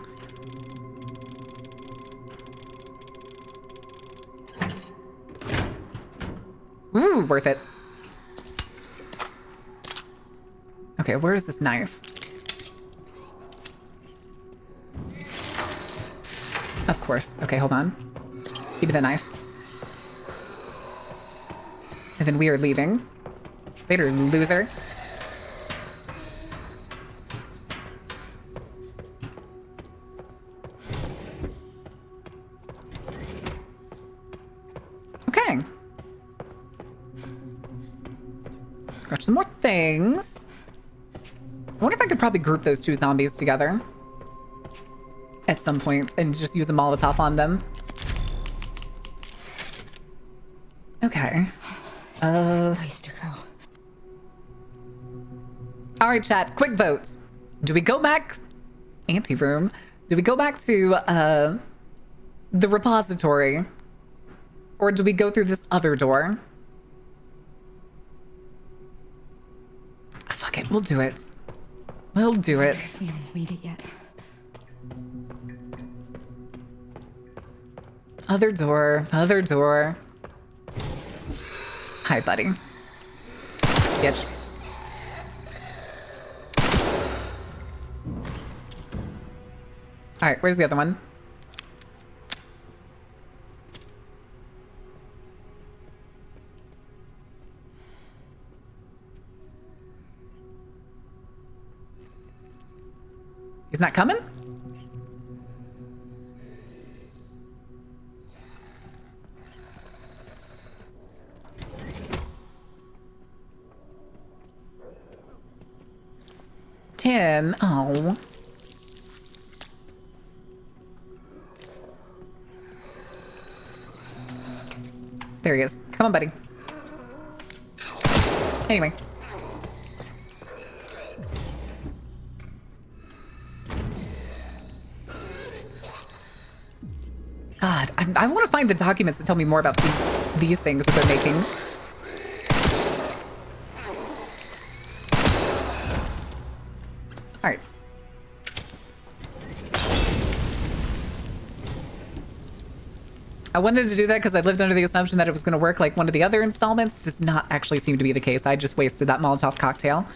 Ooh, worth it. Okay, where's this knife? Of course. Okay, hold on. Give me the knife. And then we are leaving. Later, loser. Okay. Got some more things. I wonder if I could probably group those two zombies together at some point and just use a Molotov on them. Okay. Ways to go. All right, chat. Quick votes. Do we go back? Anteroom. Do we go back to the repository, or do we go through this other door? Fuck it. We'll do it. We'll do it. We haven't made it yet. Other door. Other door. Hi, buddy. Bitch. All right, where's the other one? He's not coming? Ten. Oh. There he is. Come on, buddy. Anyway. God, I want to find the documents to tell me more about these things that they're making. All right. I wanted to do that because I lived under the assumption that it was going to work like one of the other installments. Does not actually seem to be the case. I just wasted that Molotov cocktail.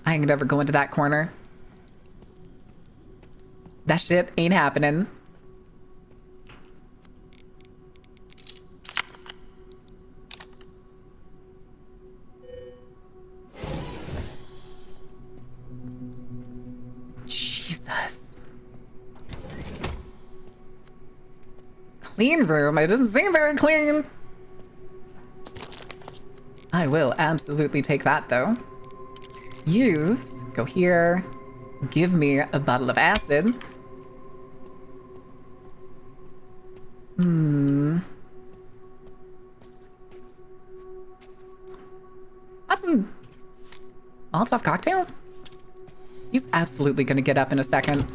I ain't never go into that corner. That shit ain't happening. Jesus. Clean room. It doesn't seem very clean. I will absolutely take that though. Use. Go here. Give me a bottle of acid. That's a Molotov cocktail? He's absolutely gonna get up in a second.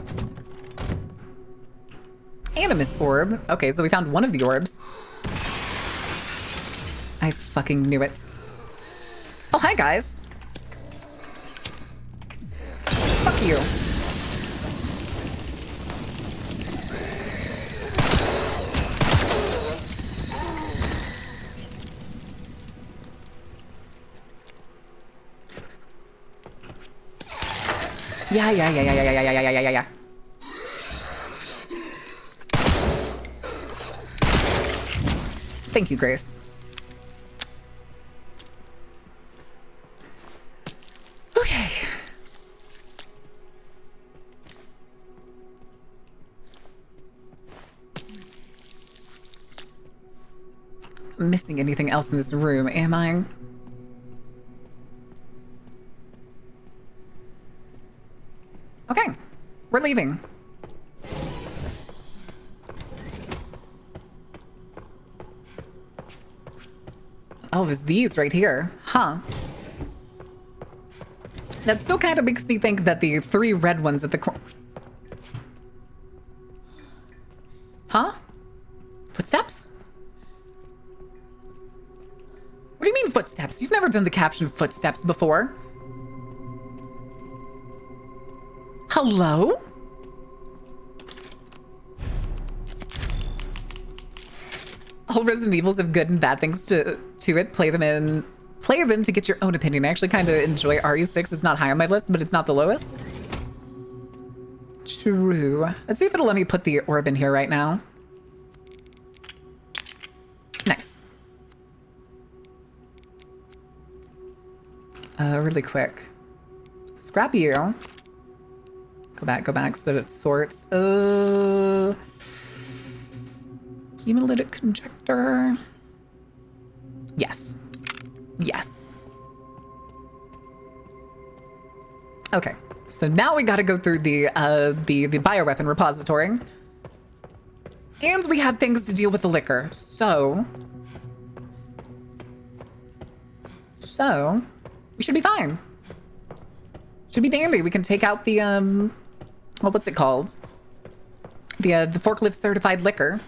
Animus orb. Okay, so we found one of the orbs. I fucking knew it. Oh, hi guys. Fuck you. Yeah. Thank you, Grace. Okay. Missing anything else in this room, am I? Okay, we're leaving. Oh, it was these right here. Huh. That still kind of makes me think that the 3 red ones at the corner... Huh? Footsteps? footsteps. You've never done the caption footsteps before. Hello? All Resident Evils have good and bad things to it. Play them to get your own opinion. I actually kind of enjoy RE6. It's not high on my list, but it's not the lowest. True. Let's see if it'll let me put the orb in here right now. Nice. Really quick. Scrap you. Go back so that it sorts. Hemolytic conjector. Yes. Yes. Okay. So now we got to go through the bioweapon repository. And we have things to deal with the liquor. So we should be fine. Should be dandy. We can take out the well, what's it called? The forklift certified liquor.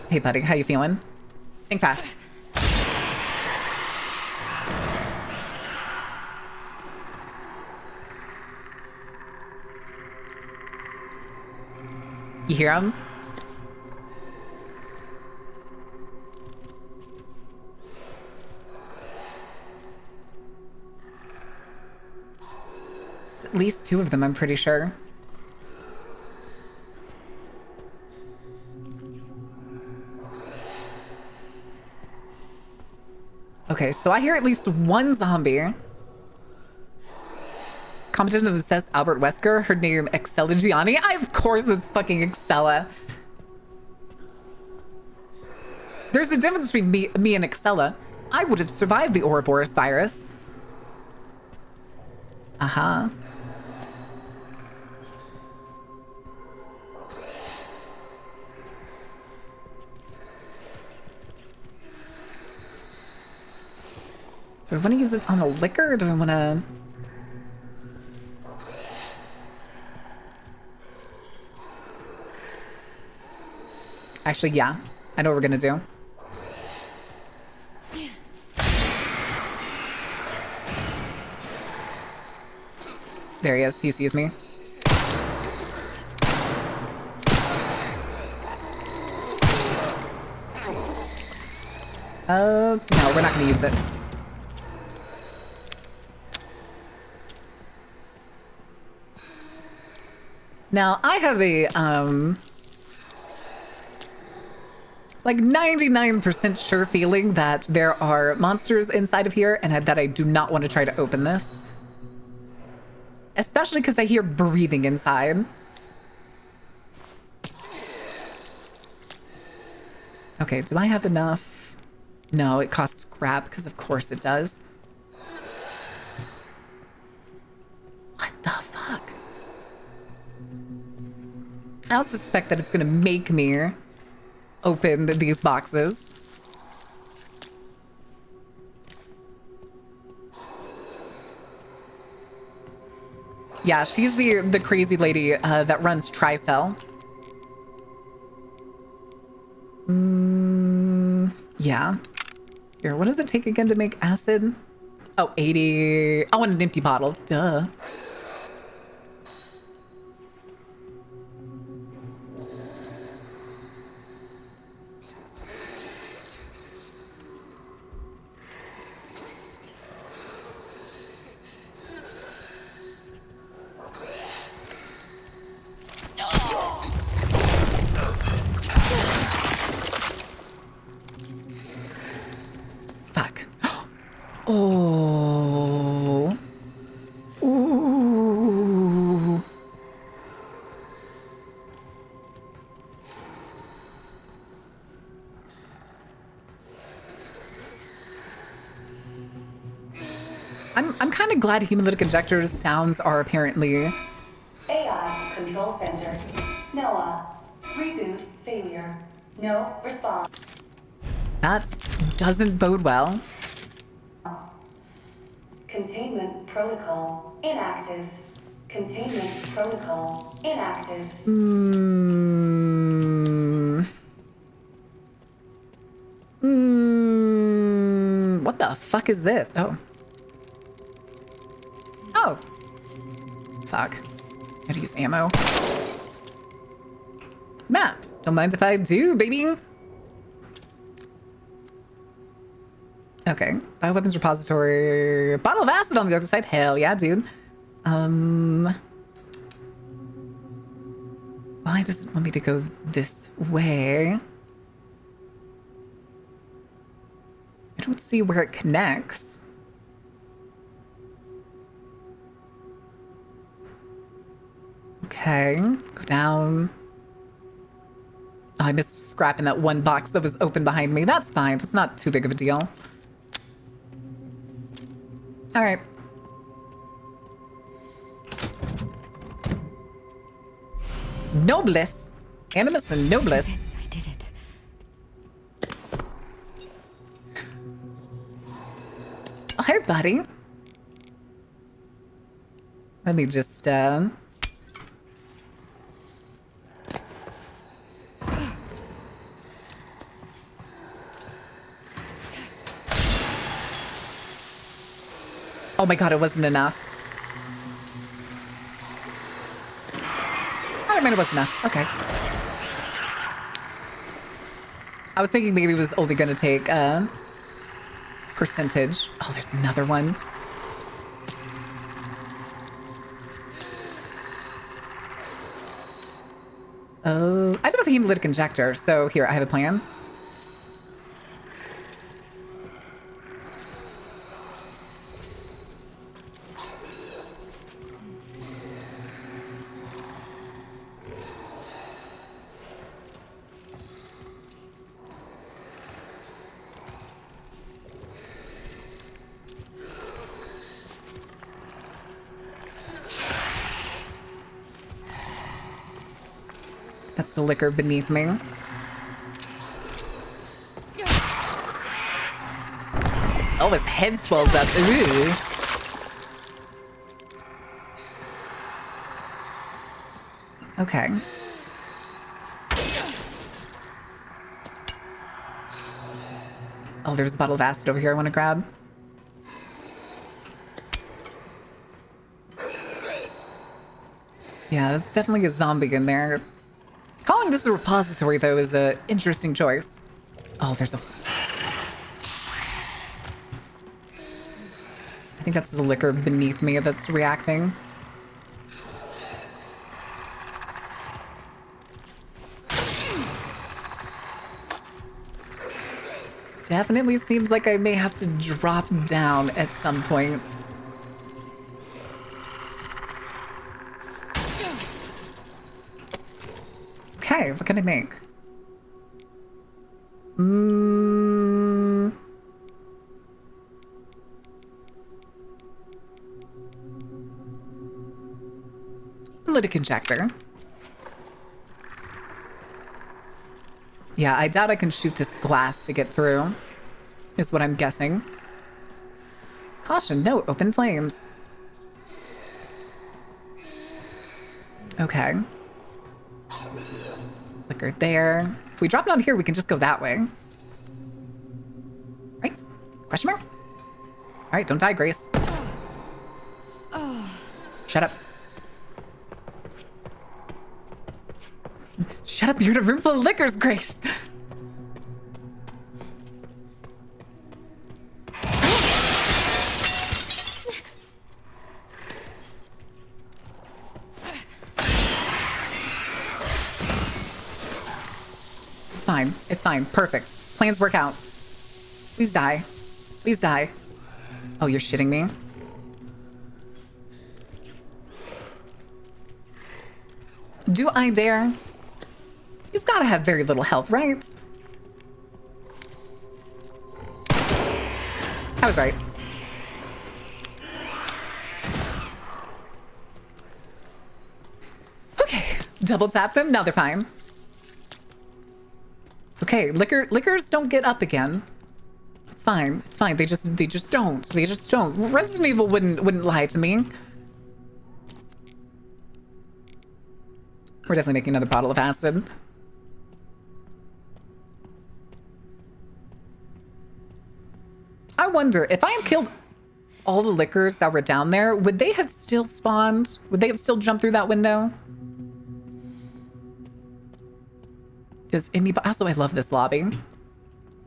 Hey, buddy, how you feeling? Think fast. You hear him? It's at least two of them, I'm pretty sure. Okay, so I hear at least one zombie. Competition of obsessed Albert Wesker. Her name Excella Gianni. Of course it's fucking Excella. There's a difference between me and Excella. I would have survived the Ouroboros virus. Uh-huh. Do I want to use it on the liquor, or do I want to... Actually, yeah. I know what we're going to do. There he is. He sees me. No, we're not going to use it. Now, I have a, like 99% sure feeling that there are monsters inside of here and that I do not want to try to open this. Especially because I hear breathing inside. Okay, do I have enough? No, it costs scrap, because of course it does. What the fuck? I also suspect that it's gonna make me open these boxes. Yeah, she's the crazy lady that runs Tricell. Yeah. Here, what does it take again to make acid? Oh, 80. Oh, and an empty bottle. Duh. Fuck. Oh. Ooh. I'm kind of glad hemolytic injectors sounds are apparently... AI Control Center. Noah. Reboot failure. No response. That doesn't bode well. Containment protocol inactive. Containment protocol inactive. What the fuck is this? Oh. Oh. Fuck. Gotta use ammo. Map. Don't mind if I do, baby. Okay. Bioweapons repository. Bottle of acid on the other side. Hell yeah, dude. Why does it want me to go this way? I don't see where it connects. Okay, go down. Oh, I missed scrap in that one box that was open behind me. That's fine. That's not too big of a deal. All right. Noblesse. Animus and Noblesse. I did it. Oh, hey, buddy. Let me just, Oh my god, it wasn't enough. I don't mean it wasn't enough. Okay. I was thinking maybe it was only going to take percentage. Oh, there's another one. Oh, I do have a hemolytic injector, so here, I have a plan. That's the liquor beneath me. Oh, his head swells up. Ooh. Okay. Oh, there's a bottle of acid over here I want to grab. Yeah, there's definitely a zombie in there. Calling this the repository, though, is an interesting choice. Oh, there's a... I think that's the liquor beneath me that's reacting. Definitely seems like I may have to drop down at some point. Okay, what can I make? Lytic injector. Yeah, I doubt I can shoot this glass to get through, is what I'm guessing. Caution, no, open flames. Okay. Liquor there. If we drop down here, we can just go that way. Right? Question mark? All right, don't die, Grace. Shut up. Shut up, you're in a room full of liquors, Grace. It's fine. It's fine. Perfect. Plans work out. Please die. Please die. Oh, you're shitting me? Do I dare? He's gotta have very little health, right? I was right. Okay, double tap them. Now they're fine. It's okay. Liquors don't get up again. It's fine. It's fine. They just don't. They just don't. Resident Evil wouldn't lie to me. We're definitely making another bottle of acid. I wonder, if I had killed all the liquors that were down there, would they have still spawned? Would they have still jumped through that window? Does anybody... Also, I love this lobby.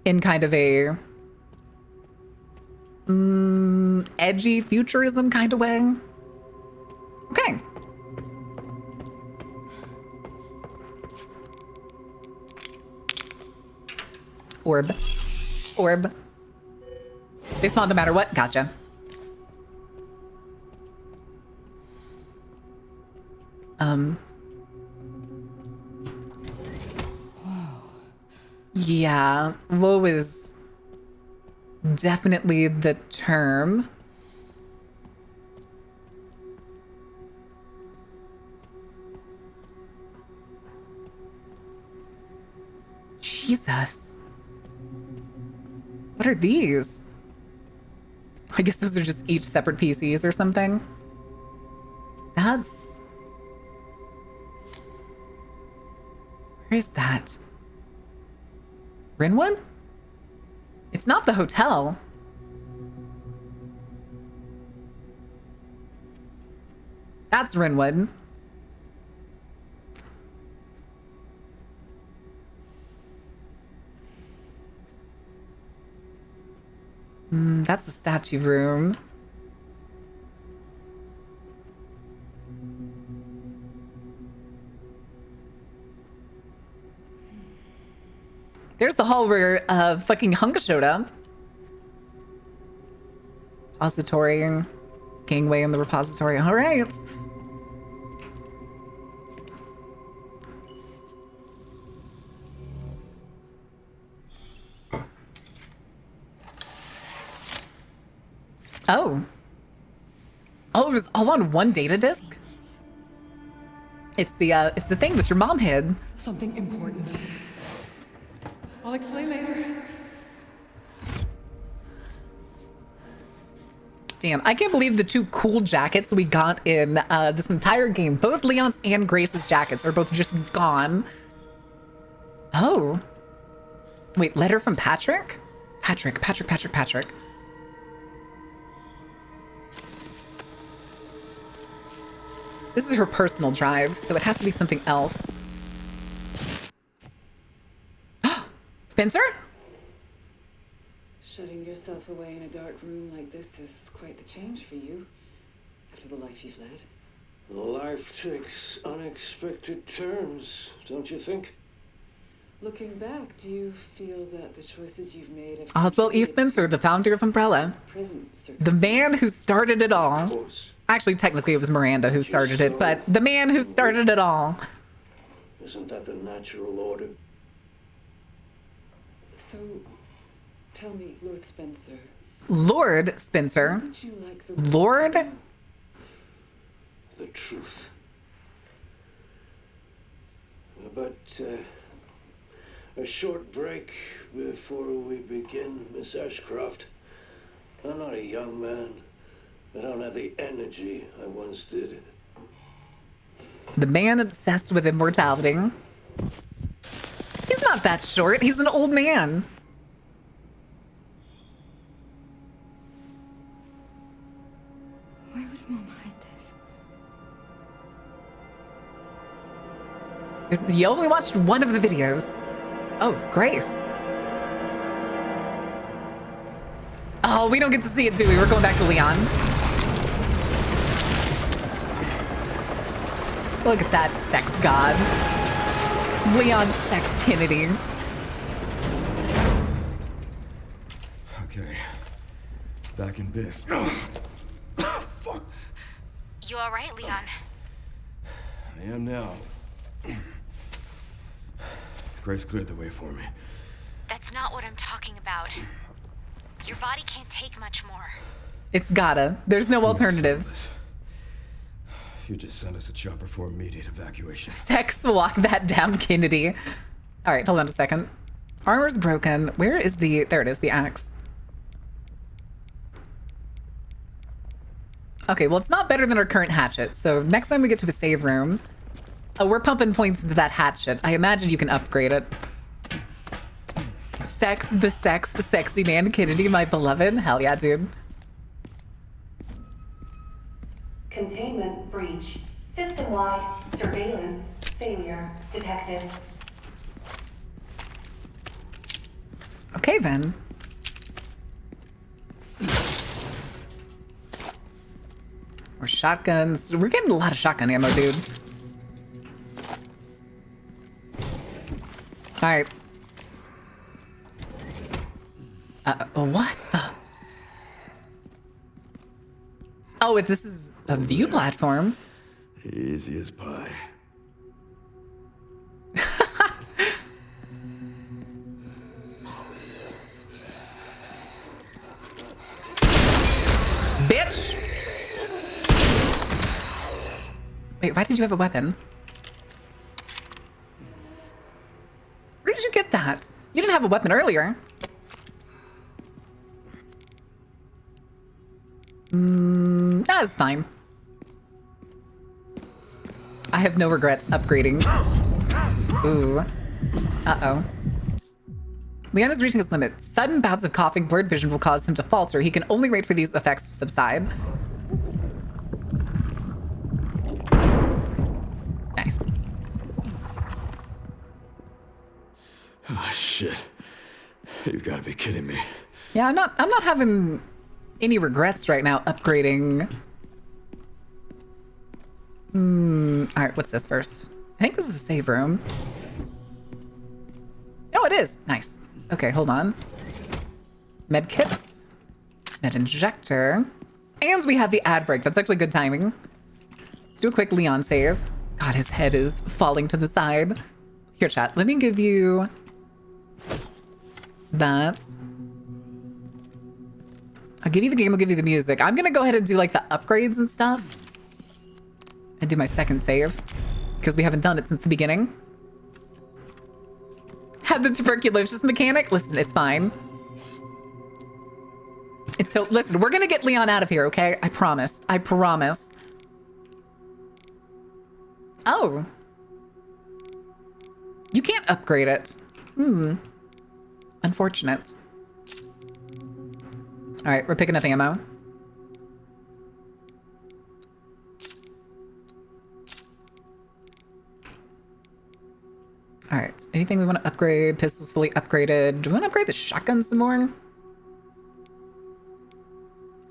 In kind of a... edgy futurism kind of way. Okay. Orb. Orb. They spawn no matter what. Gotcha. Yeah. Whoa is definitely the term. Jesus. What are these? I guess those are just each separate PCs or something. That's... Where is that? Rinwood? It's not the hotel. That's Rinwood. That's the statue room. There's the hall where fucking Hunk showed up. Repository. Gangway in the repository. All right. Oh. Oh, it was all on one data disk? It's the thing that your mom hid. Something important. I'll explain later. Damn, I can't believe the two cool jackets we got in this entire game. Both Leon's and Grace's jackets are both just gone. Oh. Wait, letter from Patrick? Patrick. This is her personal drive, so it has to be something else. Spencer? Shutting yourself away in a dark room like this is quite the change for you, after the life you've led. Life takes unexpected turns, don't you think? Looking back, do you feel that the choices you've made have Oswald E. Spencer, the founder of Umbrella. present The man who started it all. Of course. Actually, technically it was Miranda who started it, but the man who started it all. Isn't that the natural order? So, tell me, Lord Spencer, Lord Spencer. would you like the Lord? The truth. But a short break before we begin, Miss Ashcroft. I'm not a young man. I don't have the energy I once did. The man obsessed with immortality. He's not that short. He's an old man. Why would Mom hide this? You only watched one of the videos. Oh, Grace. Oh, we don't get to see it, do we? We're going back to Leon. Look at that sex god. Leon Sex Kennedy. Okay. Back in biz. Fuck. You alright, Leon? I am now. Grace cleared the way for me. That's not what I'm talking about. Your body can't take much more. It's gotta. There's no alternatives. You just sent us a chopper for immediate evacuation. Sex lock that down, Kennedy. All right, hold on a second. Armor's broken. Where is the... There it is, the axe. Okay, well, it's not better than our current hatchet. So next time we get to the save room, Oh, we're pumping points into that hatchet. I imagine you can upgrade it. The sexy man, Kennedy, my beloved. Hell yeah, dude. Containment breach. System-wide surveillance failure detected. Okay, then. More shotguns. We're getting a lot of shotgun ammo, dude. All right. What the? Oh, this is a view platform. Easy as pie. Bitch! Wait, why did you have a weapon? Where did you get that? You didn't have a weapon earlier. That's fine. I have no regrets upgrading. Ooh. Uh-oh. Leon is reaching his limit. Sudden bouts of coughing, blurred vision will cause him to falter. He can only wait for these effects to subside. Nice. Oh, shit. You've got to be kidding me. Yeah, I'm not having any regrets right now upgrading. All right, what's this first? I think this is a save room. Oh, it is. Nice. Okay, hold on. Med kits. Med injector. And we have the ad break. That's actually good timing. Let's do a quick Leon save. God, his head is falling to the side. Here, chat. Let me give you that. I'll give you the game, I'll give you the music. I'm gonna go ahead and do like the upgrades and stuff. And do my second save. Because we haven't done it since the beginning. Had the tuberculosis mechanic? Listen, it's fine. It's so, listen, we're gonna get Leon out of here, okay? I promise. I promise. Oh. You can't upgrade it. Unfortunate. All right, we're picking up ammo. All right, anything we want to upgrade? Pistols fully upgraded. Do we want to upgrade the shotgun some more?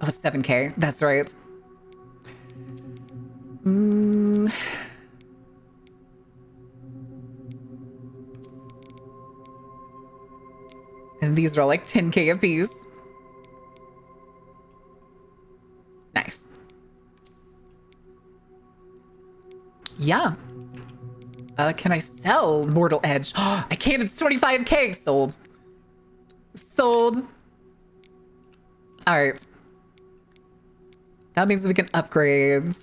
Oh, it's 7K. That's right. And these are all like 10K a piece. Nice. Yeah. Can I sell Mortal Edge? I can't. It's 25K. Sold. Sold. All right. That means we can upgrade.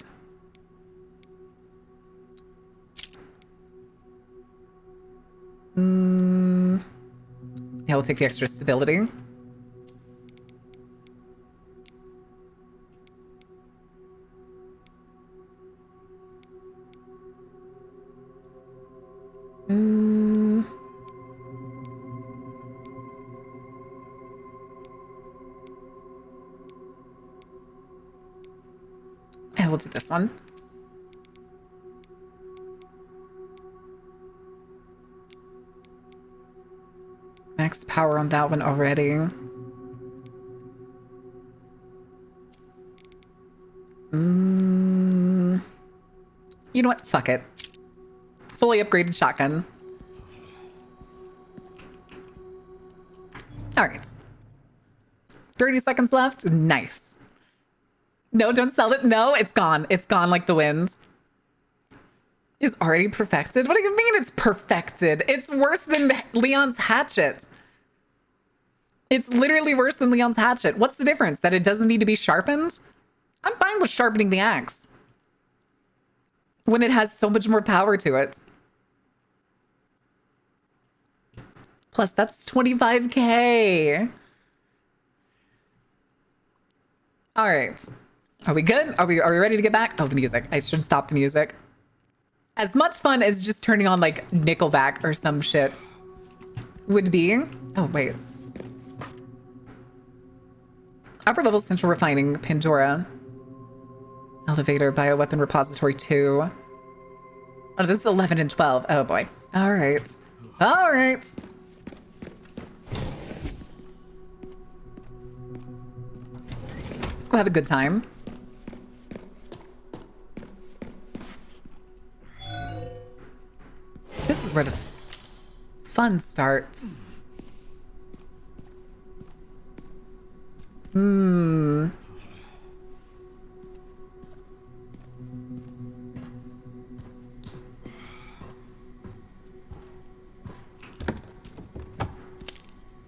Yeah, we'll take the extra stability. And we'll do this one. Max power on that one already. You know what? Fuck it. Fully upgraded shotgun. All right. 30 seconds left. Nice. No, don't sell it. No, it's gone. It's gone like the wind. Is already perfected? What do you mean it's perfected? It's worse than Leon's hatchet. It's literally worse than Leon's hatchet. What's the difference? That it doesn't need to be sharpened? I'm fine with sharpening the axe when it has so much more power to it. Plus, that's 25K. All right. Are we good? Are we ready to get back? Oh, the music. I should stop the music. As much fun as just turning on like Nickelback or some shit would be. Oh, wait. Upper level central refining, Pandora. Elevator, bioweapon repository 2. Oh, this is 11 and 12. Oh boy. All right. All right. Let's go have a good time. This is where the fun starts.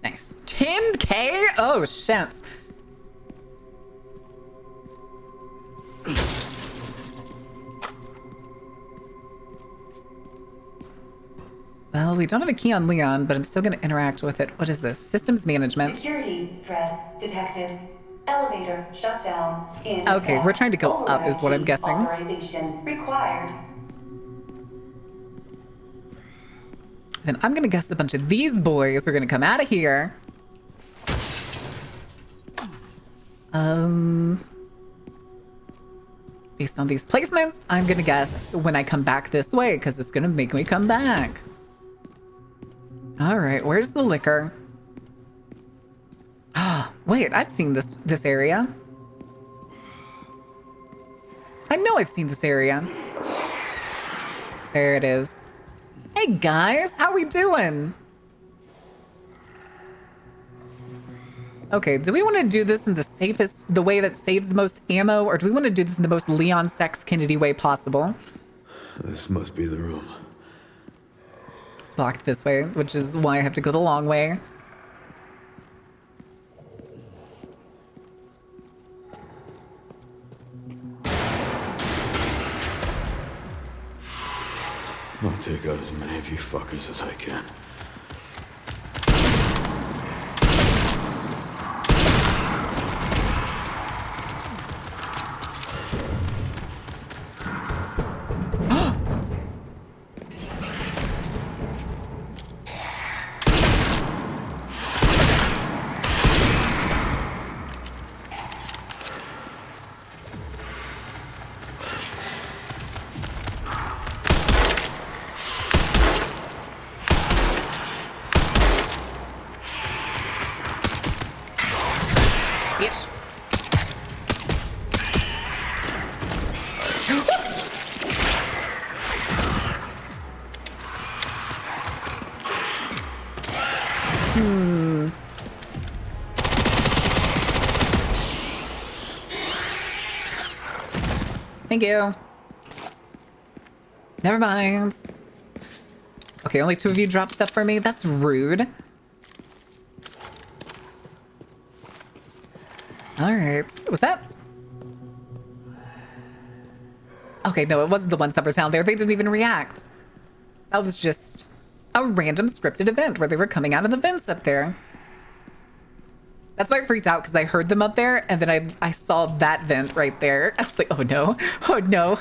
Nice. 10K? Oh, shit. Well, we don't have a key on Leon, but I'm still going to interact with it. What is this? Systems management. Security threat detected. Elevator shut down. In Okay, effect. we're trying to go up is what I'm guessing. Authorization required. Then I'm going to guess a bunch of these boys are going to come out of here. Based on these placements, I'm going to guess when I come back this way, because it's going to make me come back. All right, where's the liquor? Ah, wait, I've seen this area. I know I've seen this area. There it is. Hey guys, how we doing? Okay, do we want to do this in the way that saves the most ammo, or do we want to do this in the most Leon Sex Kennedy way possible? This must be the room. It's locked this way, which is why I have to go the long way. I'll take out as many of you fuckers as I can. Bitch. Thank you. Never mind. Okay, only 2 of you dropped stuff for me. That's rude. All right. Was that? Okay, no, it wasn't the ones that were down there. They didn't even react. That was just a random scripted event where they were coming out of the vents up there. That's why I freaked out, because I heard them up there, and then I saw that vent right there. I was like, oh no, oh no.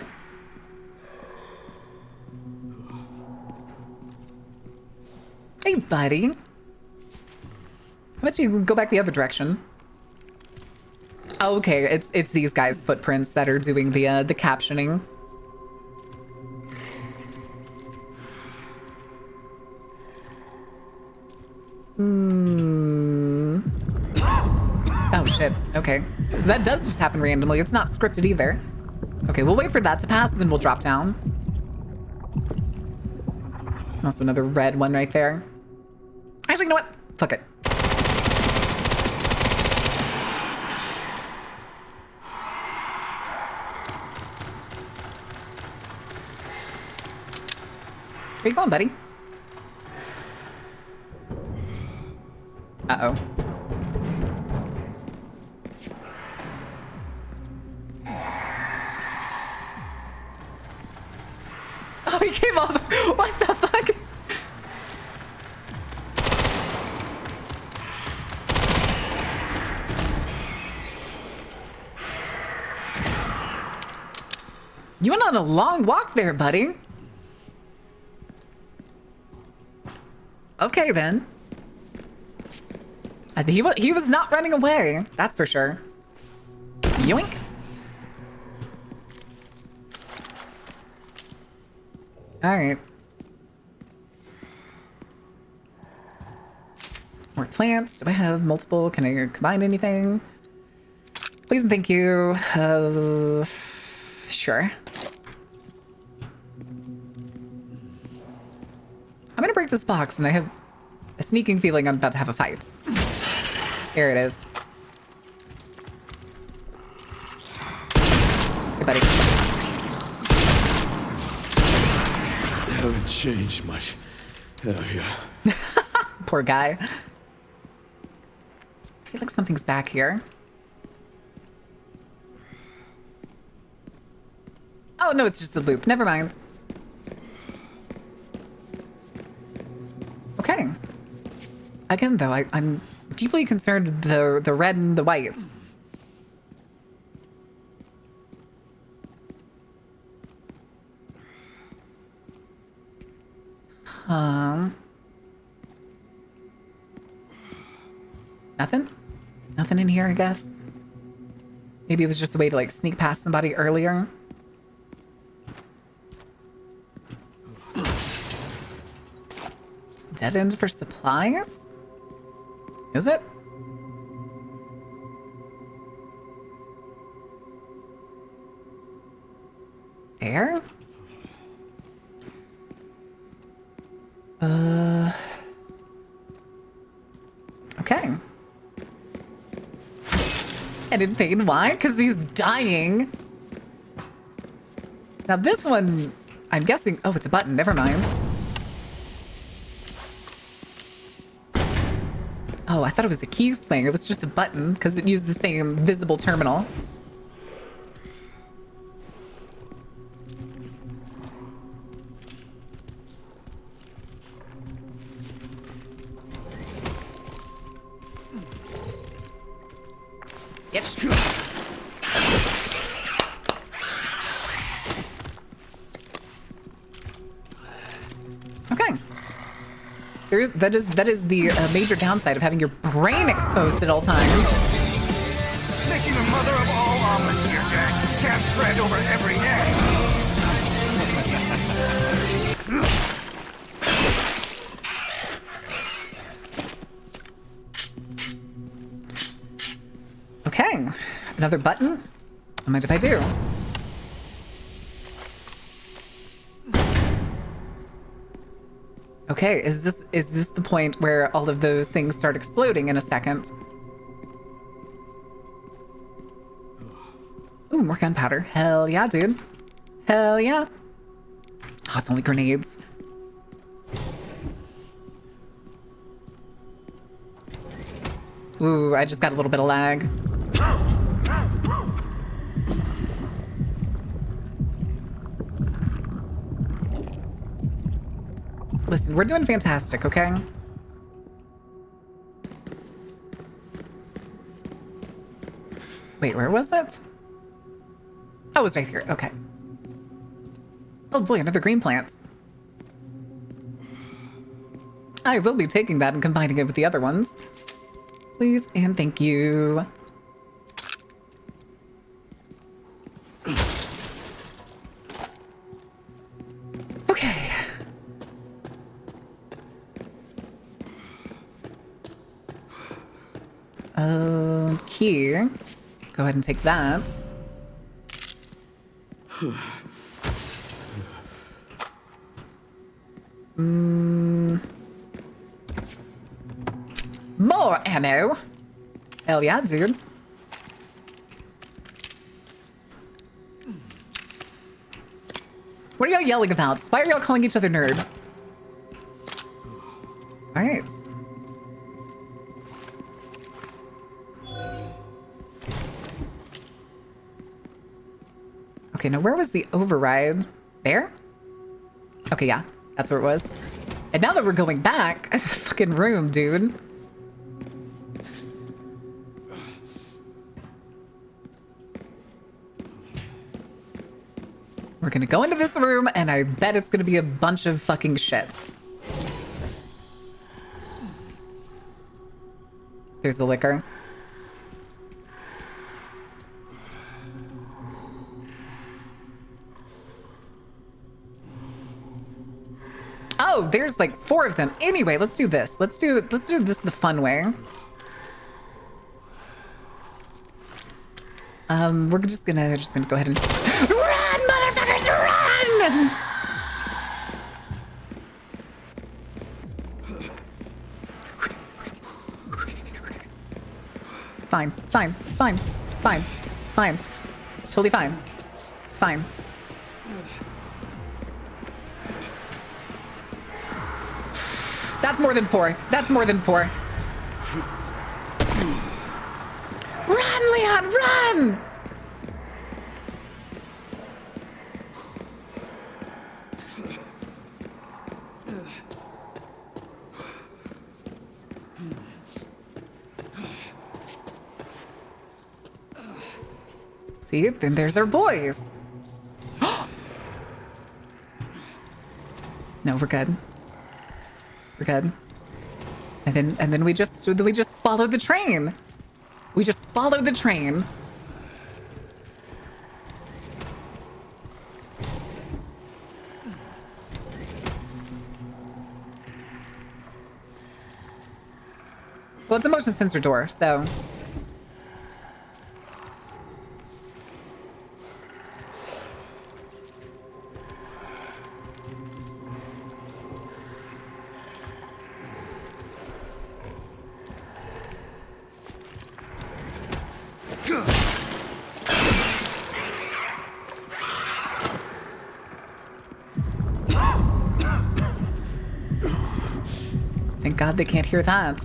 Hey, buddy. How about you go back the other direction? Okay, it's these guys' footprints that are doing the captioning. Oh shit. Okay. So that does just happen randomly. It's not scripted either. Okay, we'll wait for that to pass, then we'll drop down. Also another red one right there. Actually, you know what? Fuck it. Where you going, buddy? Uh-oh. Oh, he came off. What the fuck? You went on a long walk there, buddy. Okay, then. He was not running away. That's for sure. Yoink. All right. More plants. Do I have multiple? Can I combine anything? Please and thank you. Sure. I'm gonna break this box, and I have a sneaking feeling I'm about to have a fight. Here it is. Hey, buddy. Haven't changed much. Have you? Poor guy. I feel like something's back here. Oh, no, it's just the loop. Never mind. Okay. Again, though, I'm deeply concerned with the red and the white. Nothing? Nothing in here, I guess? Maybe it was just a way to, like, sneak past somebody earlier. Dead end for supplies? Is it? Air? Okay. And in pain, why? Because he's dying. Now this one, I'm guessing, oh, it's a button, never mind. Oh, I thought it was a keys thing. It was just a button because it used the same visible terminal. Yes. Okay. That is the major downside of having your brain exposed at all times. Making a mother of all omelets here, Jack. Can't thread over every egg. Okay. Another button? Don't mind if I do. Okay, is this the point where all of those things start exploding in a second? Ooh, more gunpowder. Hell yeah, dude. Hell yeah. Oh, it's only grenades. Ooh, I just got a little bit of lag. Listen, we're doing fantastic, okay? Wait, where was it? Oh, it was right here. Okay. Oh boy, another green plant. I will be taking that and combining it with the other ones. Please and thank you. Okay. Key. Go ahead and take that. More ammo. Hell yeah, dude. What are y'all yelling about? Why are y'all calling each other nerds? All right. Okay, now where was the override? There? Okay, yeah, that's where it was. And now that we're going back, fucking room, dude. We're gonna go into this room, and I bet it's gonna be a bunch of fucking shit. There's the liquor. Oh, there's like 4 of them. Anyway, let's do this. Let's do this the fun way. We're just gonna go ahead and run, motherfuckers, run! It's fine. It's fine. It's fine. It's fine. It's fine. It's totally fine. It's fine. That's more than 4. That's more than 4. Run, Leon, run! See, then there's our boys. No, we're good. We're good. And then we just follow the train. We just follow the train. Well, it's a motion sensor door, so. Thank God they can't hear that.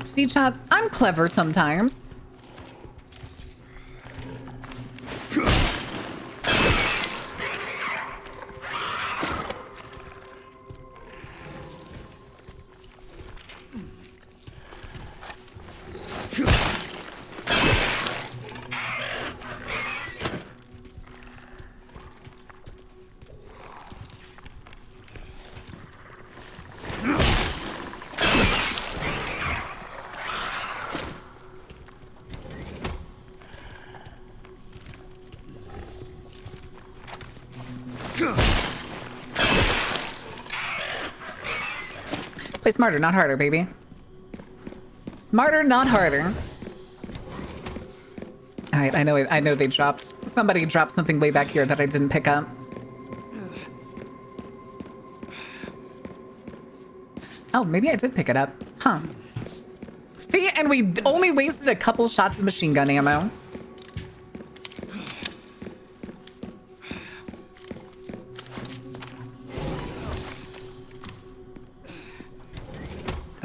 See, chat, I'm clever sometimes. Play smarter, not harder, baby. Smarter, not harder. All right, I know they dropped. Somebody dropped something way back here that I didn't pick up. Oh, maybe I did pick it up. Huh. See, and we only wasted a couple shots of machine gun ammo.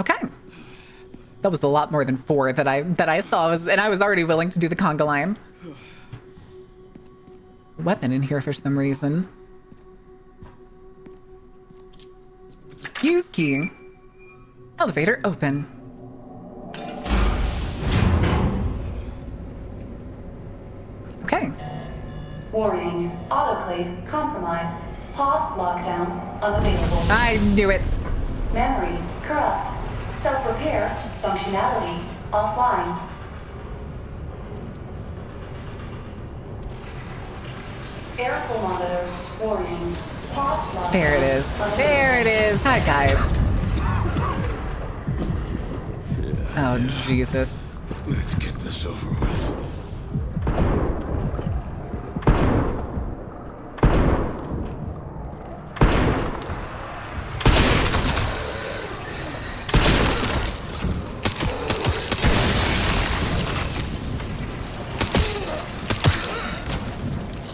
Okay. That was a lot more than 4 that I saw, and I was already willing to do the conga line. Weapon in here for some reason. Use key. Elevator open. Okay. Warning, autoclave compromised. Pod lockdown unavailable. I knew it. Memory corrupt. Self-repair functionality offline. Aerosol monitor warning. Pod lockdown. There it is. There it is. Hi, guys. Oh, Jesus. Let's get this over with.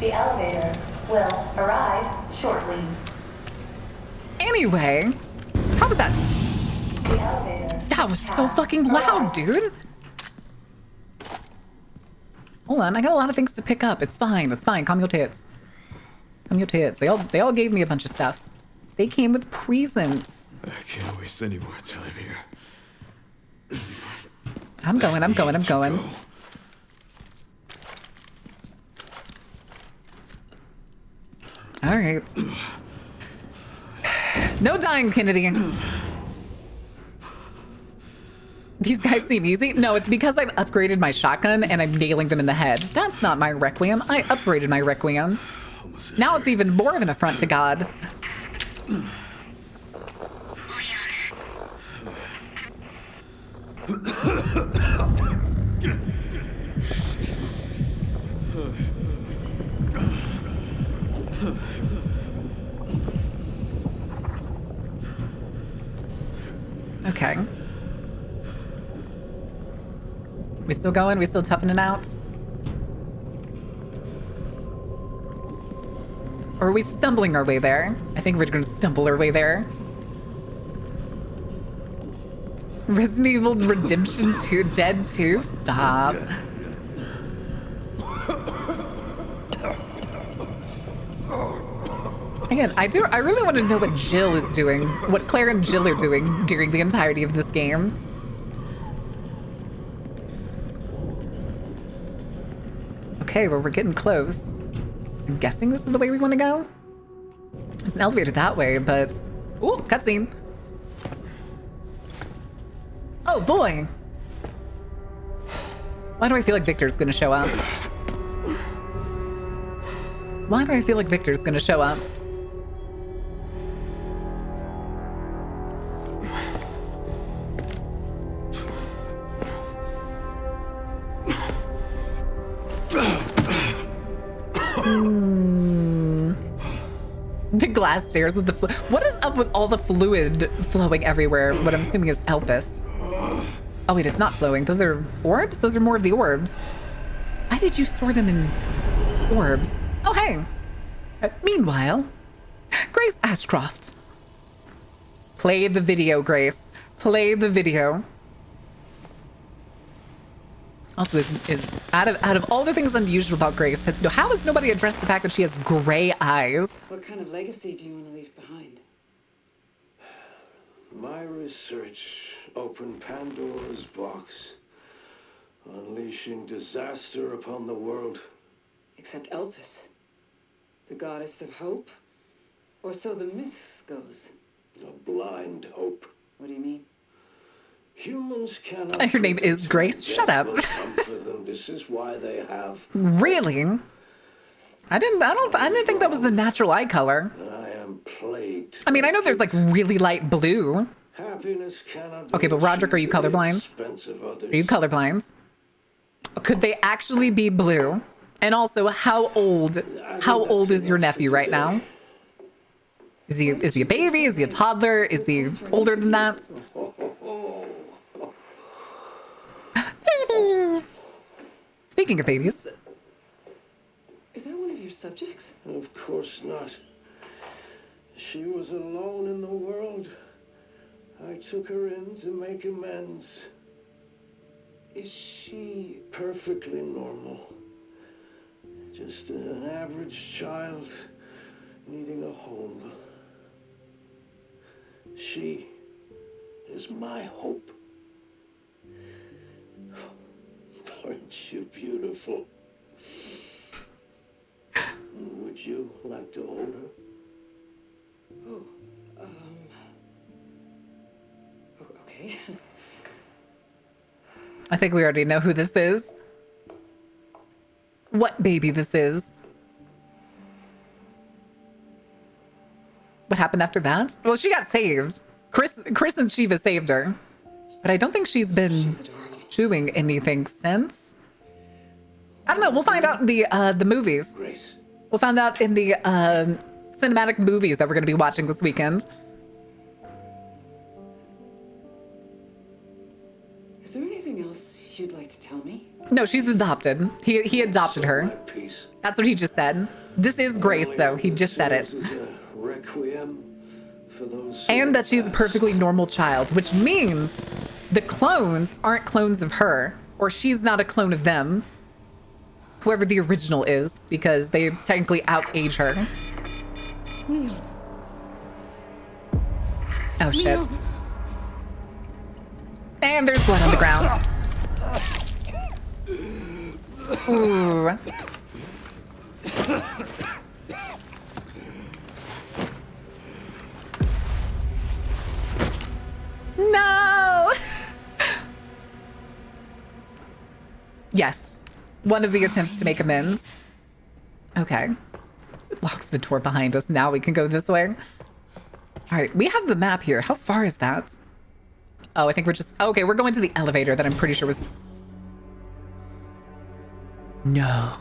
The elevator will arrive shortly. Anyway, how was that? The elevator. That was so fucking loud, dude. Hold on, I got a lot of things to pick up. It's fine. It's fine. Calm your tits. Calm your tits. They all gave me a bunch of stuff. They came with presents. I can't waste any more time here. I'm going. All right. No dying, Kennedy. These guys seem easy. No, it's because I've upgraded my shotgun and I'm nailing them in the head. That's not my Requiem. I upgraded my Requiem. Now it's even more of an affront to God. Okay. We still going? We still toughening out? Or are we stumbling our way there? I think we're gonna stumble our way there. Resident Evil Redemption 2 Dead 2? Stop. Again, I really want to know what Jill is doing, what Claire and Jill are doing during the entirety of this game. Okay, well, we're getting close. I'm guessing this is the way we want to go? There's an elevator that way, but... Ooh, cutscene. Oh, boy. Why do I feel like Victor's gonna show up? Why do I feel like Victor's gonna show up? The glass stairs with the what is up with all the fluid flowing everywhere? What I'm assuming is Elpis. Oh wait, it's not flowing. Those are orbs? Those are more of the orbs. Why did you store them in orbs? Oh hey. Meanwhile, Grace Ashcroft. Play the video, Grace. Play the video. Also, is out of all the things unusual about Grace, how has nobody addressed the fact that she has gray eyes? What kind of legacy do you want to leave behind? My research opened Pandora's box, unleashing disaster upon the world. Except Elpis, the goddess of hope? Or so the myth goes. A blind hope. What do you mean? Humans cannot. Her name is Grace. Shut up. This is why they have. Really? I didn't think that was the natural eye color. I am plagued. I mean, I know there's like really light blue. Happiness cannot. Okay, but Roderick, are you colorblind? Are you colorblind? Could they actually be blue? And also, how old is your nephew right now? Is he a baby? Is he a toddler? Is he older than that? Baby. Speaking of babies. Is that one of your subjects? Of course not. She was alone in the world. I took her in to make amends. Is she perfectly normal? Just an average child needing a home. She is my hope. Aren't you beautiful? Would you like to hold her? Oh, okay. I think we already know who this is. What baby this is. What happened after that? Well, she got saved. Chris and Shiva saved her. But I don't think she's been doing anything since. I don't know. We'll find out in the movies. Grace. We'll find out in the cinematic movies that we're going to be watching this weekend. Is there anything else you'd like to tell me? No, she's adopted. He adopted her. That's what he just said. This is Grace, though. He just said it. Requiem for those. And that she's a perfectly normal child, which means the clones aren't clones of her, or she's not a clone of them. Whoever the original is, because they technically outage her. Oh shit. And there's blood on the ground. Ooh. No! Yes. One of the attempts to make amends. Okay. It locks the door behind us. Now we can go this way. All right, we have the map here. How far is that? Oh, I think we're just... Okay, we're going to the elevator that I'm pretty sure was... No.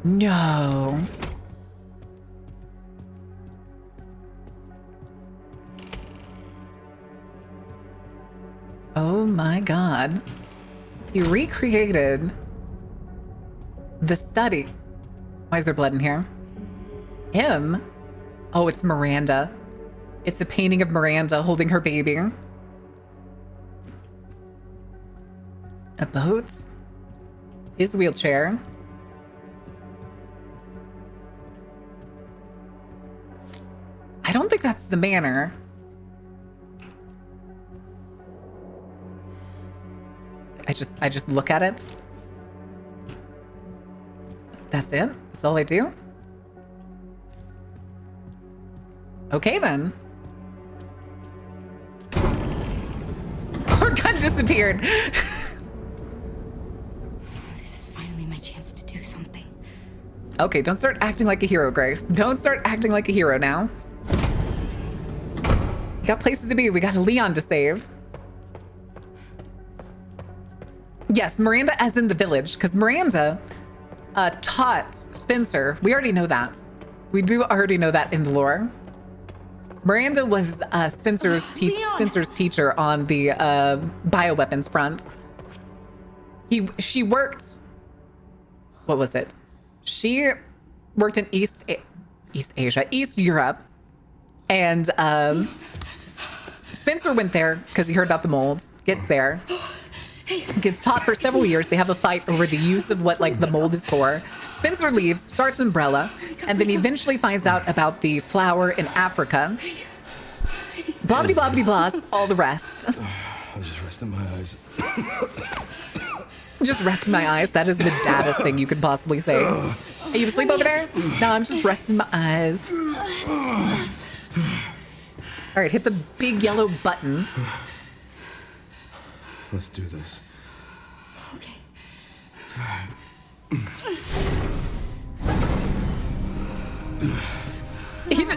No. Oh my God. He recreated the study. Why is there blood in here? Him? Oh, it's Miranda. It's a painting of Miranda holding her baby. A boat? His wheelchair. I don't think that's the manor. I just look at it. That's it? That's all I do? Okay then. Our gun disappeared. This is finally my chance to do something. Okay, don't start acting like a hero, Grace. Don't start acting like a hero now. We got places to be. We got Leon to save. Yes, Miranda as in the village, because Miranda taught Spencer. We already know that. We do already know that in the lore. Miranda was Spencer's teacher on the bioweapons front. She worked. What was it? She worked in East Europe, and Spencer went there because he heard about the molds. Gets there. Gets taught for several years. They have a fight over the use of what like the mold is for. Spencer leaves, starts Umbrella, and then eventually finds out about the flower in Africa. Blobbity blobbity blahs, all the rest. I'm just resting my eyes. Just resting my eyes. That is the daddest thing you could possibly say. Are you asleep over there? No, I'm just resting my eyes. All right, hit the big yellow button. Let's do this. Okay.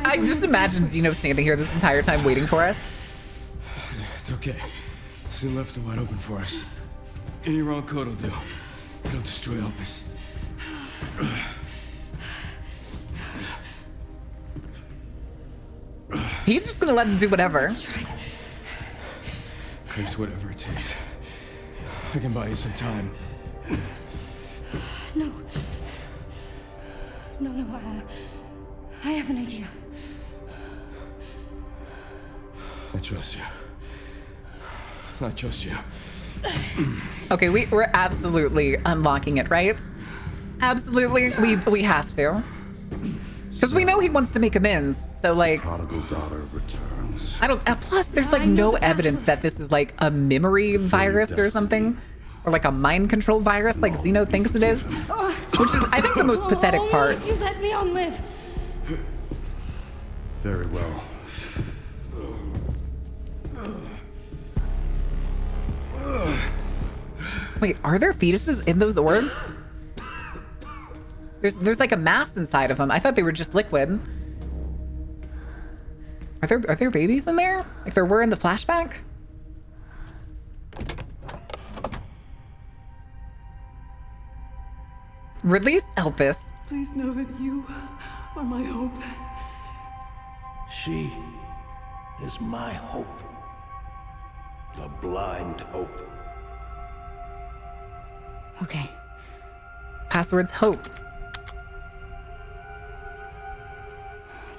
I just imagine Zeno standing here this entire time waiting for us. It's okay. Soon left it wide open for us. Any wrong code will do. It'll destroy Elpis. He's just gonna let him do whatever. Let's try. Grace, whatever it takes. I can buy you some time. No. No, I have an idea. I trust you. I trust you. Okay, we're absolutely unlocking it, right? Absolutely, we have to. Because we know he wants to make amends, so like... Prodigal daughter returns. I don't... plus, there's like no evidence that this is like a memory virus or something. Or like a mind control virus like Zeno thinks it is. Which is, I think, the most pathetic part. If you let Leon live. Very well. Wait, are there fetuses in those orbs? There's like a mass inside of them. I thought they were just liquid. Are there babies in there? Like there were in the flashback? Release Elpis. Please know that you are my hope. She is my hope. A blind hope. Okay. Password's hope.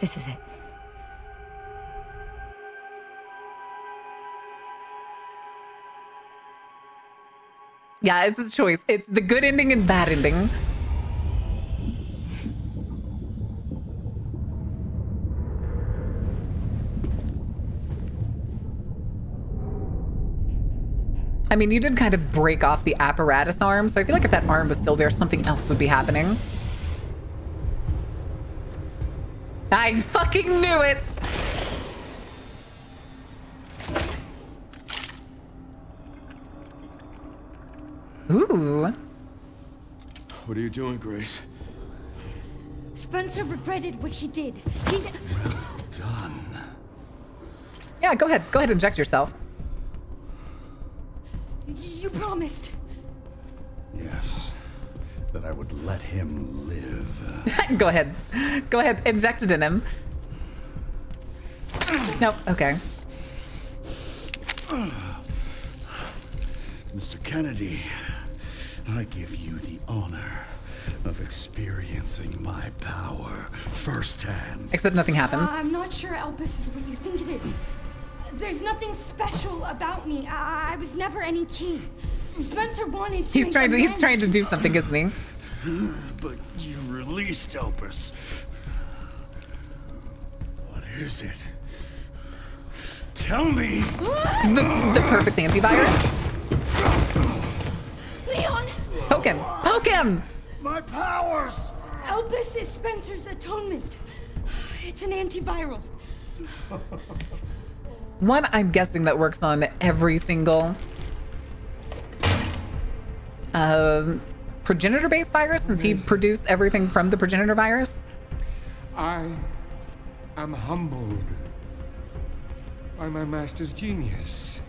This is it. Yeah, it's his choice. It's the good ending and bad ending. I mean, you did kind of break off the apparatus arm, so I feel like if that arm was still there, something else would be happening. I fucking knew it! Ooh. What are you doing, Grace? Spencer regretted what he did. Well done. Yeah, go ahead. Go ahead and inject yourself. You promised. Yes. That I would let him live. Go ahead. Go ahead. Inject it in him. Nope. Okay. Mr. Kennedy, I give you the honor of experiencing my power firsthand. Except nothing happens. I'm not sure Elpis is what you think it is. There's nothing special about me. I was never any key. Spencer wanted to. He's trying to do something, isn't he? But you released Elpis. What is it? Tell me. The perfect antivirus. Leon! Poke him. Poke him! My powers! Elpis is Spencer's atonement. It's an antiviral. One, I'm guessing that works on every single progenitor-based virus, since he produced everything from the progenitor virus. I am humbled by my master's genius.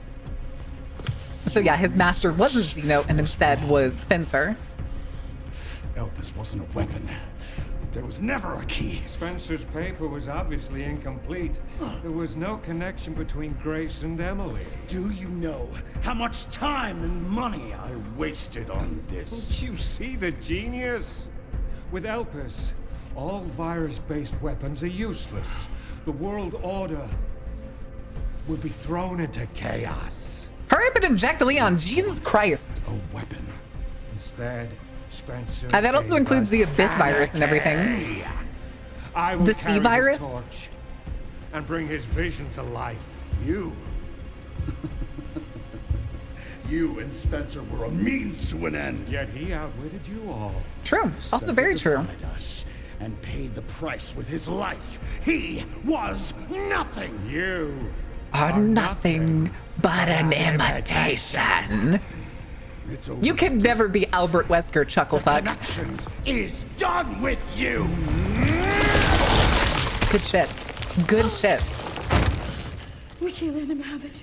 So yeah, his master wasn't Xeno and instead was Spencer. Elpis wasn't a weapon. There was never a key. Spencer's paper was obviously incomplete. There was no connection between Grace and Emily. Do you know how much time and money I wasted on this? Don't you see the genius? With Elpis, all virus-based weapons are useless. The world order will be thrown into chaos. Hurry up and inject Leon, Jesus Christ. A weapon. Instead, Spencer. And that also includes the Abyss virus and everything. I will The C carry his virus? torch and bring his vision to life. You. You and Spencer were a means to an end. Yet he outwitted you all. True. Also very true. Defied us and paid the price with his life. He was nothing. You Are nothing but an imitation. It's over. You can never be Albert Wesker, chucklefuck. Connections is done with you. Good shit. Good shit. We can't let him have it.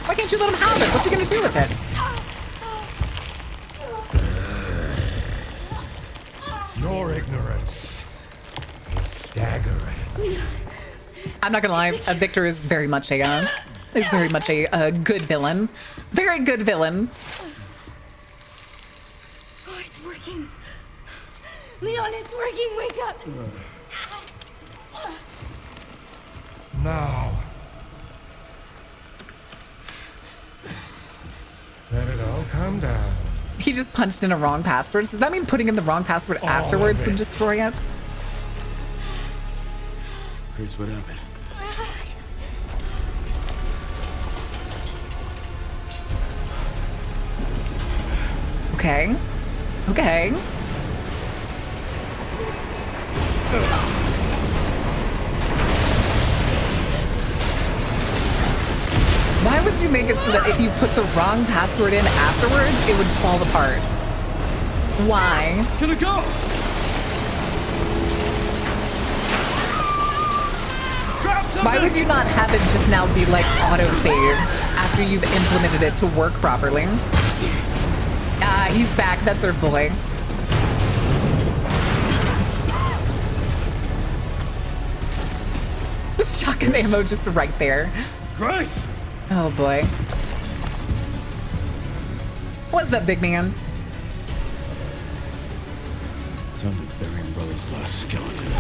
Why can't you let him have it? What's he gonna do with it? Your ignorance is staggering. I'm not gonna lie, Victor is very much a good villain. Very good villain. Oh, it's working. Leon, it's working. Wake up. Now, let it all come down. He just punched in a wrong password. Does that mean putting in the wrong password afterwards would destroy it? Grace, what happened? Okay. Okay. Why would you make it so that if you put the wrong password in afterwards, it would fall apart? Why? It's gonna go! Why would you not have it just now be like auto-saved after you've implemented it to work properly? Ah, he's back. That's our boy. The shotgun ammo just right there. Grace! Oh boy. What's that, big man? Time to bury Umbrella's last skeleton.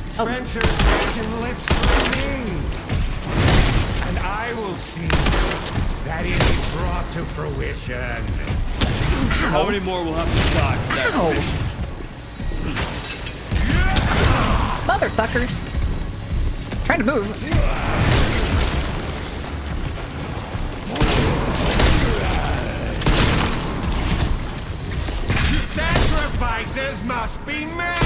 Spencer's vision lives for me. And I will see that it is brought to fruition. How many more will have to die for that Ow. mission? Motherfucker. Trying to move. changes must be made!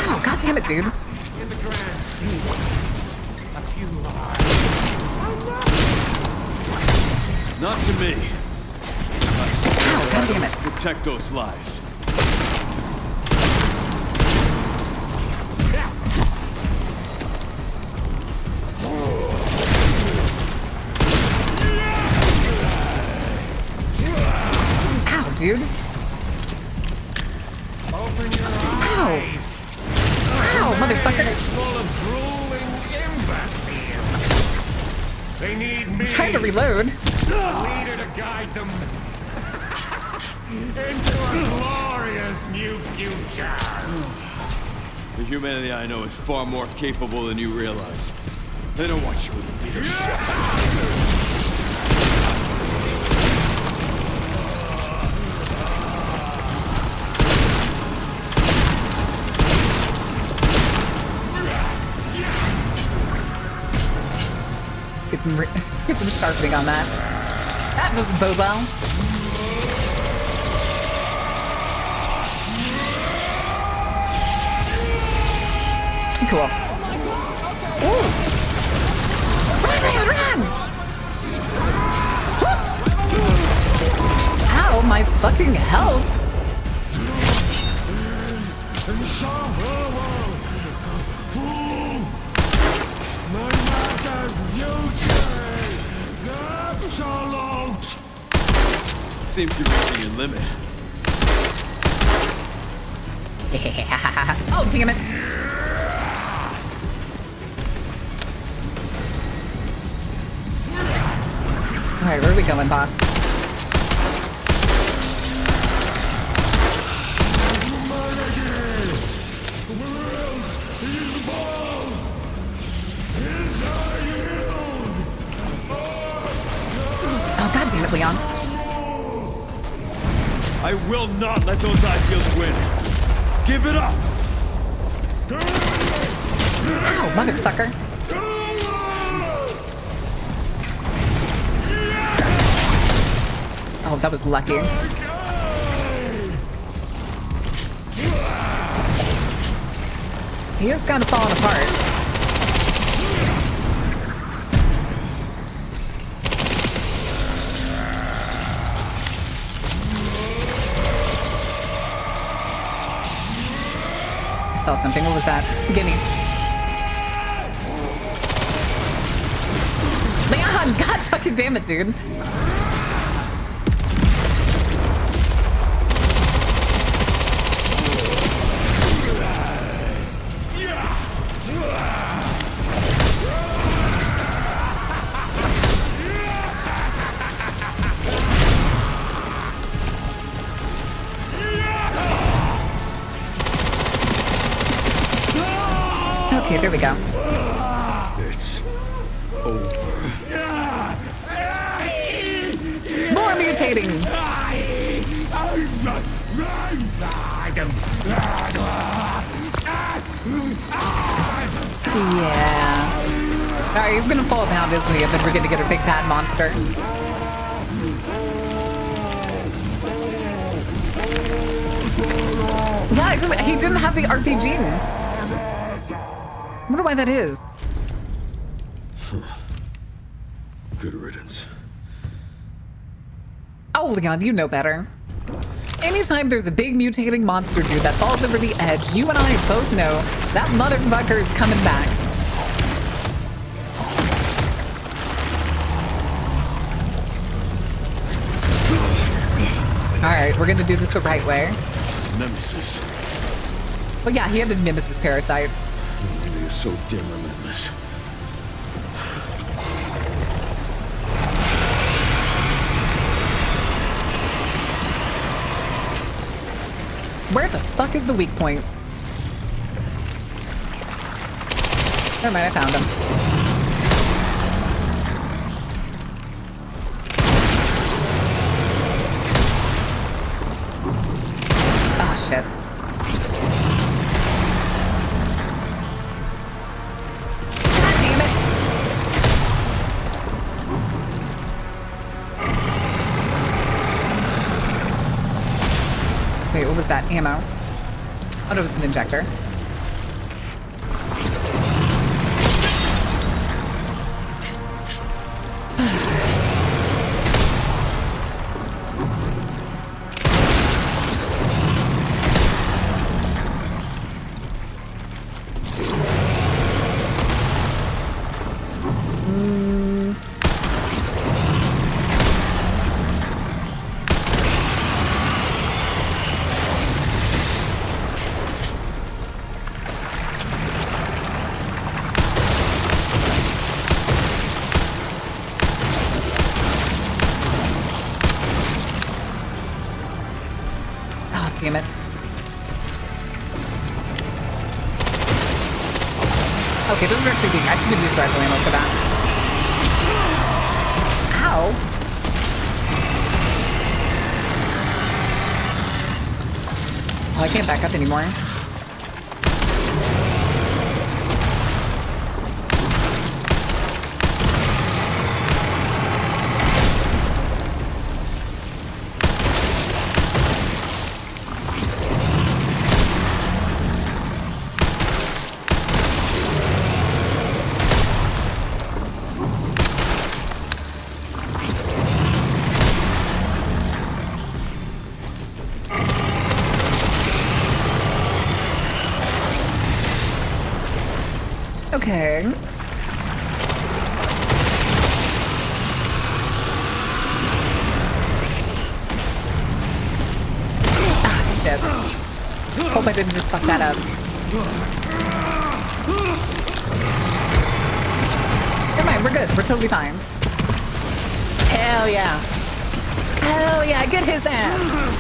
Oh, god damn it, dude. In the grand scheme of things, a few lives. Not to me. Oh, god damn it. Protect those lives. Ow, dude. Open your eyes! Ow, motherfuckers. Full of drooling imbeciles! They need me! I'm trying to reload. A leader to guide them into a glorious new future! The humanity I know is far more capable than you realize. They don't want you in leadership. Let's get some sharpening on that. That doesn't bode well. Cool. Ooh. Run! Ow, my fucking health. Seems you're reaching your limit. Oh, damn it. Alright, where are we going, boss? Oh, god damn it, Leon. I will not let those ideals win. Give it up! Ow, motherfucker. Oh, that was lucky. He is kind of falling apart. I saw something. What was that? Gimme. Leon, god fucking damn it, dude. Okay, there we go. It's over. More mutating! Yeah. Alright, he's gonna fall down, isn't he? And then we're gonna get a big bad monster. Yeah, he didn't have the RPG. I wonder why that is. Good riddance. Oh, Leon, you know better. Anytime there's a big mutating monster dude that falls over the edge, you and I both know that motherfucker is coming back. Alright, we're gonna do this the right way. Nemesis. Well, yeah, he had a Nemesis parasite. You're so damn relentless. Where the fuck is the weak points? Never mind, I found him. Oh, shit. God damn it! Wait, what was that? Ammo. Oh, no, it was an injector. Damn it. Okay, those are actually weak. I should have used rifle ammo for that. Ow. Oh, I can't back up anymore. Okay. Ah, shit. Hope I didn't just fuck that up. Never mind, we're good. We're totally fine. Hell yeah. Hell yeah, get his ass.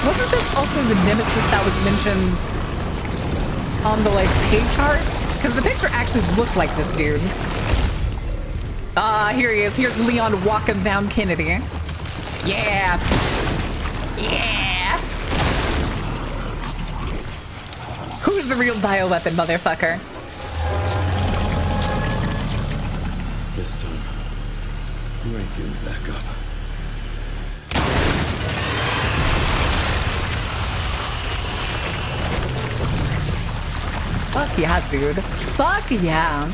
Wasn't this also the nemesis that was mentioned on the, like, page charts? Because the picture actually looked like this dude. Ah, here he is. Here's Leon walking down Kennedy. Yeah. Yeah. Who's the real bioweapon, motherfucker? This time, you ain't getting back up. Fuck yeah, dude. Fuck yeah.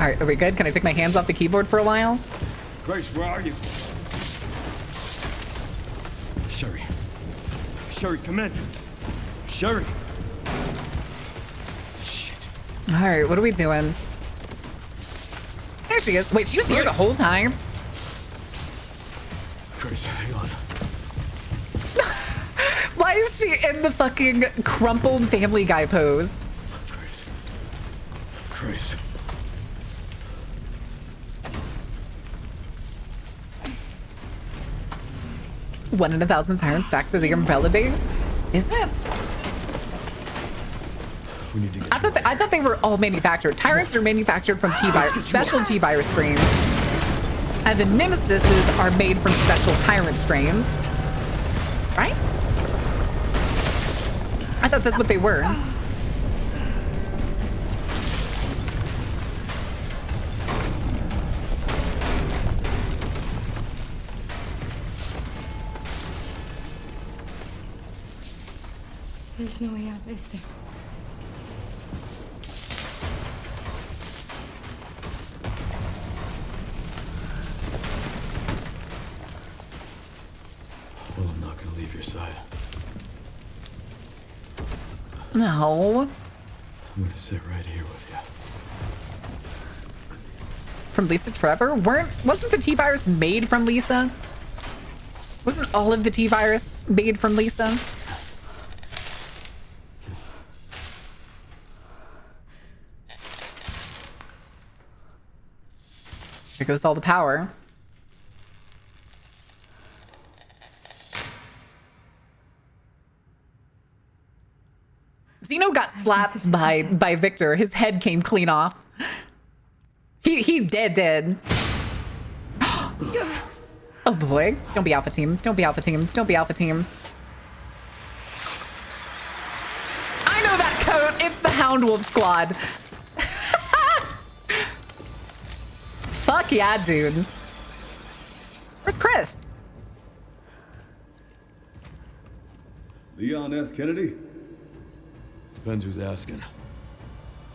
All right, are we good? Can I take my hands off the keyboard for a while? Grace, where are you? Sherry. Sherry, come in. Sherry. Shit. All right, what are we doing? There she is. Wait, she was here the whole time? Grace, hang on. Why is she in the fucking crumpled Family Guy pose? Grace. Grace. One in 1,000 tyrants back to the Umbrella days? Is it? We need to get I thought they were all manufactured. Tyrants are manufactured from T-virus, special T-virus strains. And the nemesises are made from special tyrant strains. Right? I thought that's what they were. There's no way out, is there? Well, I'm not gonna leave your side. No. I'm gonna sit right here with you. From Lisa Trevor? Wasn't the T-virus made from Lisa? Wasn't all of the T-virus made from Lisa? Here goes all the power. Zeno got slapped by Victor. His head came clean off. he dead. Oh boy. Don't be alpha team. Don't be alpha team. Don't be alpha team. I know that code. It's the Hound Wolf Squad. Fuck yeah, dude. Where's Chris? Leon S. Kennedy? Depends who's asking.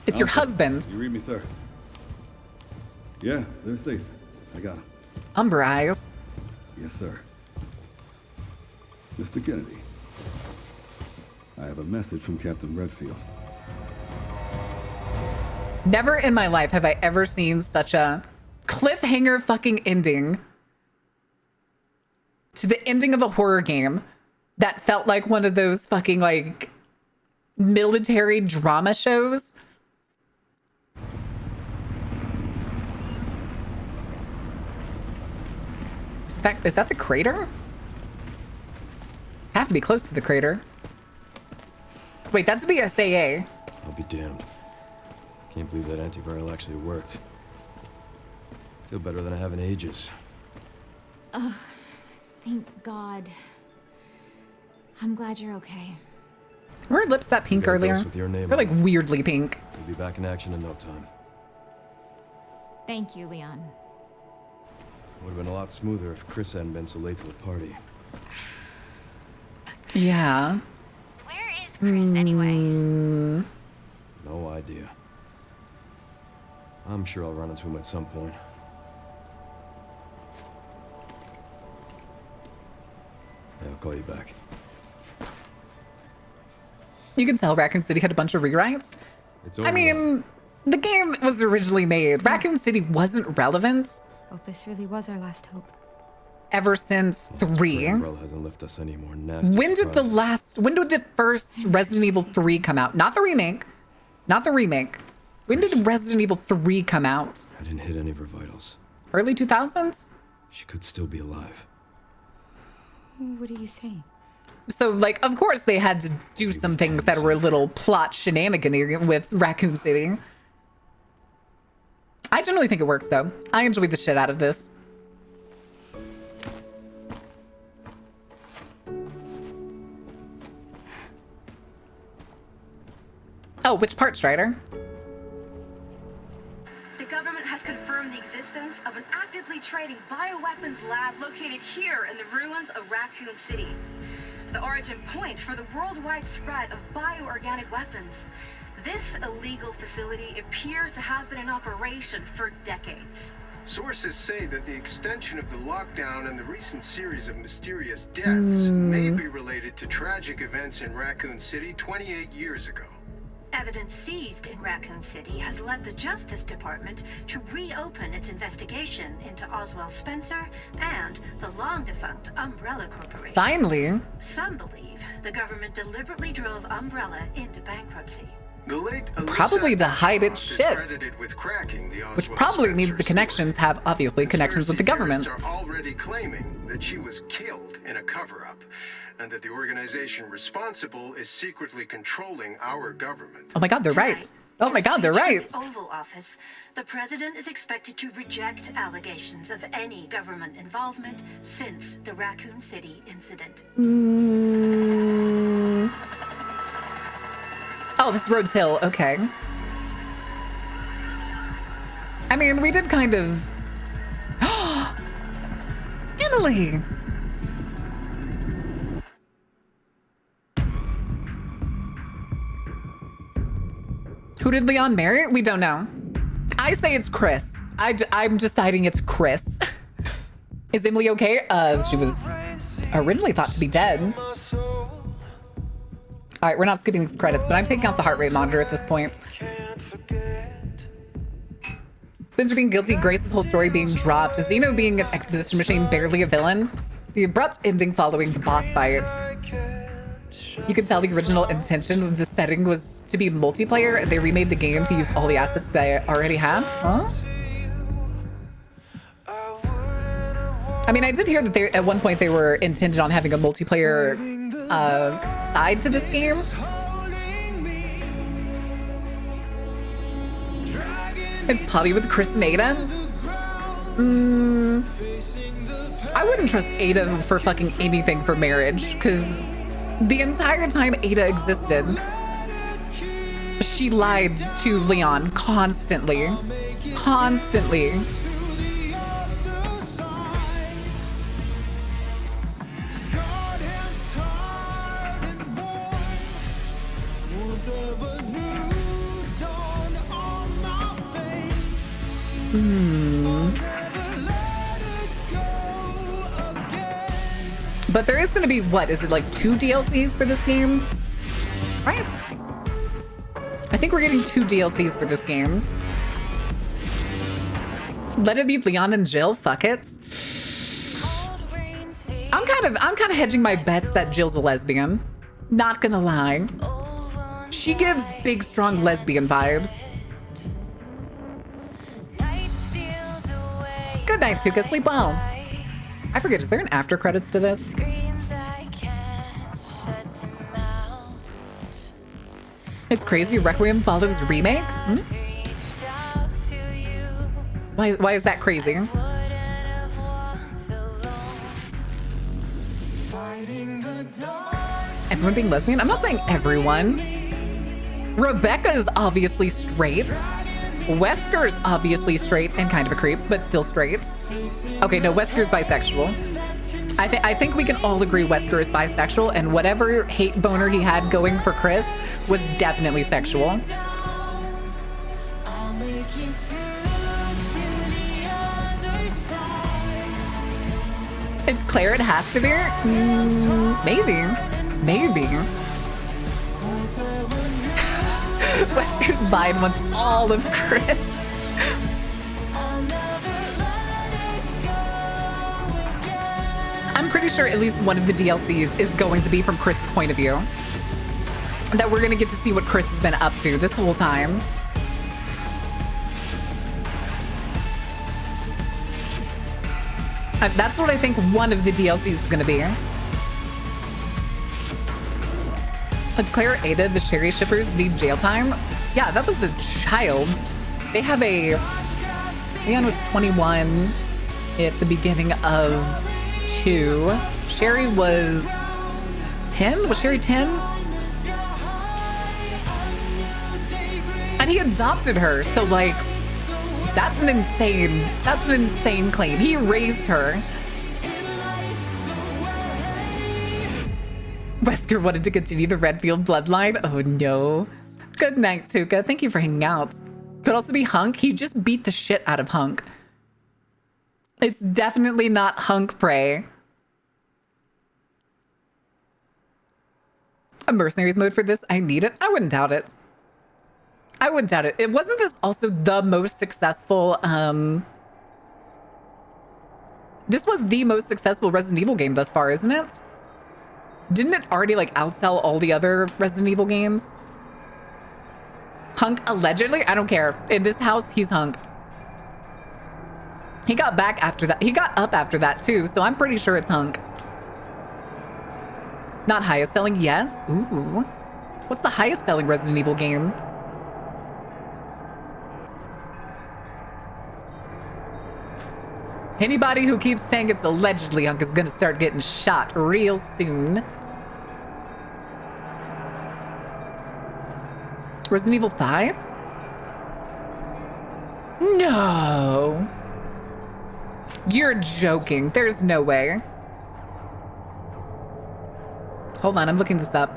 It's your husband. You read me, sir? Yeah, they're safe. I got him. Umber eyes. Yes, sir. Mr. Kennedy, I have a message from Captain Redfield. Never in my life have I ever seen such a cliffhanger fucking ending to the ending of a horror game that felt like one of those fucking like military drama shows. Is that the crater? Have to be close to the crater. Wait, that's BSAA. I'll be damned. Can't believe that antiviral actually worked. Feel better than I have in ages. Oh, thank God. I'm glad you're okay. Were her lips that pink earlier? They're like weirdly pink. We'll be back in action in no time. Thank you, Leon. Would have been a lot smoother if Chris hadn't been so late to the party. Yeah. Where is Chris anyway? No idea. I'm sure I'll run into him at some point. Yeah, I'll call you back. You can tell Raccoon City had a bunch of rewrites. I mean, the game was originally made. Raccoon City wasn't relevant. Oh, this really was our last hope. Ever since 3. Umbrella hasn't left us any more nasty When did the first Resident Evil 3 come out? Not the remake. Not the remake. When did Resident Evil 3 come out? I didn't hit any of her vitals. Early 2000s? She could still be alive. What are you saying? So, like, of course they had to do some things that were a little plot shenanigan with Raccoon City. I generally think it works, though. I enjoy the shit out of this. Oh, which part, Strider? The government has confirmed the existence of an actively trading bioweapons lab located here in the ruins of Raccoon City. The origin point for the worldwide spread of bioorganic weapons. This illegal facility appears to have been in operation for decades. Sources say that the extension of the lockdown and the recent series of mysterious deaths may be related to tragic events in Raccoon City 28 years ago. Evidence seized in Raccoon City has led the Justice Department to reopen its investigation into Oswald Spencer and the long-defunct Umbrella Corporation. Finally. Some believe the government deliberately drove Umbrella into bankruptcy. The late Probably to hide its shit. with cracking the Which probably means the connections have, obviously, connections with the government. Are already claiming that she was killed in a cover-up, and that the organization responsible is secretly controlling our government. Oh my God, they're right. Oh my God, they're right. In the Oval Office, the president is expected to reject allegations of any government involvement since the Raccoon City incident. Oh, this Rhodes Hill. Okay. I mean, we did kind of... Emily! Who did Leon marry? We don't know. I say it's Chris. I'm deciding it's Chris. Is Emily okay? She was originally thought to be dead. All right, we're not skipping these credits, but I'm taking out the heart rate monitor at this point. Spencer being guilty, Grace's whole story being dropped, Zeno being an exposition machine, barely a villain. The abrupt ending following the boss fight. You can tell the original intention of the setting was to be multiplayer, and they remade the game to use all the assets they already had. Huh? I mean, I did hear that at one point they were intended on having a multiplayer side to this game. It's Poppy with Chris and Ada. I wouldn't trust Ada for fucking anything for marriage, because the entire time Ada existed, she lied to Leon constantly. Constantly. But there is gonna be, what, is it like 2 DLCs for this game? Right? I think we're getting 2 DLCs for this game. Let it be Leon and Jill, fuck it. I'm kind of hedging my bets that Jill's a lesbian. Not gonna lie. She gives big, strong lesbian vibes. Good night, Tuka. Sleep well. I forget, is there an after credits to this? It's crazy. Requiem follows remake? Hmm? Why is that crazy? Everyone being lesbian? I'm not saying everyone. Rebecca is obviously straight. Wesker is obviously straight and kind of a creep, but still straight. Okay, no, Wesker's bisexual. I think we can all agree Wesker is bisexual, and whatever hate boner he had going for Chris was definitely sexual. It's Claire, it has to be? Maybe. Maybe. Wesker's vibe wants all of Chris. I'm pretty sure at least one of the DLCs is going to be from Chris's point of view. That we're gonna get to see what Chris has been up to this whole time. That's what I think one of the DLCs is gonna be. It's Claire Ada, the Sherry shippers need jail time. Yeah, that was a child. They have a... Leon was 21 at the beginning of 2. Sherry was 10? Was Sherry 10? And he adopted her, so like, that's an insane claim. He raised her. Wesker wanted to continue the Redfield bloodline. Oh no. Good night, Tuka. Thank you for hanging out. Could also be Hunk. He just beat the shit out of Hunk. It's definitely not Hunk Prey. A mercenaries mode for this? I need it. I wouldn't doubt it. I wouldn't doubt it. It wasn't this also the most successful, this was the most successful Resident Evil game thus far, isn't it? Didn't it already like outsell all the other Resident Evil games? Hunk allegedly? I don't care. In this house, he's Hunk. He got back after that. He got up after that too, so I'm pretty sure it's Hunk. Not highest selling yet? Ooh. What's the highest selling Resident Evil game? Anybody who keeps saying it's allegedly Hunk is gonna start getting shot real soon. Resident Evil 5? No. You're joking. There's no way. Hold on, I'm looking this up.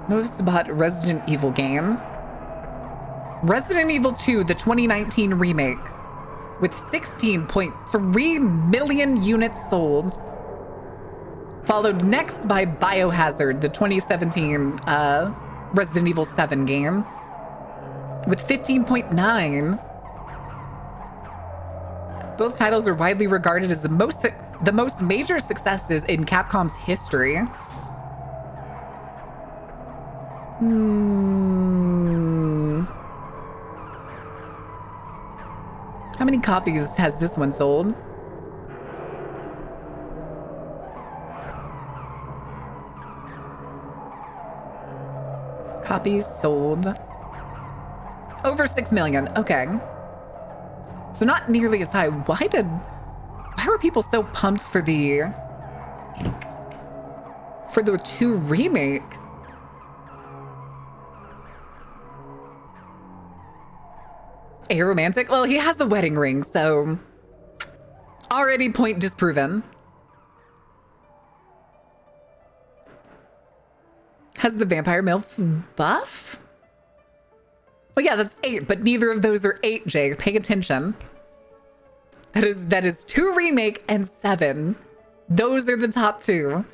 Most bought Resident Evil game. Resident Evil 2, the 2019 remake, with 16.3 million units sold. Followed next by Biohazard, the 2017 Resident Evil 7 game, with 15.9. Both titles are widely regarded as the most major successes in Capcom's history. How many copies has this one sold? Copies sold. Over 6 million. Okay. So not nearly as high. Why were people so pumped for the 2 remake? Aromantic? Well, he has the wedding ring, so already point disproven. Has the vampire MILF buff? Well, yeah, that's 8, but neither of those are 8, Jay. Pay attention. That is 2 remake and 7. Those are the top 2.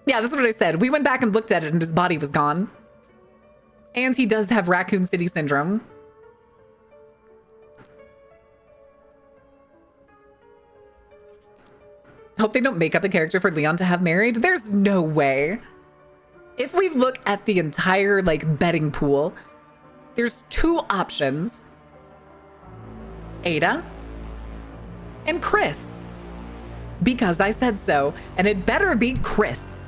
Yeah, that's what I said. We went back and looked at it and his body was gone. And he does have Raccoon City syndrome. Hope they don't make up a character for Leon to have married. There's no way. If we look at the entire, like, betting pool, there's 2 options. Ada and Chris. Because I said so. And it better be Chris.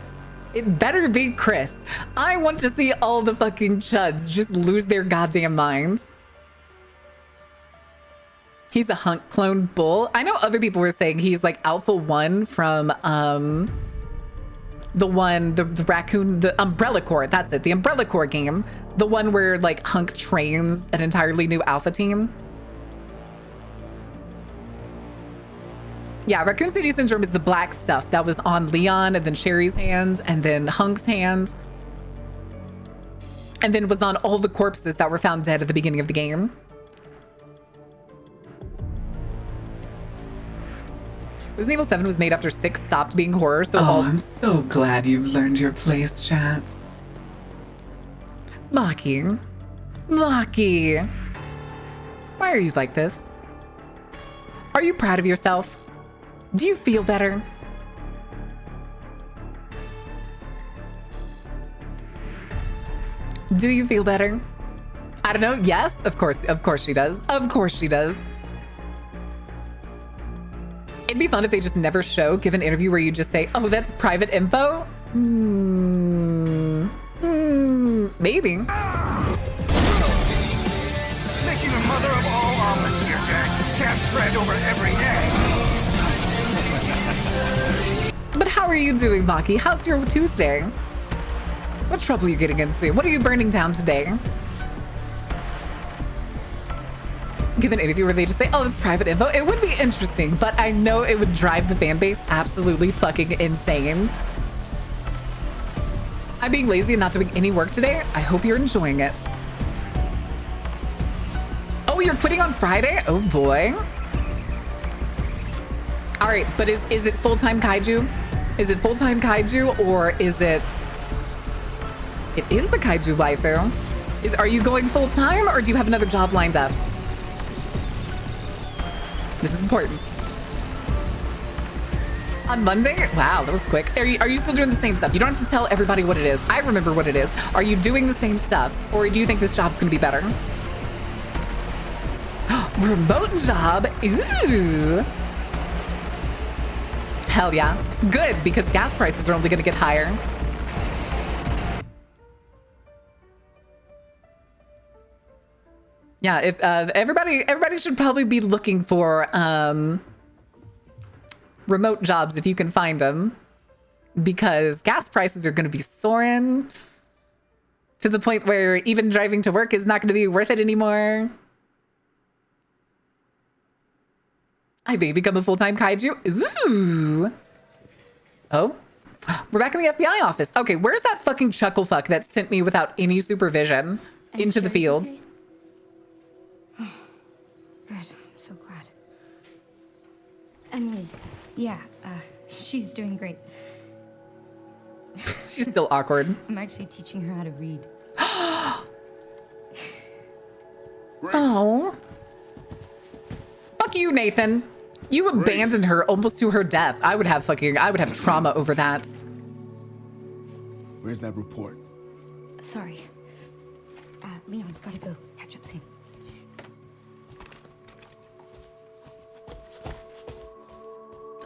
It better be Chris. I want to see all the fucking chuds just lose their goddamn mind. He's a Hunk clone bull. I know other people were saying he's like Alpha 1 from the Raccoon, the Umbrella Corps. That's it. The Umbrella Corps game. The one where like Hunk trains an entirely new Alpha team. Yeah, Raccoon City Syndrome is the black stuff that was on Leon and then Sherry's hand and then Hunk's hand. And then was on all the corpses that were found dead at the beginning of the game. Resident Evil 7 was made after 6 stopped being horror, so I'm so glad you've learned your place, chat. Maki. Maki. Why are you like this? Are you proud of yourself? Do you feel better? Do you feel better? I don't know. Yes, of course she does. Of course she does. It'd be fun if they just never give an interview where you just say, oh, that's private info? Maybe. Making a mother of all omelets here, Jack. Can't spread over every egg. But how are you doing, Maki? How's your Tuesday? What trouble are you getting into? What are you burning down today? Give an interview where they just say, oh, it's private info. It would be interesting, but I know it would drive the fan base absolutely fucking insane. I'm being lazy and not doing any work today. I hope you're enjoying it. Oh, you're quitting on Friday? Oh boy. All right, but is it full-time kaiju? Is it full-time kaiju or is it... It is the kaiju waifu. Are you going full-time or do you have another job lined up? This is important. On Monday? Wow, that was quick. Are you still doing the same stuff? You don't have to tell everybody what it is. I remember what it is. Are you doing the same stuff or do you think this job's gonna be better? Remote job? Ooh. Hell yeah. Good, because gas prices are only gonna get higher. Yeah, if everybody should probably be looking for remote jobs if you can find them, because gas prices are going to be soaring to the point where even driving to work is not going to be worth it anymore. I may become a full-time kaiju. Ooh. Oh, we're back in the FBI office. Okay, where's that fucking chuckle fuck that sent me without any supervision into the fields? Okay? Good, I'm so glad. Emily, yeah, she's doing great. She's still awkward. I'm actually teaching her how to read. Oh. Fuck you, Nathan. You abandoned her almost to her death. I would have trauma over that. Where's that report? Sorry. Leon, gotta go. Catch up soon.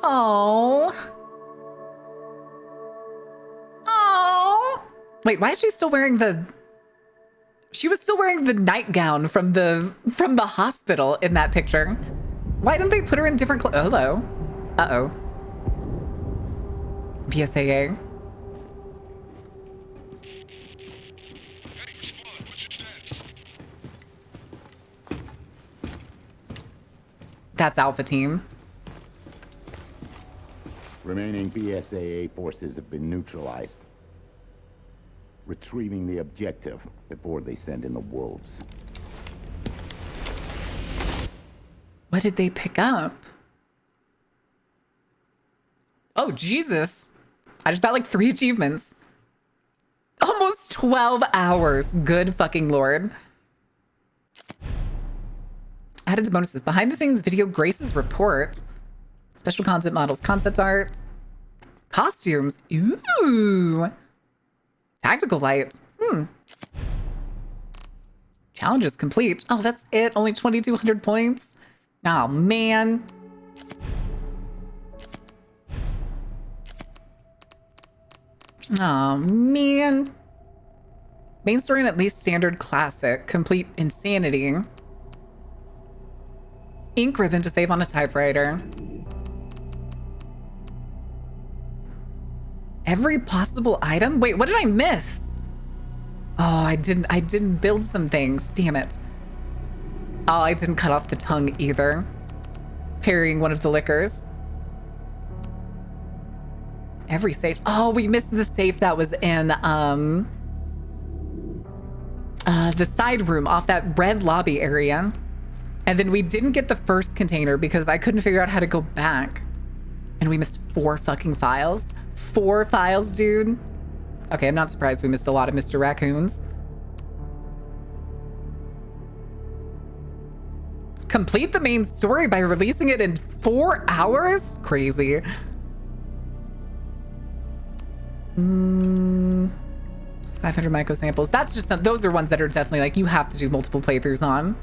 Oh. Oh. Wait, why is she still wearing the She was still wearing the nightgown from the hospital in that picture. Why didn't they put her in different clothes? Hello. Uh-oh. BSAA. That's Alpha Team. Remaining BSAA forces have been neutralized. Retrieving the objective before they send in the wolves. What did they pick up? Oh, Jesus. I just got like 3 achievements. Almost 12 hours. Good fucking Lord. Added to bonuses. Behind the scenes video Grace's report. Special content models, concept art. Costumes. Ooh. Tactical lights. Challenge is complete. Oh, that's it. Only 2,200 points. Oh, man. Oh, man. Main story and at least standard classic. Complete insanity. Ink ribbon to save on a typewriter. Every possible item? Wait, what did I miss? Oh, I didn't build some things. Damn it. Oh, I didn't cut off the tongue either. Parrying one of the liquors. Every safe. Oh, we missed the safe that was in the side room off that red lobby area. And then we didn't get the first container because I couldn't figure out how to go back. And we missed 4 fucking files. 4 files, dude. Okay, I'm not surprised we missed a lot of Mr. Raccoons. Complete the main story by releasing it in 4 hours? Crazy. 500 micro samples. That's just not, those are ones that are definitely like you have to do multiple playthroughs on.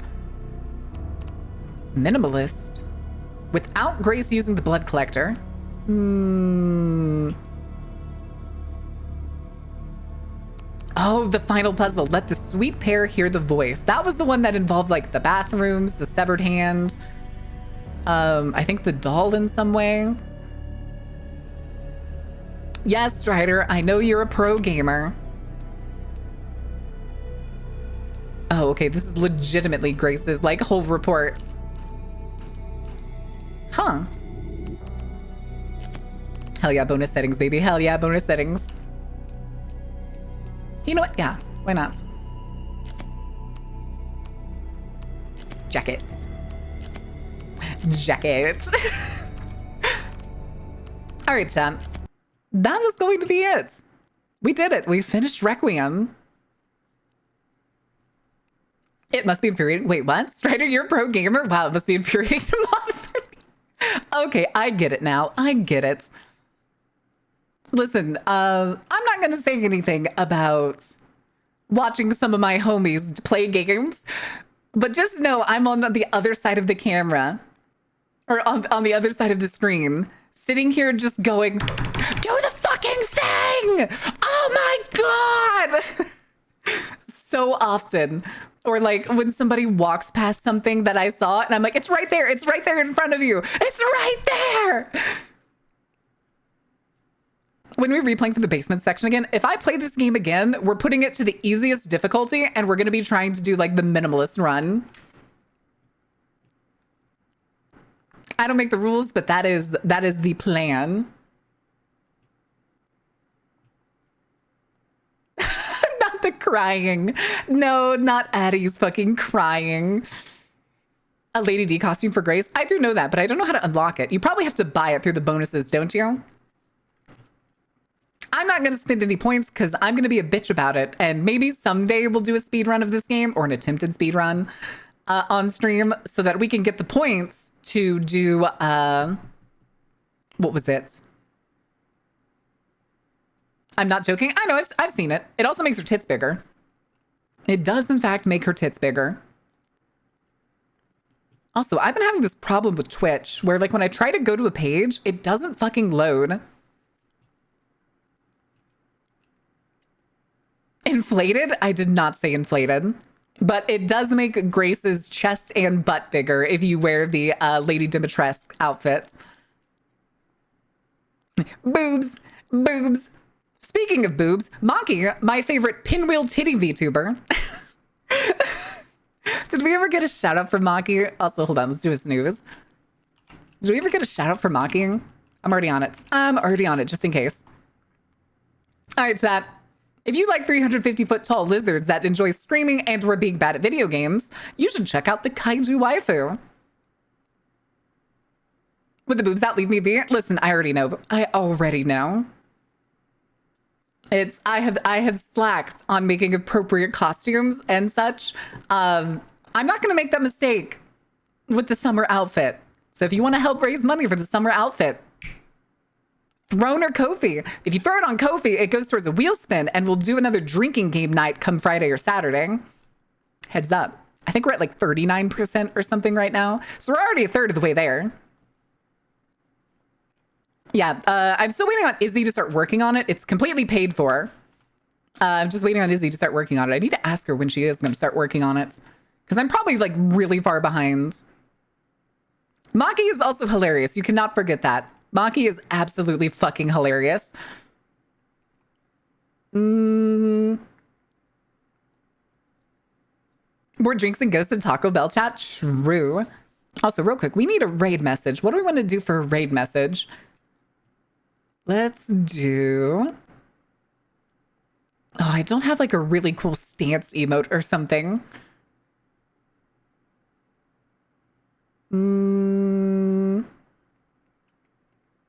Minimalist. Without Grace using the blood collector. Oh, the final puzzle. Let the sweet pair hear the voice. That was the one that involved like the bathrooms, the severed hand. I think the doll in some way. Yes, Strider, I know you're a pro gamer. Oh, okay, this is legitimately Grace's like whole report. Huh. Hell yeah, bonus settings, baby. Hell yeah, bonus settings. You know what? Yeah, why not? Jackets. Jackets. All right, chat. That is going to be it. We did it. We finished Requiem. It must be infuriating. Wait, what? Strider, you're a pro gamer? Wow, it must be infuriating to mod for me. Okay, I get it now. I get it. Listen, I'm not going to say anything about watching some of my homies play games, but just know I'm on the other side of the camera or on the other side of the screen, sitting here just going, do the fucking thing! Oh my God! So often. Or like when somebody walks past something that I saw and I'm like, it's right there in front of you. It's right there. When we're replaying for the basement section again, if I play this game again, we're putting it to the easiest difficulty and we're going to be trying to do like the minimalist run. I don't make the rules, but that is the plan. Not the crying. No, not Addie's fucking crying. A Lady D costume for Grace. I do know that, but I don't know how to unlock it. You probably have to buy it through the bonuses, don't you? I'm not going to spend any points because I'm going to be a bitch about it. And maybe someday we'll do a speed run of this game or an attempted speed run on stream so that we can get the points to do, what was it? I'm not joking. I know, I've seen it. It also makes her tits bigger. It does, in fact, make her tits bigger. Also, I've been having this problem with Twitch where, like, when I try to go to a page, it doesn't fucking load. Inflated? I did not say inflated. But it does make Grace's chest and butt bigger if you wear the Lady Dimitrescu outfit. Boobs. Boobs. Speaking of boobs, Maki, my favorite pinwheel titty VTuber. Did we ever get a shout out for Maki? Also, hold on, let's do a snooze. Did we ever get a shout out for Maki? I'm already on it. I'm already on it, just in case. All right, chat. If you like 350-foot tall lizards that enjoy screaming and or being bad at video games, you should check out the Kaiju Waifu. With the boobs that leave me be? Listen, I already know. I already know. I have slacked on making appropriate costumes and such. I'm not going to make that mistake with the summer outfit. So if you want to help raise money for the summer outfit, Throne or Ko-fi. If you throw it on Ko-fi, it goes towards a wheel spin, and we'll do another drinking game night come Friday or Saturday. Heads up. I think we're at like 39% or something right now. So we're already a third of the way there. Yeah, I'm still waiting on Izzy to start working on it. It's completely paid for. I'm just waiting on Izzy to start working on it. I need to ask her when she is going to start working on it, because I'm probably like really far behind. Maki is also hilarious. You cannot forget that. Maki is absolutely fucking hilarious. More drinks and ghosts in Taco Bell chat? True. Also, real quick, we need a raid message. What do we want to do for a raid message? Let's do... Oh, I don't have like a really cool stance emote or something.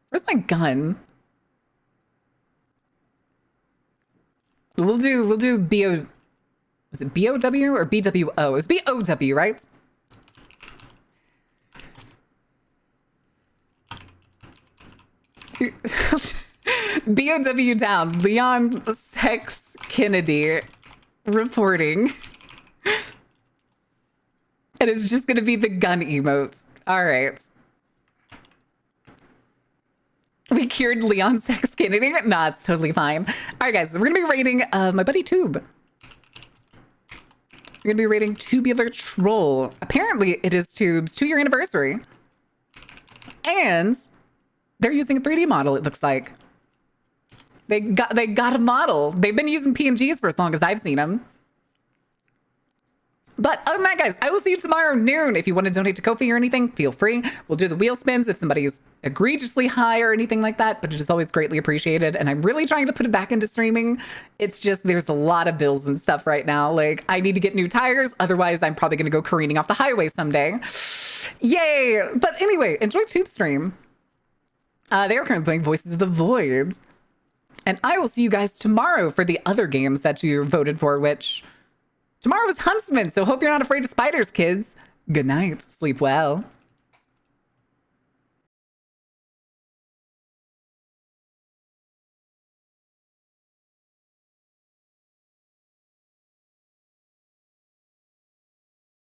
Where's my gun? We'll do BO... Was it BOW or BWO? It's BOW, right? BOW down. Leon Sex Kennedy reporting. And it's just going to be the gun emotes. All right. We cured Leon Sex Kennedy? Nah, it's totally fine. All right, guys. We're going to be rating my buddy Tube. We're going to be rating Tubular Troll. Apparently, it is Tube's 2-year anniversary. And they're using a 3D model, it looks like. They got a model. They've been using PNGs for as long as I've seen them. But other than that, guys, I will see you tomorrow noon. If you want to donate to Ko-fi or anything, feel free. We'll do the wheel spins if somebody's egregiously high or anything like that, but it is always greatly appreciated. And I'm really trying to put it back into streaming. It's just, there's a lot of bills and stuff right now. Like, I need to get new tires. Otherwise, I'm probably going to go careening off the highway someday. Yay. But anyway, enjoy Tube Stream. They are currently playing Voices of the Void. And I will see you guys tomorrow for the other games that you voted for, which tomorrow is Huntsman. So hope you're not afraid of spiders, kids. Good night. Sleep well.